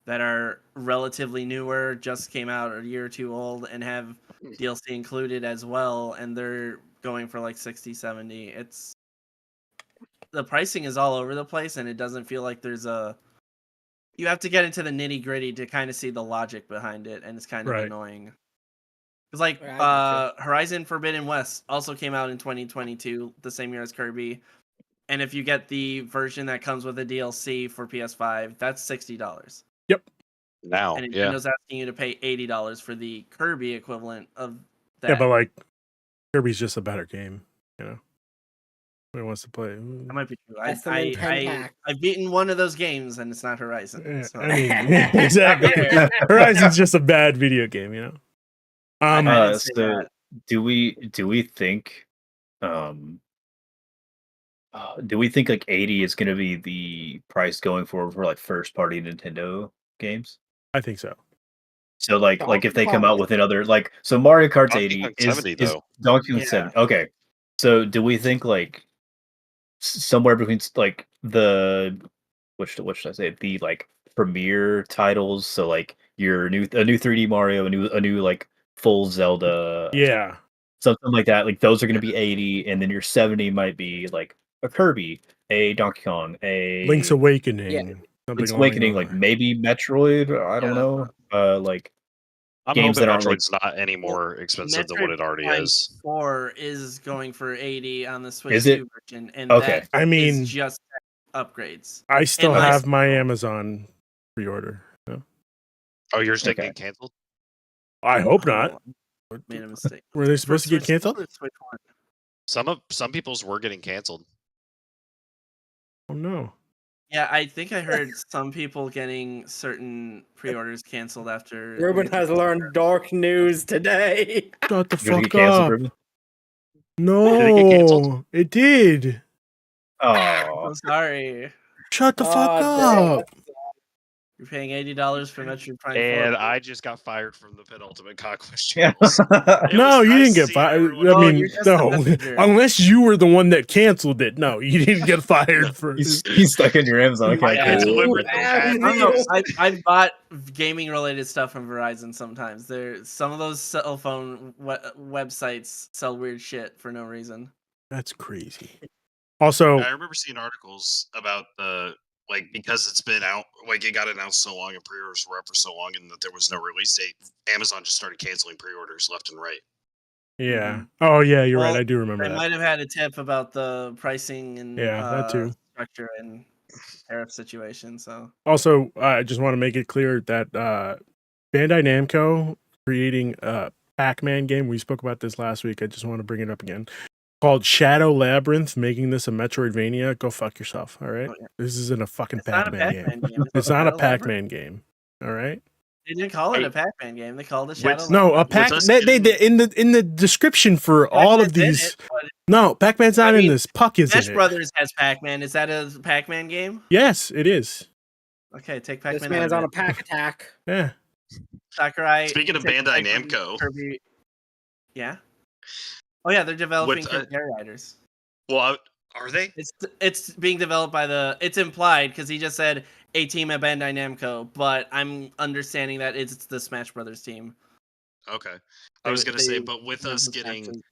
that are relatively newer, just came out a year or two old, and have DLC included as well, and they're going for like 60, 70. It's the pricing is all over the place, and it doesn't feel like there's a. You have to get into the nitty gritty to kind of see the logic behind it, and it's kind of Right. annoying. Because like Yeah, I get Horizon Forbidden West also came out in 2022, the same year as Kirby, and if you get the version that comes with a DLC for PS5, that's $60. Now, And yeah. Nintendo's asking you to pay $80 for the Kirby equivalent of that. Yeah, but like Kirby's just a better game, you know. Who wants to play? That might be true. That's the Nintendo. I've beaten one of those games, and it's not Horizon. Yeah, So. I mean, exactly. Horizon's just a bad video game, you know. I didn't say so that. do we think like 80 is going to be the price going forward for like first party Nintendo games? I think so. So like if they come Donkey out Kong. with another like so Mario Kart's Donkey 80 Kong's is 70 is though. Donkey Kong Yeah. 70. Okay. So do we think like somewhere between like the what should I say, the like premier titles, so like your a new 3D Mario, a new like full Zelda, Yeah. something like that, like those are going to be 80, and then your 70 might be like a Kirby, a Donkey Kong, a Link's Awakening. Yeah. Something Link's along Awakening, those like lines. maybe Metroid, I don't know, like I'm games hoping that aren't like Metroid's not any more expensive than what it already Prime is. 4 is going for 80 on the Switch Is it? 2 version, and Okay. that I mean, is just upgrades. I still unless- have my Amazon pre-order. So. Oh, yours didn't Okay. get canceled? I hope not. Oh, made a mistake. Were they For supposed to get Switch 2 canceled? or Switch 1? Some people's were getting canceled. Oh no. Yeah, I think I heard some people getting certain pre-orders canceled after. Ruben has learned dark news today. Shut the You're gonna fuck get canceled, up. Ruben? No, get canceled? it did. Oh, I'm sorry. Shut the fuck damn. up. You're paying $80 for Metroid Prime 4. And I just got fired from the Penultimate Conquest yeah. channels. It No, was you nice didn't get seeing fired. everyone- I Oh, mean, you're just a no. messenger. Unless you were the one that canceled it. No, you didn't get fired for he's stuck in your Amazon account. I too. delivered the Ooh, package. I don't know. I've bought gaming related stuff from Verizon sometimes. Some of those cell phone websites sell weird shit for no reason. That's crazy. Also, I remember seeing articles about because it's been out, like it got announced so long and pre-orders were up for so long and that there was no release date, Amazon just started canceling pre-orders left and right. yeah. Oh, yeah, you're right. Well, I do remember They that. might have had a tip about the pricing and Yeah, that too. structure and tariff situation. So Also, I just want to make it clear that Bandai Namco creating a Pac-Man game. We spoke about this last week. I just want to bring it up again. Called Shadow Labyrinth, making this a Metroidvania. Go fuck yourself. All right. Oh, yeah. This isn't a fucking it's not a Pac-Man game. Pac-Man game. It's not a Shadow Labyrinth. Pac-Man game. All right. They didn't call it Hey. a Pac-Man game. They called it Shadow. No, a Labyrinth. Pac. us They getting- in the description for all of Pac-Man's in these. it, but No, Pac-Man's not I in mean, this. Puck is Smash in it. Brothers has Pac-Man. Is that a Pac-Man game? Yes, it is. Okay, take Pac-Man. This man's out on a of it. pack attack. Yeah. Sakurai. Speaking of take Bandai Pac-Man, Namco. Kirby. Yeah. Oh yeah, they're developing What, Kirby Air Riders. Well, Are they? It's being developed by it's implied because he just said a team at Bandai Namco, but I'm understanding that it's the Smash Brothers team. Okay. I was gonna say, but with they're us from Smash getting and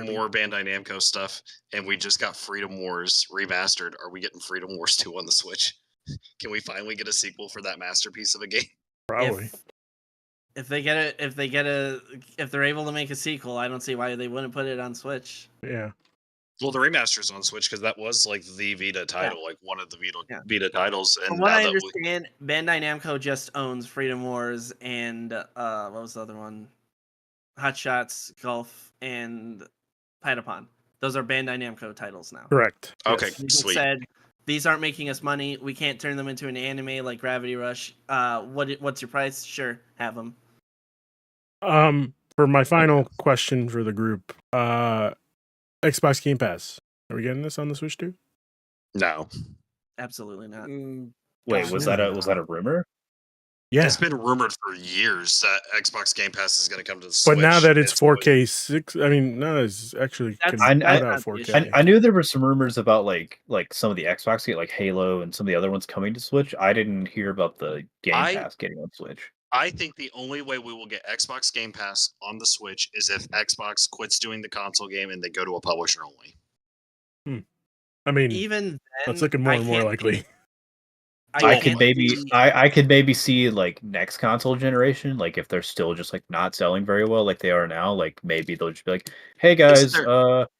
Kirby. more Bandai Namco stuff, and we just got Freedom Wars remastered, are we getting Freedom Wars 2 on the Switch? Can we finally get a sequel for that masterpiece of a game? Probably. If they're able to make a sequel, I don't see why they wouldn't put it on Switch. Yeah. Well, the remaster's on Switch because that was like the Vita title, like one of the Vita titles. And From what now I that understand, Bandai Namco just owns Freedom Wars and what was the other one? Hot Shots, Golf, and Patapon. Those are Bandai Namco titles now. Correct. Okay, Yes. They just sweet. said these aren't making us money. We can't turn them into an anime like Gravity Rush. What's your price? Sure, have them. For my final question for the group, Xbox Game Pass. Are we getting this on the Switch too? No, Absolutely not. Wait, was that a rumor? Yeah. it's been rumored for years that Xbox Game Pass is going to come to the Switch. But now that it's always- 4K 6, I mean, no, it's actually That's- can that's put not out the 4K. issue. I knew there were some rumors about like some of the Xbox games, like Halo and some of the other ones coming to Switch. I didn't hear about the Game Pass getting on Switch. I think the only way we will get Xbox Game Pass on the Switch is if Xbox quits doing the console game and they go to a publisher only. I mean, Even then, that's looking more and more likely. I could maybe see like next console generation, like if they're still just like not selling very well like they are now, like maybe they'll just be like, hey guys,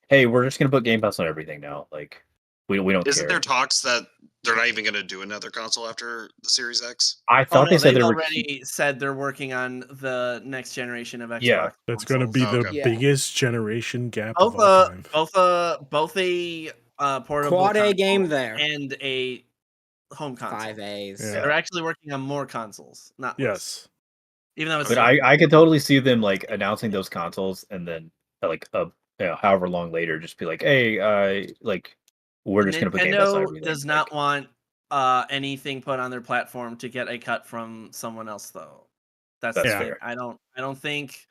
hey, we're just gonna put Game Pass on everything now. Like we don't Isn't care. there talks that they're not even going to do another console after the Series X? I thought they said they've they were already said they're working on the next generation of Xbox. Yeah. That's going to be consoles. the Yeah. biggest generation gap both of all time. both a portable Quad A console game there. and a home console. 5As. Yeah. They're actually working on more consoles, not less. Yes. Even though it's But I could totally see them like announcing those consoles and then like however long later just be like, hey, like we're just gonna put Game Pass on Nintendo everything. does not want anything put on their platform to get a cut from someone else, though. That's That's the thing. fair. I don't think.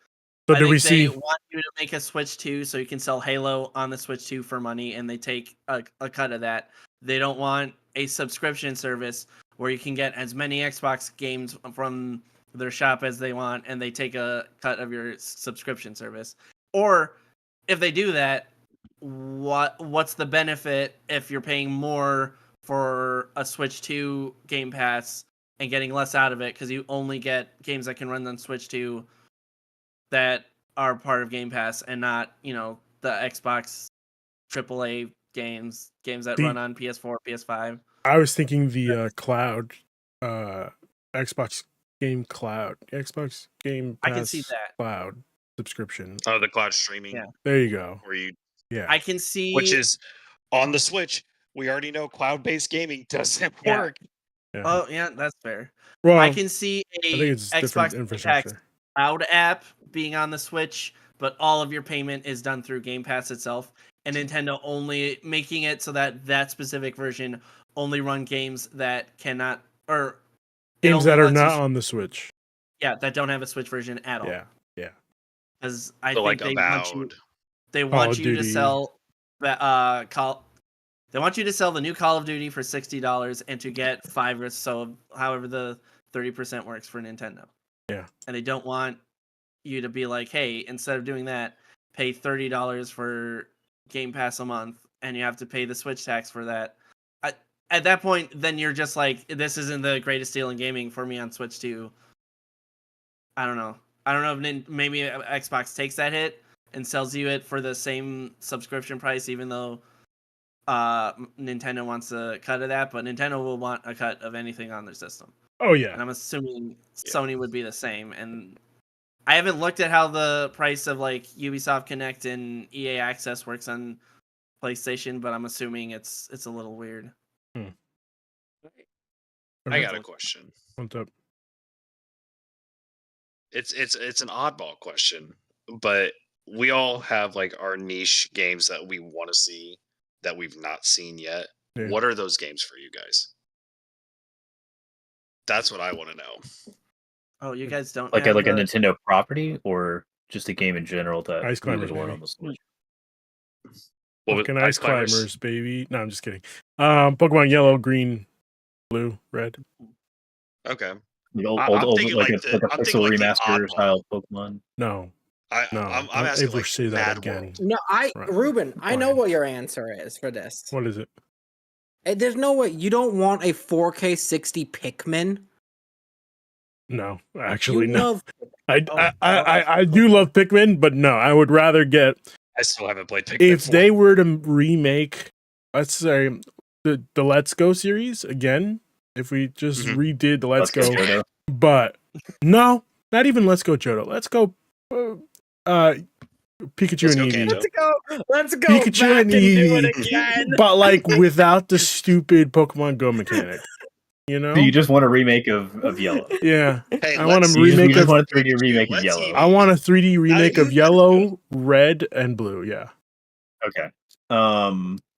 So I do think we they see? want you to make a Switch 2 so you can sell Halo on the Switch 2 for money, and they take a cut of that. They don't want a subscription service where you can get as many Xbox games from their shop as they want, and they take a cut of your subscription service. Or if they do that, what's the benefit if you're paying more for a Switch 2 Game Pass and getting less out of it because you only get games that can run on Switch 2 that are part of Game Pass and not, the Xbox AAA games that run on PS4, PS5. I was thinking the cloud, Xbox Game Pass I can see that. cloud subscription. Oh, the cloud streaming. Yeah. There you go. Where you, Yeah. I can see which is on the Switch. We already know cloud-based gaming doesn't Yeah. work. Yeah. Oh yeah, that's fair. Well, I can see I think a it's different Xbox Game Pass infrastructure. Cloud app being on the Switch, but all of your payment is done through Game Pass itself, and Nintendo only making it so that specific version only run games that cannot or it Games only that are lets you- not on the Switch. that don't have a Switch version at all. Yeah. Yeah. Because I So, think like, they Call want of you to Duty. sell they want you to sell the new Call of Duty for $60 and to get 5 or so, however the 30% works for Nintendo. Yeah. And they don't want you to be like, hey, instead of doing that, pay $30 for Game Pass a month and you have to pay the Switch tax for that. At that point, then you're just like, this isn't the greatest deal in gaming for me on Switch 2. I don't know. I don't know if maybe Xbox takes that hit and sells you it for the same subscription price, even though Nintendo wants a cut of that, but Nintendo will want a cut of anything on their system. Oh And yeah. I'm assuming Sony would be the same. And I haven't looked at how the price of like Ubisoft Connect and EA Access works on PlayStation, but I'm assuming it's a little weird. I got a question. What's up? It's an oddball question, but we all have like our niche games that we want to see that we've not seen yet. Yeah. What are those games for you guys? That's what I want to know. Oh, you guys don't Like have a Nintendo property or just a game in general that Ice we would Climbers, want maybe. on the Switch. Fucking Ice Climbers, baby. No, I'm just kidding. Pokemon Yellow, Green, Blue, Red. Okay. I'm thinking like like a pixel like the remaster oddball. style Pokemon. No, I'm don't asking ever like say that Mad again. World. No, Right. Ruben, I know Fine. what your answer is for this. What is it? There's no way you don't want a 4K 60 Pikmin. No, actually, You no. love I do love Pikmin, but no, I would rather get I still haven't played Pikmin if 4. they were to remake, let's say the Let's Go series again. If we just Mhm. redid the Let's Go, Johto. but no, not even Let's Go Johto. Let's go, Pikachu Let's and go, Eevee. Kanto. Let's go Pikachu back and and do it Eevee, again. but like without the stupid Pokemon Go mechanic. You know? So you just want a remake of Yellow. Yeah. Hey, I want a let's You remake just of. want a 3D Pikachu, remake of let's Yellow. Eevee. I want a 3D remake of Let's Yellow, Red, and Blue. Yeah. Okay.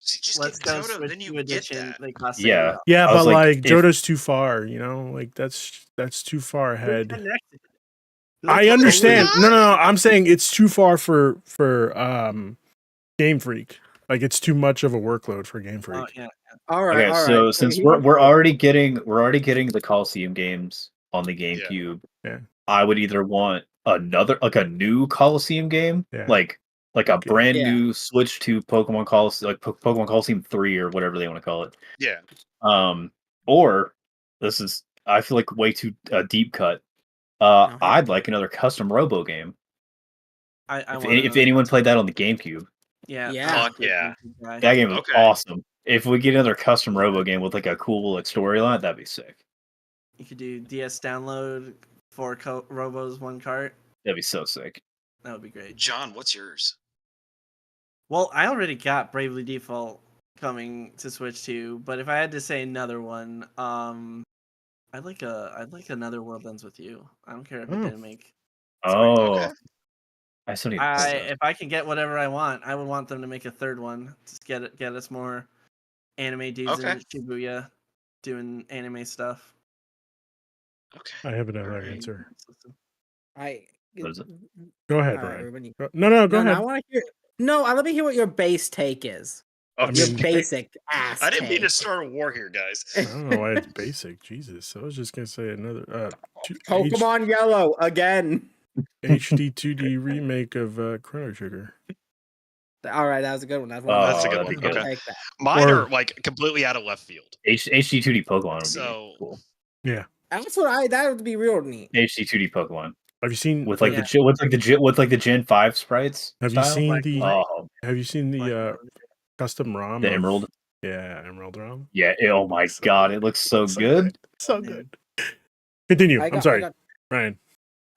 See, just Let's get go Johto, Switch then you 2 get edition. that. They cost Yeah. $70. Yeah, I was but like, like if- Johto's too far. You know, like that's too far They're ahead. connected. I That's understand. totally- No. I'm saying it's too far for Game Freak. Like it's too much of a workload for Game Freak. Oh, yeah. All right, Okay, all so right. since here's- we're already getting the Coliseum games on the GameCube, Yeah. I would either want another like a new Coliseum game, Yeah. like a Okay. brand Yeah. new Switch to Pokemon Coliseum, like Pokemon Coliseum 3 or whatever they want to call it. Yeah. Or this is I feel like way too deep cut. No, I'd like another custom Robo game. I If want another anyone custom- played that on the GameCube, Yeah. Yeah. Fuck yeah. that game was Okay. awesome. If we get another custom Robo game with like a cool like storyline, that'd be sick. You could do DS download 4 Robos, 1 cart. That'd be so sick. That would be great. John, what's yours? Well, I already got Bravely Default coming to Switch 2, but if I had to say another one, I'd like another World Ends With You. I don't care if it Oh. didn't make. Oh, Okay. I still need to play those. If I can get whatever I want, I would want them to make a third one. Just get us more anime dudes Okay. in Shibuya doing anime stuff. I have another Alright. answer. I What is it? Go ahead, All right, Ryan. Ruben, you- No, go no, ahead. I want to hear. No, let me hear what your base take is. Oh, I Your mean- basic ass. I didn't mean to take. start a war here, guys. I don't know why it's basic. Jesus, I was just gonna say another Pokemon Yellow again. HD 2D remake of Chrono Trigger. All right, that was a good one. That's Oh, That's a good that'd one. be good. Okay. Take that. Mine Or- are like completely out of left field. HD2D Pokemon would be So- cool. That's what that would be real neat. HD2D Pokemon Have you seen with like Yeah. the Gen 5 sprites. Have you style. seen Like- the like- Have you seen the Like, custom ROM? The of- Emerald. Yeah, Emerald ROM. Yeah. Oh my So god, good. it looks so So good. So good. Continue. I got, I'm sorry, I got, Ryan.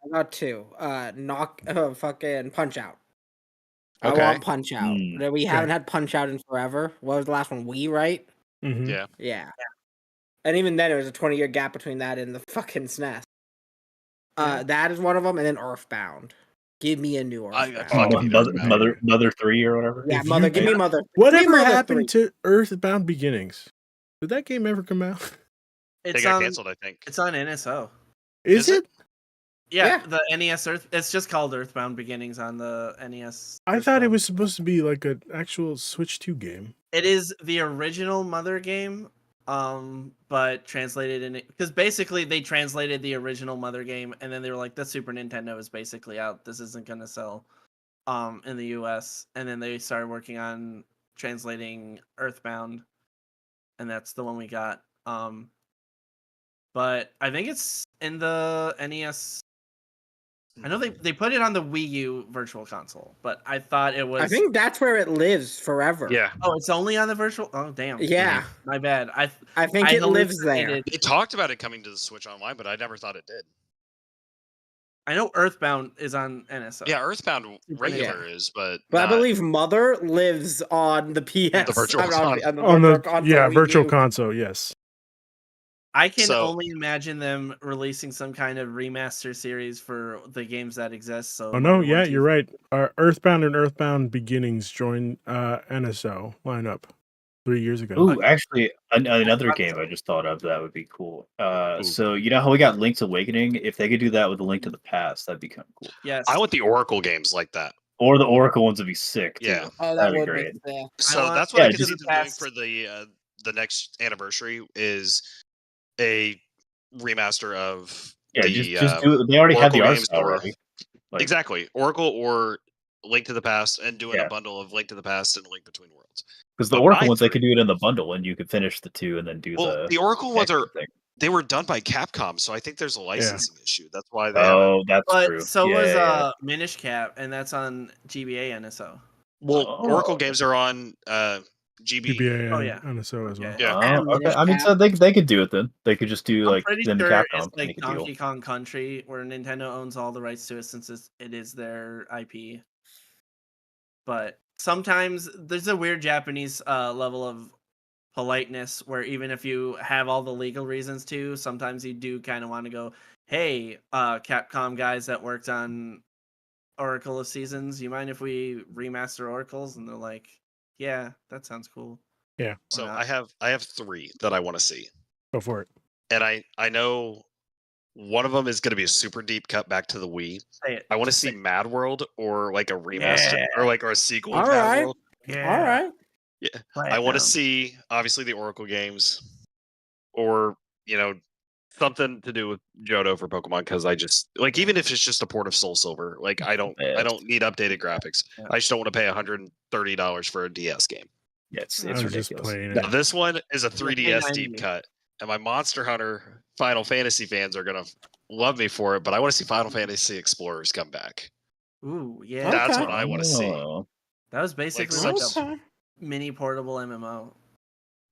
I got 2. Fucking Punch Out. Okay. I want Punch Out. Mm, We haven't had Punch Out in forever. What was the last one? Wii, right? Mhm. Yeah. Yeah. And even then, it was a 20-year gap between that and the fucking SNES. That is one of them, and then Earthbound. Give me a new I Earthbound. fucking Oh, need Mother 3 or whatever. Yeah, If Mother. you Give me get- Mother. Whatever Give me Mother happened 3. to Earthbound Beginnings? Did that game ever come out? They It's got on. canceled, I think. It's on NSO. Is Is it? it? Yeah, Yeah. the NES Earth. It's just called Earthbound Beginnings on the NES. I thought it Earthbound. was supposed to be like an actual Switch 2 game. It is the original Mother game, but translated in it because basically they translated the original Mother game, and then they were like, "The Super Nintendo is basically out. This isn't gonna sell, in the U.S." And then they started working on translating Earthbound, and that's the one we got. But I think it's in the NES. I know they put it on the Wii U Virtual Console, but I thought it was. I think that's where it lives forever. Yeah. Oh, it's only on the virtual. Oh, damn. Yeah. My bad. I think it lives there. hallucinated- They talked about it coming to the Switch Online, but I never thought it did. I know Earthbound is on NSO. Yeah, Earthbound regular is, but But I not- believe Mother lives on the PS. The Virtual Console. On the Console Wii Virtual U. Console, yes. I can So- only imagine them releasing some kind of remaster series for the games that exist. So Oh no, Mother yeah, 1, 2, you're right. Earthbound and Earthbound Beginnings joined NSO lineup 3 years ago. Ooh, actually, another game I just thought of that would be cool. So you know how we got Link's Awakening? If they could do that with a Link to the Past, that'd be kind of cool. Yes. I want the Oracle games like that. Or the Oracle ones would be sick too. Yeah. Oh, that That'd be would great. be sick. So want that's what I yeah, can just see the them doing past- for the next anniversary is a remaster of Yeah, the just do it. They already had the Oracle art games style or already. Like, exactly Oracle or Link to the Past, and doing a Yeah. bundle of Link to the Past and Link Between Worlds. because the But Oracle my ones, they three- could do it in the bundle, and you could finish the two and then do Well, the Oracle ones extra are thing. they were done by Capcom, so I think there's a licensing issue. That's why they haven't. Oh, that's But true. so yeah, was yeah. Minish Cap, and that's on GBA NSO. Well, Oh. Oracle games are on GB. GBA Oh, and yeah. NSO as well. Okay. Yeah. Oh, okay. Minish I mean, Cap. so they could do it then. They could just do I'm like pretty them sure Capcom it's like make a deal. Donkey Kong Country, where Nintendo owns all the rights to it since it is their IP. But sometimes there's a weird Japanese level of politeness where even if you have all the legal reasons to, sometimes you do kind of want to go, hey, Capcom guys that worked on Oracle of Seasons, you mind if we remaster Oracles? And they're like, yeah, that sounds cool. Yeah. So not? I have three that I want to see, Go for it. and I know one of them is going to be a super deep cut back to the Wii. Say it. I want to Just see say it. Mad World or like a remaster or a sequel All of Mad right. World. Yeah. All right. Play I it want to down. see obviously the Oracle games, or something to do with Johto for Pokemon, because I just like, even if it's just a port of Soul Silver, like I don't need updated graphics. Yeah. I just don't want to pay $130 for a DS game. Yeah, it's I was ridiculous. just playing Now, it. this one is a pay 3DS deep $90. cut, and my Monster Hunter Final Fantasy fans are gonna love me for it, but I want to see Final Fantasy Explorers come back. Ooh, yeah. That's Okay. what I want to see. Oh. That was basically Like like some- a Okay. mini portable MMO.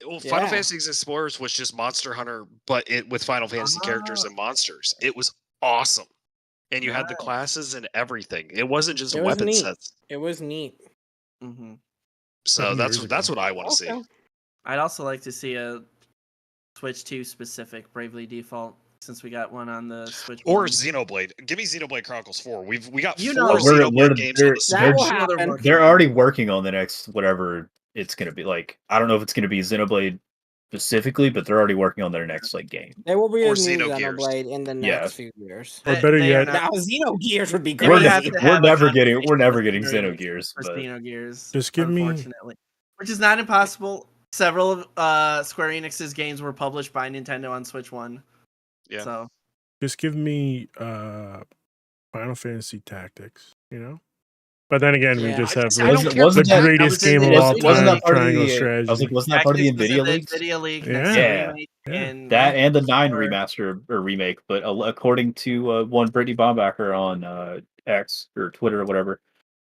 Well, Final Yeah. Fantasy Explorers was just Monster Hunter, but with Final Fantasy characters Ah. and monsters. It was awesome, and you had the Nice. classes and everything. It wasn't just It was weapon neat. sets. It was neat. Mm-hmm. So 7 that's years that's ago. what I want to see. Okay. I'd also like to see a Switch 2 specific Bravely Default, since we got one on the Switch. Or 1. Xenoblade. Give me Xenoblade Chronicles 4. We got You 4 know- Xenoblade games on the That Switch. will You know they're happen. working They're on it. already working on the next whatever it's gonna be. Like, I don't know if it's gonna be Xenoblade specifically, but they're already working on their next like game. There will be Or a new Xenogears. Xenoblade in the Yeah. next few years. Or They- better they are yet, not- Now, Xenogears would be They We're, would crazy. have ne- to we're have a never getting conversation Xenogears, with but for Xenogears. Just give me- unfortunately, which is not impossible. Several of Square Enix's games were published by Nintendo on Switch 1. Yeah. So just give me Final Fantasy Tactics, But then again, we Yeah. just I have just- like, I don't care wasn't the that- greatest that was in game the- of all wasn't time, that part of Triangle the- Strategy. I was like, wasn't that part of the Tactics was Nvidia in the leaks? Nvidia leak. Yeah. That's Yeah. the remake, Yeah. and That and the 9 Or- remaster or remake, but according to one Brittany Bombacher on X or Twitter or whatever,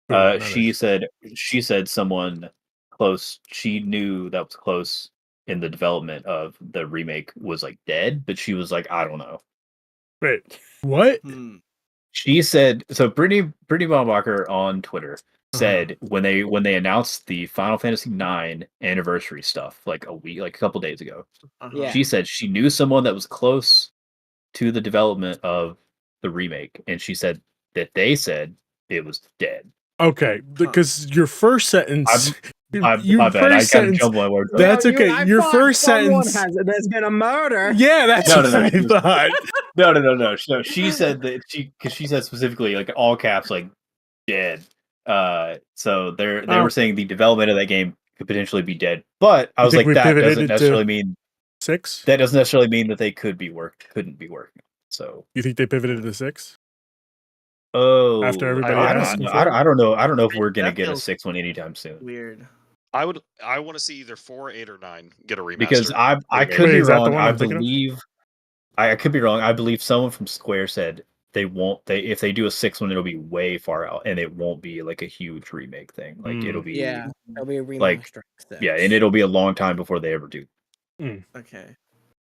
Not she X. said someone close she knew that was close in the development of the remake was like dead, but she was like, I don't know. Wait, what? She said so. Brittany Bombacher on Twitter said when they announced the Final Fantasy IX anniversary stuff like a couple days ago. Yeah. She said she knew someone that was close to the development of the remake, and she said that they said it was dead. Okay, because your first sentence, My your bad. I first kind of sentence, jumbled my words. up. that's I okay. Your thought first someone sentence, there's been a murder. yeah, that's No, what no, I no. thought. No. She said that because she said specifically like all caps like dead. So they were saying the development of that game could potentially be dead. But I You was think like, we that pivoted doesn't it to necessarily mean 6? that doesn't necessarily mean that they couldn't be working. So You think they pivoted to 6? after everybody I asked don't, for I don't know. I don't know if we're gonna That get a feels 6 one anytime soon. weird. I want to see either 4, 8, or 9 get a remaster. Because I remake. could Wait, be is that the wrong. one I I'm thinking of? believe I could be wrong. I believe someone from Square said they won't. If they do a 6 one, it'll be way far out, and it won't be like a huge remake thing. Like it'll be Yeah, there'll be a like, remaster. yeah, and it'll be a long time before they ever do. Okay. Okay.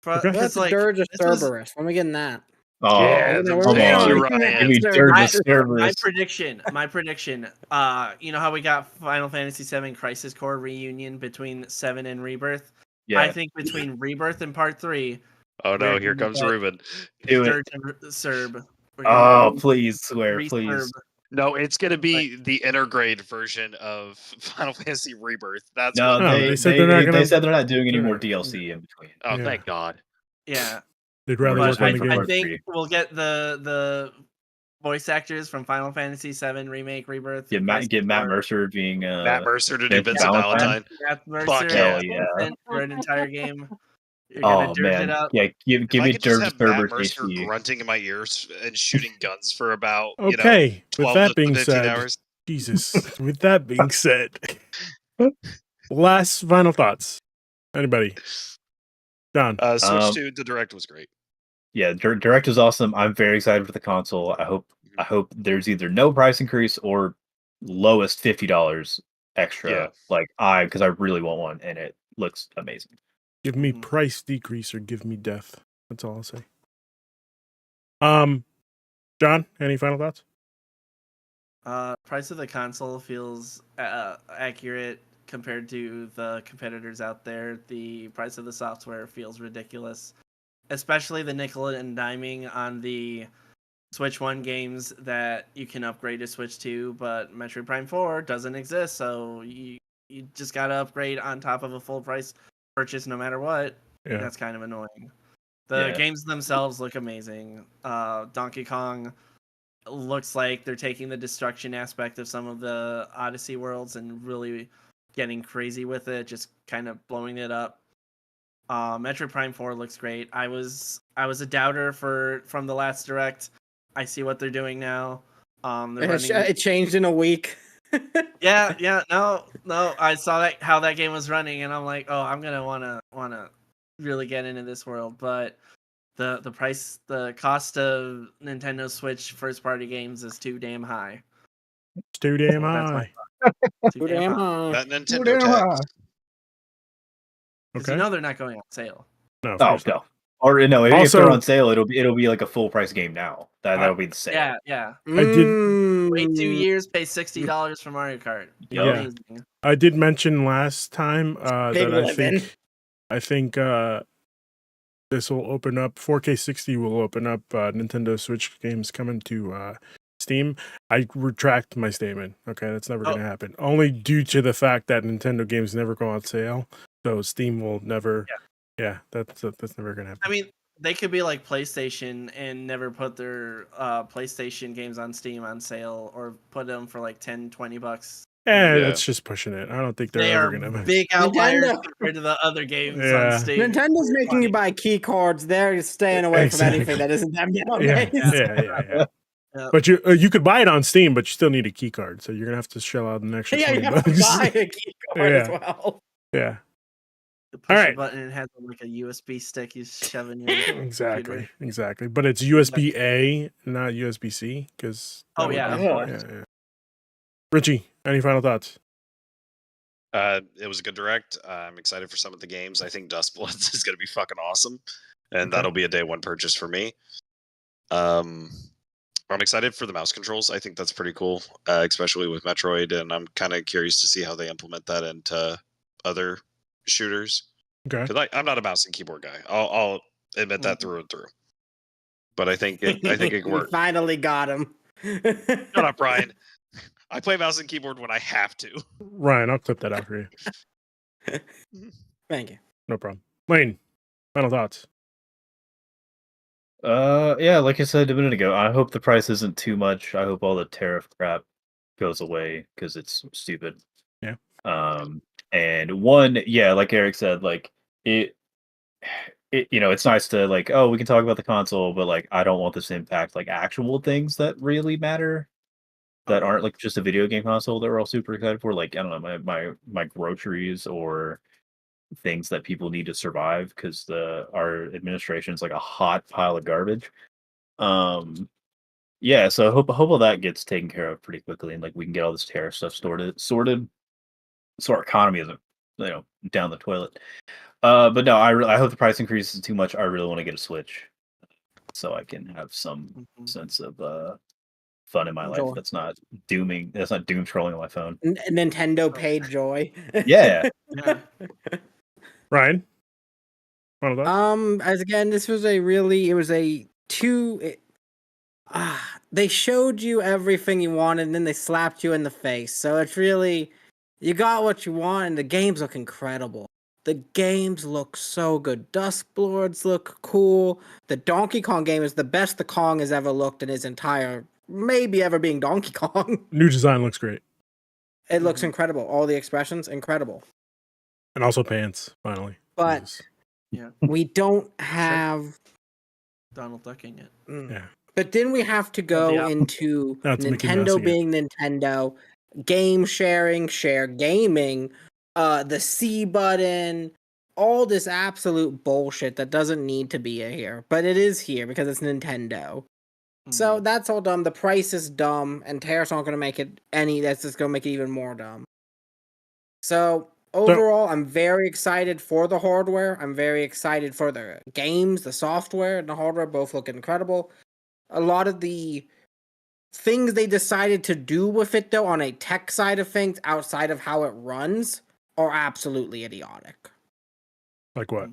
That's like Dirge of this was- Cerberus. When we getting that? Oh, Yeah, we're come waiting on. on Ryan. Give me Cerberus. Dirge I- of Cerberus. my prediction. You know how we got Final Fantasy VII Crisis Core reunion between 7 and Rebirth. Yeah, I think between Rebirth and Part 3, Oh no, we're here gonna comes get Ruben. do it. Dirge and Cerb. We're Oh, gonna please, Square, re-Cerb. please. No, it's gonna be the intergrade version of Final Fantasy Rebirth. That's No, what. No, they they said they're not gonna- said they're not doing any they're more not- DLC in between. Oh, Yeah. thank God. Yeah, They'd rather We're work just on but the waiting for game. I think 3. we'll get the voice actors from Final Fantasy VII Remake, Rebirth. Get Crisis Matt Core. Mercer being Matt Mercer to do Vincent Vincent Valentine. Valentine. Matt Mercer Fuck as Hell yeah. Vincent for an entire game. You're gonna Oh dirge it man, up. yeah. Give If I me could just Dirge have Matt Thurber's Mercer HD. grunting in my ears and shooting guns for about Okay, with 12 that to being 15 said, hours. Jesus. With that being said, last final thoughts. Anybody? John. Switch 2, the direct was great. Yeah, Direct is awesome. I'm very excited for the console. I hope there's either no price increase or lowest $50 extra. Yeah. Because I really want one and it looks amazing. Give me Mhm. price decrease or give me death. That's all I'll say. John, any final thoughts? Price of the console feels accurate compared to the competitors out there. The price of the software feels ridiculous, especially the nickel and diming on the Switch 1 games that you can upgrade to Switch 2, but Metroid Prime 4 doesn't exist, so you just gotta upgrade on top of a full price purchase no matter what. Yeah. That's kind of annoying. The Yeah. games themselves look amazing. Donkey Kong looks like they're taking the destruction aspect of some of the Odyssey worlds and really getting crazy with it, just kind of blowing it up. Metroid Prime 4 looks great. I was a doubter from the last direct. I see what they're doing now. They're running. It changed in a week. Yeah, no. I saw how that game was running, and I'm like, oh, I'm gonna wanna really get into this world. But the cost of Nintendo Switch first party games is too damn high. It's too damn So that's my high. thought. Too damn high. That Nintendo tax. Because Okay. you know they're not going on sale. No, of Oh course not. no. Or no, if Also- they're on sale, it'll be like a full price game now. That'll be the same. Yeah. I did- Wait 2 Mm. years, pay $60 for Mario Kart. Yeah. Amazing. I did mention last time Big that living. I think this will open up 4K 60 will open up Nintendo Switch games coming to Steam. I retract my statement. Okay, that's never going to happen. Only due to the fact that Nintendo games never go on sale, so Steam will never. Yeah, that's never going to happen. I mean, they could be like PlayStation and never put their PlayStation games on Steam on sale or put them for like $10-20. Yeah, Yeah. that's just pushing it. I don't think they're They ever are going to. big outliers Nintendo. compared to the other games Yeah. on Steam. Nintendo's making you buy key cards. They're staying away Exactly. from anything that isn't them Yeah, nowadays. yeah. Yeah. But you could buy it on Steam, but you still need a key card, so you're gonna have to shell out an extra Yeah, you 20 have to bucks. buy a key card as Yeah. well. Yeah, You push Alright. a button and it has like a USB stick you shove in your computer. exactly. But it's USB A, not USB C, because. Oh, yeah, of course. yeah. Richie, any final thoughts? It was a good direct. I'm excited for some of the games. I think Dustbloods is going to be fucking awesome, and Okay. that'll be a day one purchase for me. I'm excited for the mouse controls. I think that's pretty cool, especially with Metroid, and I'm kind of curious to see how they implement that into other shooters. Okay. Because I'm not a mouse and keyboard guy. I'll admit that through and through. But I think it could We work. finally got him. Shut up, Brian. I play mouse and keyboard when I have to. Ryan, I'll clip that out for you. Thank you. No problem. Lane, final thoughts. Yeah, like I said a minute ago, I hope the price isn't too much. I hope all the tariff crap goes away because it's stupid. Yeah. And one, yeah, like Eric said, like it it's nice to like, oh, we can talk about the console, but like I don't want this to impact like actual things that really matter that aren't like just a video game console that we're all super excited for. Like, I don't know, my groceries or things that people need to survive because our administration is like a hot pile of garbage. Yeah, so I hope all that gets taken care of pretty quickly and like we can get all this tariff stuff sorted so our economy isn't down the toilet. But no, I hope the price increase is too much. I really want to get a Switch so I can have some sense of fun in my life Joy. that's not doom scrolling on my phone. Nintendo paid joy. Yeah. Yeah. Ryan, final thoughts. As again, this was they showed you everything you wanted and then they slapped you in the face. So it's really, you got what you want and the games look incredible. The games look so good. Dustbloods look cool. The Donkey Kong game is the best the Kong has ever looked in his entire maybe ever being Donkey Kong. New design looks great. It looks Mhm. incredible. All the expressions, incredible. And also pants, finally. But Jesus. Yeah, we don't have. Donald Ducking it. Yeah. But then we have to go the op- into That's Mickey Nintendo Mousing it. being Nintendo, game sharing, share gaming, the C button, all this absolute bullshit that doesn't need to be here, but it is here because it's Nintendo. So Mhm. that's all dumb. The price is dumb, and tariffs aren't going to make it any. That's just going to make it even more dumb. So overall, I'm very excited for the hardware. I'm very excited for the games, the software, and the hardware both look incredible. A lot of the things they decided to do with it, though, on a tech side of things, outside of how it runs, are absolutely idiotic. Like what?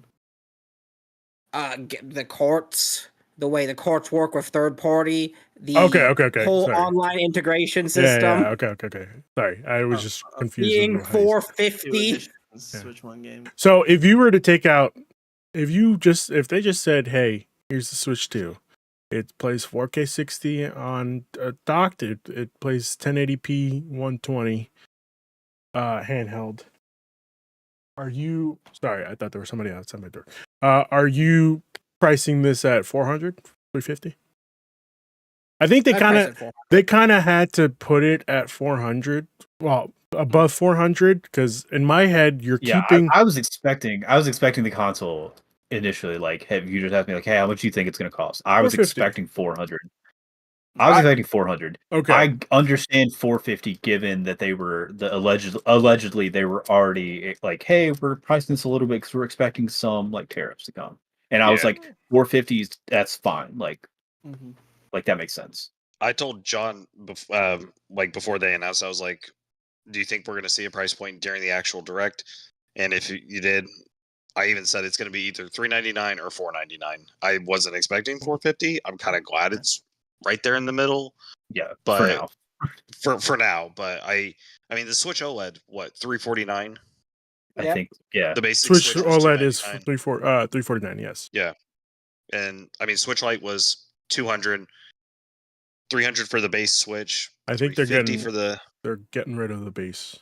The courts, the way the courts work with third party, the Okay. whole Sorry. online integration system Yeah. Okay. Sorry. I was just confused. being with how you said it. 450. Two editions, Yeah. Switch One game. So if you were to take out, if they just said, hey, here's the Switch 2. It plays 4K 60 on docked. It plays 1080p 120 handheld. Are you sorry? I thought there was somebody outside my door. Are you pricing this at 400, 350? I think they kind of had to put it at 400. Well, above 400 because in my head you're Yeah, keeping. I was expecting the console initially. Like, have you just asked me like, hey, how much do you think it's going to cost? I was 450. expecting 400. I was expecting 400. Okay. I understand 450 given that they were allegedly they were already like, hey, we're pricing this a little bit because we're expecting some like tariffs to come. And I was Yeah. like, 450 that's fine. Like Mm-hmm. that makes sense. I told John like before they announced, I was like, "Do you think we're going to see a price point during the actual direct?" And if you did, I even said it's going to be either $399 or $499. I wasn't expecting $450. I'm kind of glad it's right there in the middle. Yeah, but for now. For now, but I mean the Switch OLED, what, $349? I Yep. think yeah. The basic Switch Switch OLED was is $299. 349. Yes. Yeah, and I mean Switch Lite was 200, 300 for the base Switch. I think they're 350 getting for the. they're getting rid of the base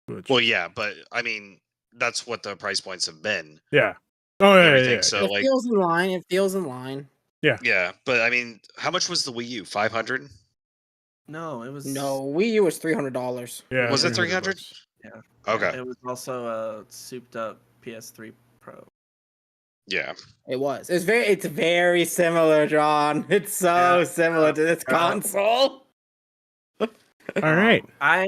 Switch. Well, yeah, but I mean that's what the price points have been. Yeah. Oh and yeah. everything. Yeah. So It like, feels in line. It feels in line. yeah, but I mean, how much was the Wii U? 500? No, it was No, Wii U was $300. Yeah. Was it 300 $300? bucks. Yeah. Okay. It was also a souped up PS3 Pro. Yeah. It was. It's very similar, John. It's so Yeah. similar to this console. All right. I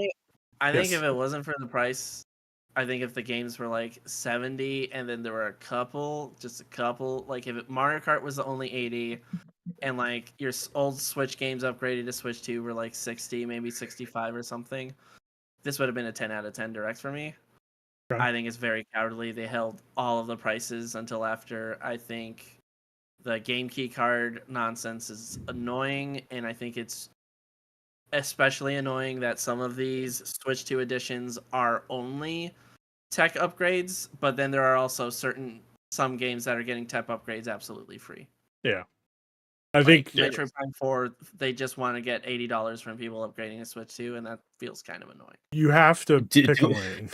think Yes. if it wasn't for the price, I think if the games were like 70 and then there were just a couple, like if Mario Kart was the only 80 and like your old Switch games upgraded to Switch 2 were like 60, maybe 65 or something, this would have been a 10 out of 10 direct for me. Okay. I think it's very cowardly. They held all of the prices until after. I think the game key card nonsense is annoying, and I think it's especially annoying that some of these Switch 2 editions are only tech upgrades, but then there are also some games that are getting tech upgrades absolutely free. Yeah. I Like think Metroid Prime 4, they just want to get $80 from people upgrading a Switch 2, and that feels kind of annoying. you have to pick a do- lane.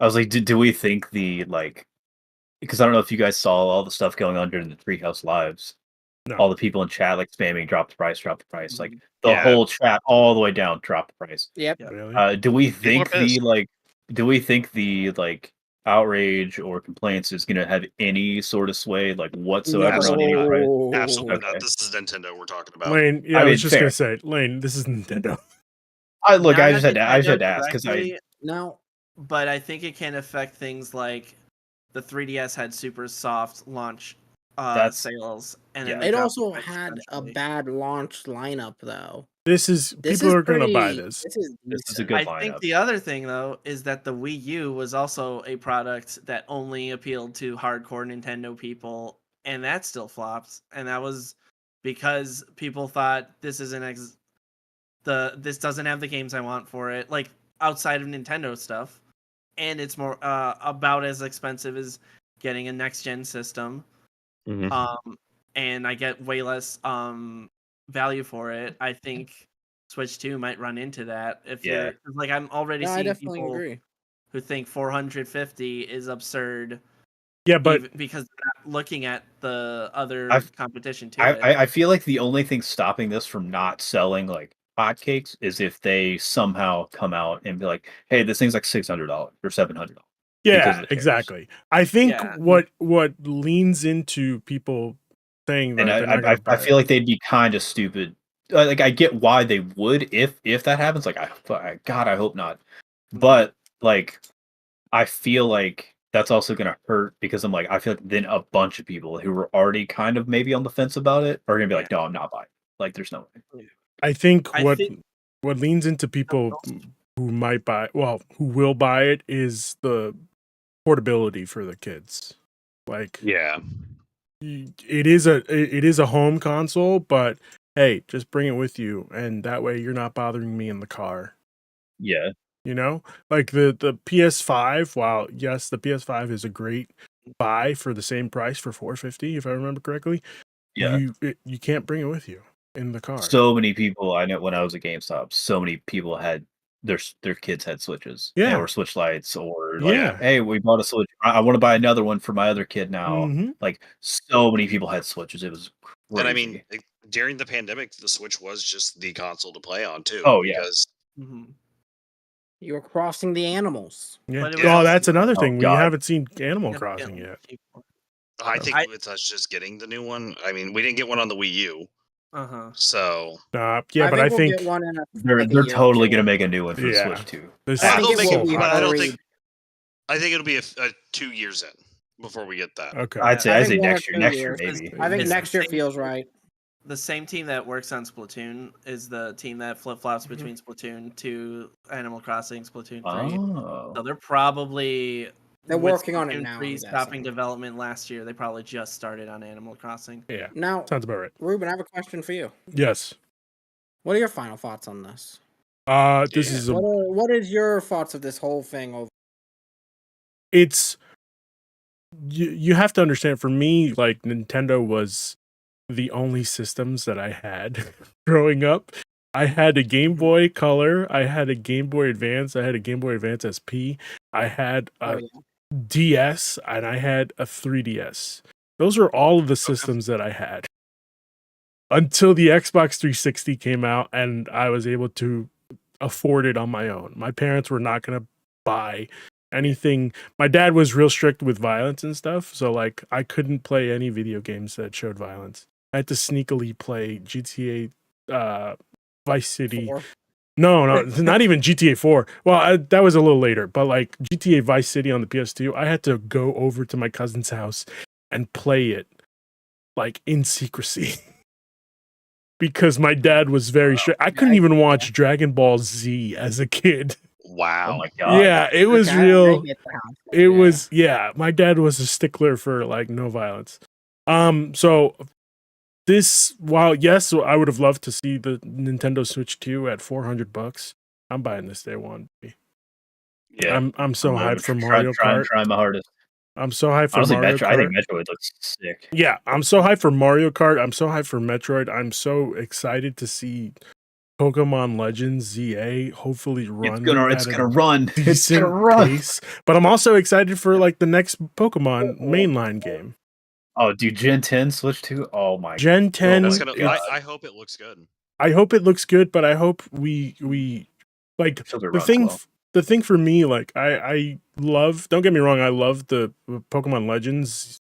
I was like, do we think the like because I don't know if you guys saw all the stuff going on during the Treehouse Lives. No. All the people in chat like spamming drop the price. Like the Yeah. whole chat all the way down, drop the price. Yep. Yeah. Really? Do we People are think the outrage or complaints is gonna have any sort of sway like whatsoever on any price? Absolutely Okay. not. This is Nintendo we're talking about. Lane, yeah, I I mean, was just fair. gonna say, Lane, this is Nintendo. I Not just had Nintendo to ask because directly, No. but I think it can affect things like the 3DS had super soft launch That's- sales, and yeah. then they It dropped also the price had a eventually. bad launch lineup, though. People This are is gonna buy pretty. this. This is This is a decent. good I think lineup. the other thing though is that the Wii U was also a product that only appealed to hardcore Nintendo people, and that still flopped. And that was because people thought this isn't this doesn't have the games I want for it, like outside of Nintendo stuff, and it's more about as expensive as getting a next gen system. Mhm. And I get way less value for it. I think Switch 2 might run into that if Yeah. you're 'cause, like I'm already No, I seeing definitely people agree. who think 450 is absurd Yeah, but because they're not looking at the other I've- competition to it. I feel like the only thing stopping this from not selling like hotcakes is if they somehow come out and be like, "Hey, this thing's like $600 or $700." because yeah, of the tariffs. exactly. I think Yeah. what leans into people saying And that they're not going to buy I feel like they'd be kind of stupid. Like I get why they would if that happens. Like God, I hope not. But like I feel like that's also gonna hurt because I'm like I feel like then a bunch of people who were already kind of maybe on the fence about it are gonna be like, no, I'm not buying it. Like there's no way. I think I what think what leans into people who might buy, well, who will buy it is the portability for the kids. Like Yeah. it is a home console, but hey, just bring it with you, and that way you're not bothering me in the car. Yeah. You know, like the PS5. While yes, the PS5 is a great buy for the same price for 450, if I remember correctly. Yeah. You can't bring it with you in the car. So many people I know when I was at GameStop, so many people had their kids had Switches. Yeah. Or Switch Lights or like, Yeah. hey, we bought a Switch. I want to buy another one for my other kid now. Mhm. Like so many people had Switches. It was crazy. And I mean, during the pandemic, the Switch was just the console to play on too. Oh, yeah. Because You were crossing the animals. Yeah. But it was Oh, also- that's another Oh, thing. We God. haven't seen Animal Yeah, Crossing yeah. yet. I think I- with us just getting the new one, I mean, we didn't get one on the Wii U, Uh-huh. so Yeah, I but think I we'll think get one in They're like a year or totally two. gonna make a new one for the Yeah. Switch too. this I think they'll it make will it, be but I don't hurried. think. I think it'll be a 2 years in before we get that. okay. I'd say I I'd think say 1 or next year. 2 Next year years. maybe. I think It's next the year same- feels right. The same team that works on Splatoon is the team that flip-flops Mhm. between Splatoon 2, Animal Crossing, Splatoon 3. Oh. So they're probably They're with working on it Splatoon now, 3 I'm stopping guessing. development last year. They probably just started on Animal Crossing. Yeah, Now, sounds about right. Ruben, I have a question for you. Yes. What are your final thoughts on this? This Yeah. is a What is your thoughts of this whole thing? Over it's you have to understand, for me, like, Nintendo was the only systems that I had growing up. I had a Game Boy Color, I had a Game Boy Advance, I had a Game Boy Advance SP, I had a DS, and I had a 3DS. Those are all of the systems that I had until the Xbox 360 came out and I was able to afford it on my own. My parents were not going to buy anything. My dad was real strict with violence and stuff, so like I couldn't play any video games that showed violence. I had to sneakily play GTA Vice City. 4? No, not even GTA 4. Well, that was a little later, but like GTA Vice City on the PS2, I had to go over to my cousin's house and play it like in secrecy. Because my dad was very strict. I couldn't even watch Dragon Ball Z as a kid. Wow. Oh my god. Yeah, it was Okay, I real. get the house. It Yeah. was, yeah, my dad was a stickler for like no violence. So this, while yes, I would have loved to see the Nintendo Switch 2 at $400. I'm buying this day one. Yeah. I'm so hyped for Mario Trying Kart. my hardest. I'm so hyped for Honestly, Mario Kart. I think Metroid looks sick. Yeah, I'm so hyped for Mario Kart. I'm so hyped for Metroid. I'm so excited to see Pokemon Legends ZA hopefully run. It's gonna run. It's Decent gonna run. pace. But I'm also excited for like the next Pokemon mainline game. Oh, dude, Gen 10 Switch 2? Oh my Gen 10. That's God. gonna. I hope it looks good. I hope it looks good, but I hope we like Hope it the runs thing. well. The thing for me, like I love. Don't get me wrong, I love the Pokemon Legends.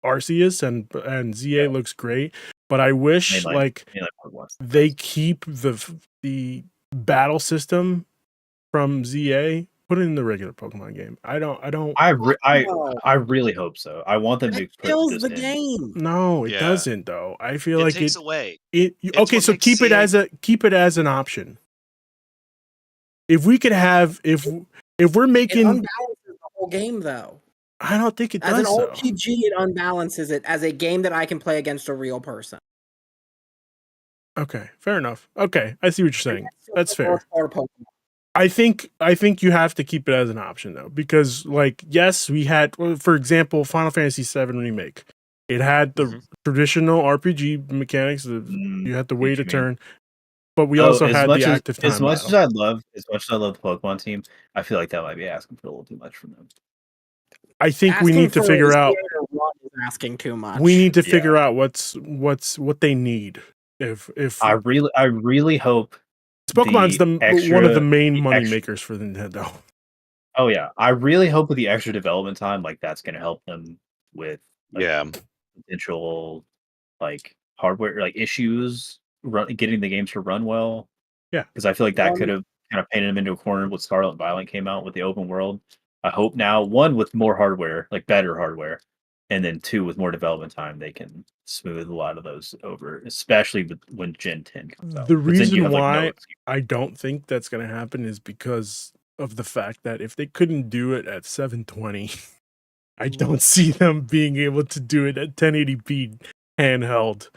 Arceus and ZA looks great, but I wish Mainline- like mainline Pokemon. they keep the battle system from ZA. Put it in the regular Pokemon game. I don't. I really hope so. I want them to That put kills this the in. game. No, it Yeah. doesn't though. I feel It like takes away. It It's okay, what so makes keep it CA as an option. If we could have if we're It making, unbalances the whole game, though. I don't think it As an does though. RPG, it unbalances it as a game that I can play against a real person. Okay, fair enough. Okay, I see what you're saying. That's fair. Or Pokemon. I think you have to keep it as an option though, because like yes, we had, well, for example, Final Fantasy VII remake. It had the Mhm. traditional RPG mechanics. You had to wait a what you mean. turn, but we also had the active time as much battle. as I love the Pokemon team, I feel like that might be asking for a little too much from them. I think we Asking need to for figure a out. zero to one is asking too much. We need to Yeah. figure out what they need. If I really hope Pokemon's one of the main money extra- makers for Nintendo. Oh yeah, I really hope with the extra development time, like that's going to help them with like Yeah. potential like hardware like issues, getting the games to run well. Yeah. because I feel like that One- could have kind of painted them into a corner when Scarlet and Violet came out with the open world. I hope now one with more hardware, like better hardware, and then two with more development time, they can smooth a lot of those over, especially when Gen 10 comes out. The 'Cause then you reason have, like, no why excuse. I don't think that's going to happen is because of the fact that if they couldn't do it at 720, I don't see them being able to do it at 1080p handheld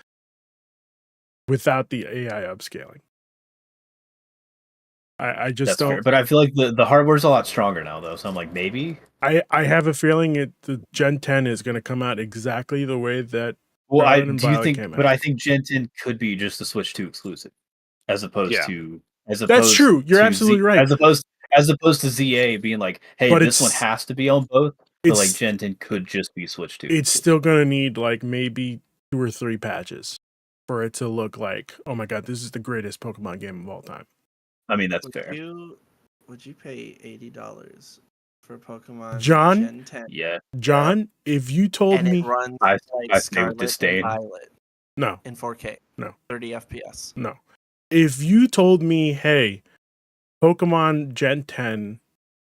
without the AI upscaling. I just That's fair, don't. but I feel like the hardware's a lot stronger now, though. So I'm like, maybe. I have a feeling the Gen 10 is going to come out exactly the way that Well, Scarlet and do you Violet think? came But out. I think Gen 10 could be just a Switch 2 exclusive, as opposed Yeah. to That's true. You're absolutely right. As opposed to ZA being like, hey, But this one has to be on both. But like it's Gen 10 could just be Switch 2. it's still going to need like maybe 2 or 3 patches for it to look like, oh my god, this is the greatest Pokemon game of all time. I mean, that's Would fair. would you pay $80 for Pokemon John? Gen 10 Yeah. John, if you told and me it runs I like say with Scarlet disdain. and Violet no, in 4K, No. 30 FPS? no. If you told me, hey, Pokemon Gen 10,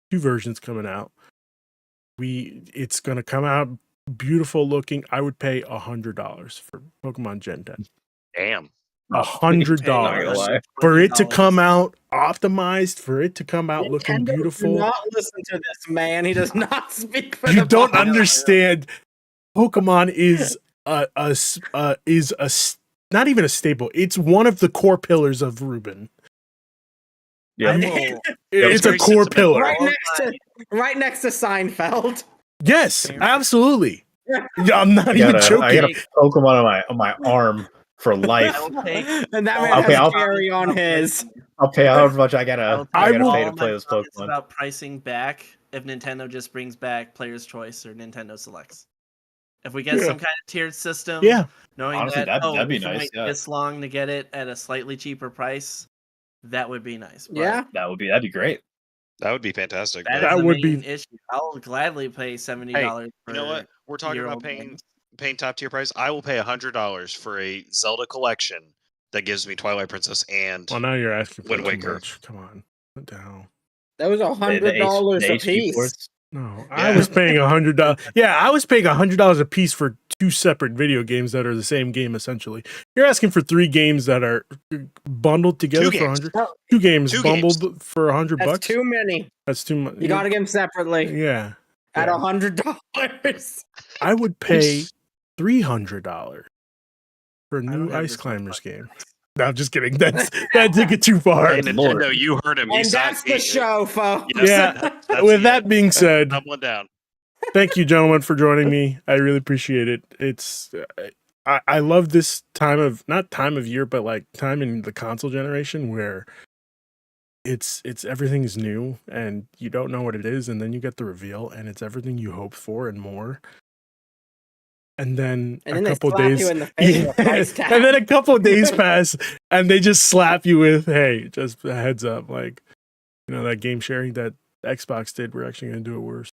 2 versions coming out, it's gonna come out beautiful looking, I would pay $100 for Pokemon Gen 10. Damn. $100 Not gonna lie. for it to $20. come out optimized, for it to come out looking Nintendo, do beautiful. not listen to this man. He does not speak for You the don't public. understand. Pokemon is not even a staple. It's one of the core pillars of Ruben. Yeah. I will- It's a very core sentimental. pillar. right next to Seinfeld. Yes, absolutely. Yeah, I'm not I even got joking. a Pokemon on my arm for life. I will take And that man I'll has pay- I'll- Gary on his. I'll pay however much I I gotta will I take will- pay all to of play my those comments Pokemon. about pricing back if Nintendo just brings back Player's Choice or Nintendo Selects. If we get Yeah. some kind of tiered system, Yeah, knowing Honestly, that that'd be we can nice, wait yeah. this long to get it at a slightly cheaper price, that would be nice. But Yeah. That'd be great. That would be fantastic. that but- is That the would be- main issue. I'll gladly pay $70 for You know what? We're talking about year-old paying games. top tier price. I will pay $100 for a Zelda collection that gives me Twilight Princess and well, now you're asking for Wind too Waker. much. Come on, what the hell? That was $100 The a HD piece. ports. No, I Yeah. was paying $100. Yeah, I was paying $100 a piece for 2 separate video games that are the same game essentially. You're asking for 3 games that are bundled together for games. 100. No, 2 games Two bundled for $100 that's bucks. too many. That's too much. You gotta get them separately Yeah, at yeah. $100. I would pay $300 for a I don't new have Ice this much Climbers money. game. No, I'm just kidding. That took it too far. Hey, Good Nintendo, lord. you heard him. He And that's the show, folks. Yes, Yeah. that's With the that end. being said, Doubling down. thank you, gentlemen, for joining me. I really appreciate it. It's I love this not time of year, but like time in the console generation where it's everything's new and you don't know what it is, and then you get the reveal and it's everything you hoped for and more. And then And a then they couple slap days, you in the face with a price tag. and then a couple of days pass, and they just slap you with, "Hey, just a heads up, like, you know, that game sharing that Xbox did. We're actually going to do it worse."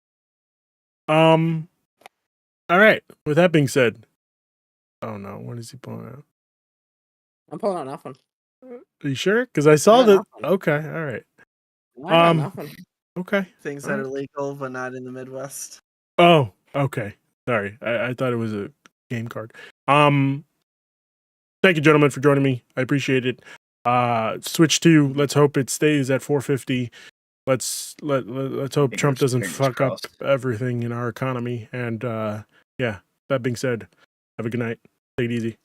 All right. With that being said, oh no, what is he pulling out? I'm pulling out nothing. Are you sure? Because I saw I got that. nothing. Okay, all right, I got Um, nothing. okay. Things that are legal but not in the Midwest. Oh, okay. Sorry, I thought it was a game card. Thank you, gentlemen, for joining me. I appreciate it. Switch 2. Let's hope it stays at 450. Let's hope Trump doesn't Fingers fuck crossed. up everything in our economy. And yeah, that being said, have a good night. Take it easy.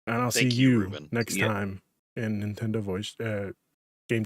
And I'll Thank see you, you Ruben. next Yeah. time in Nintendo Voice Game Chat.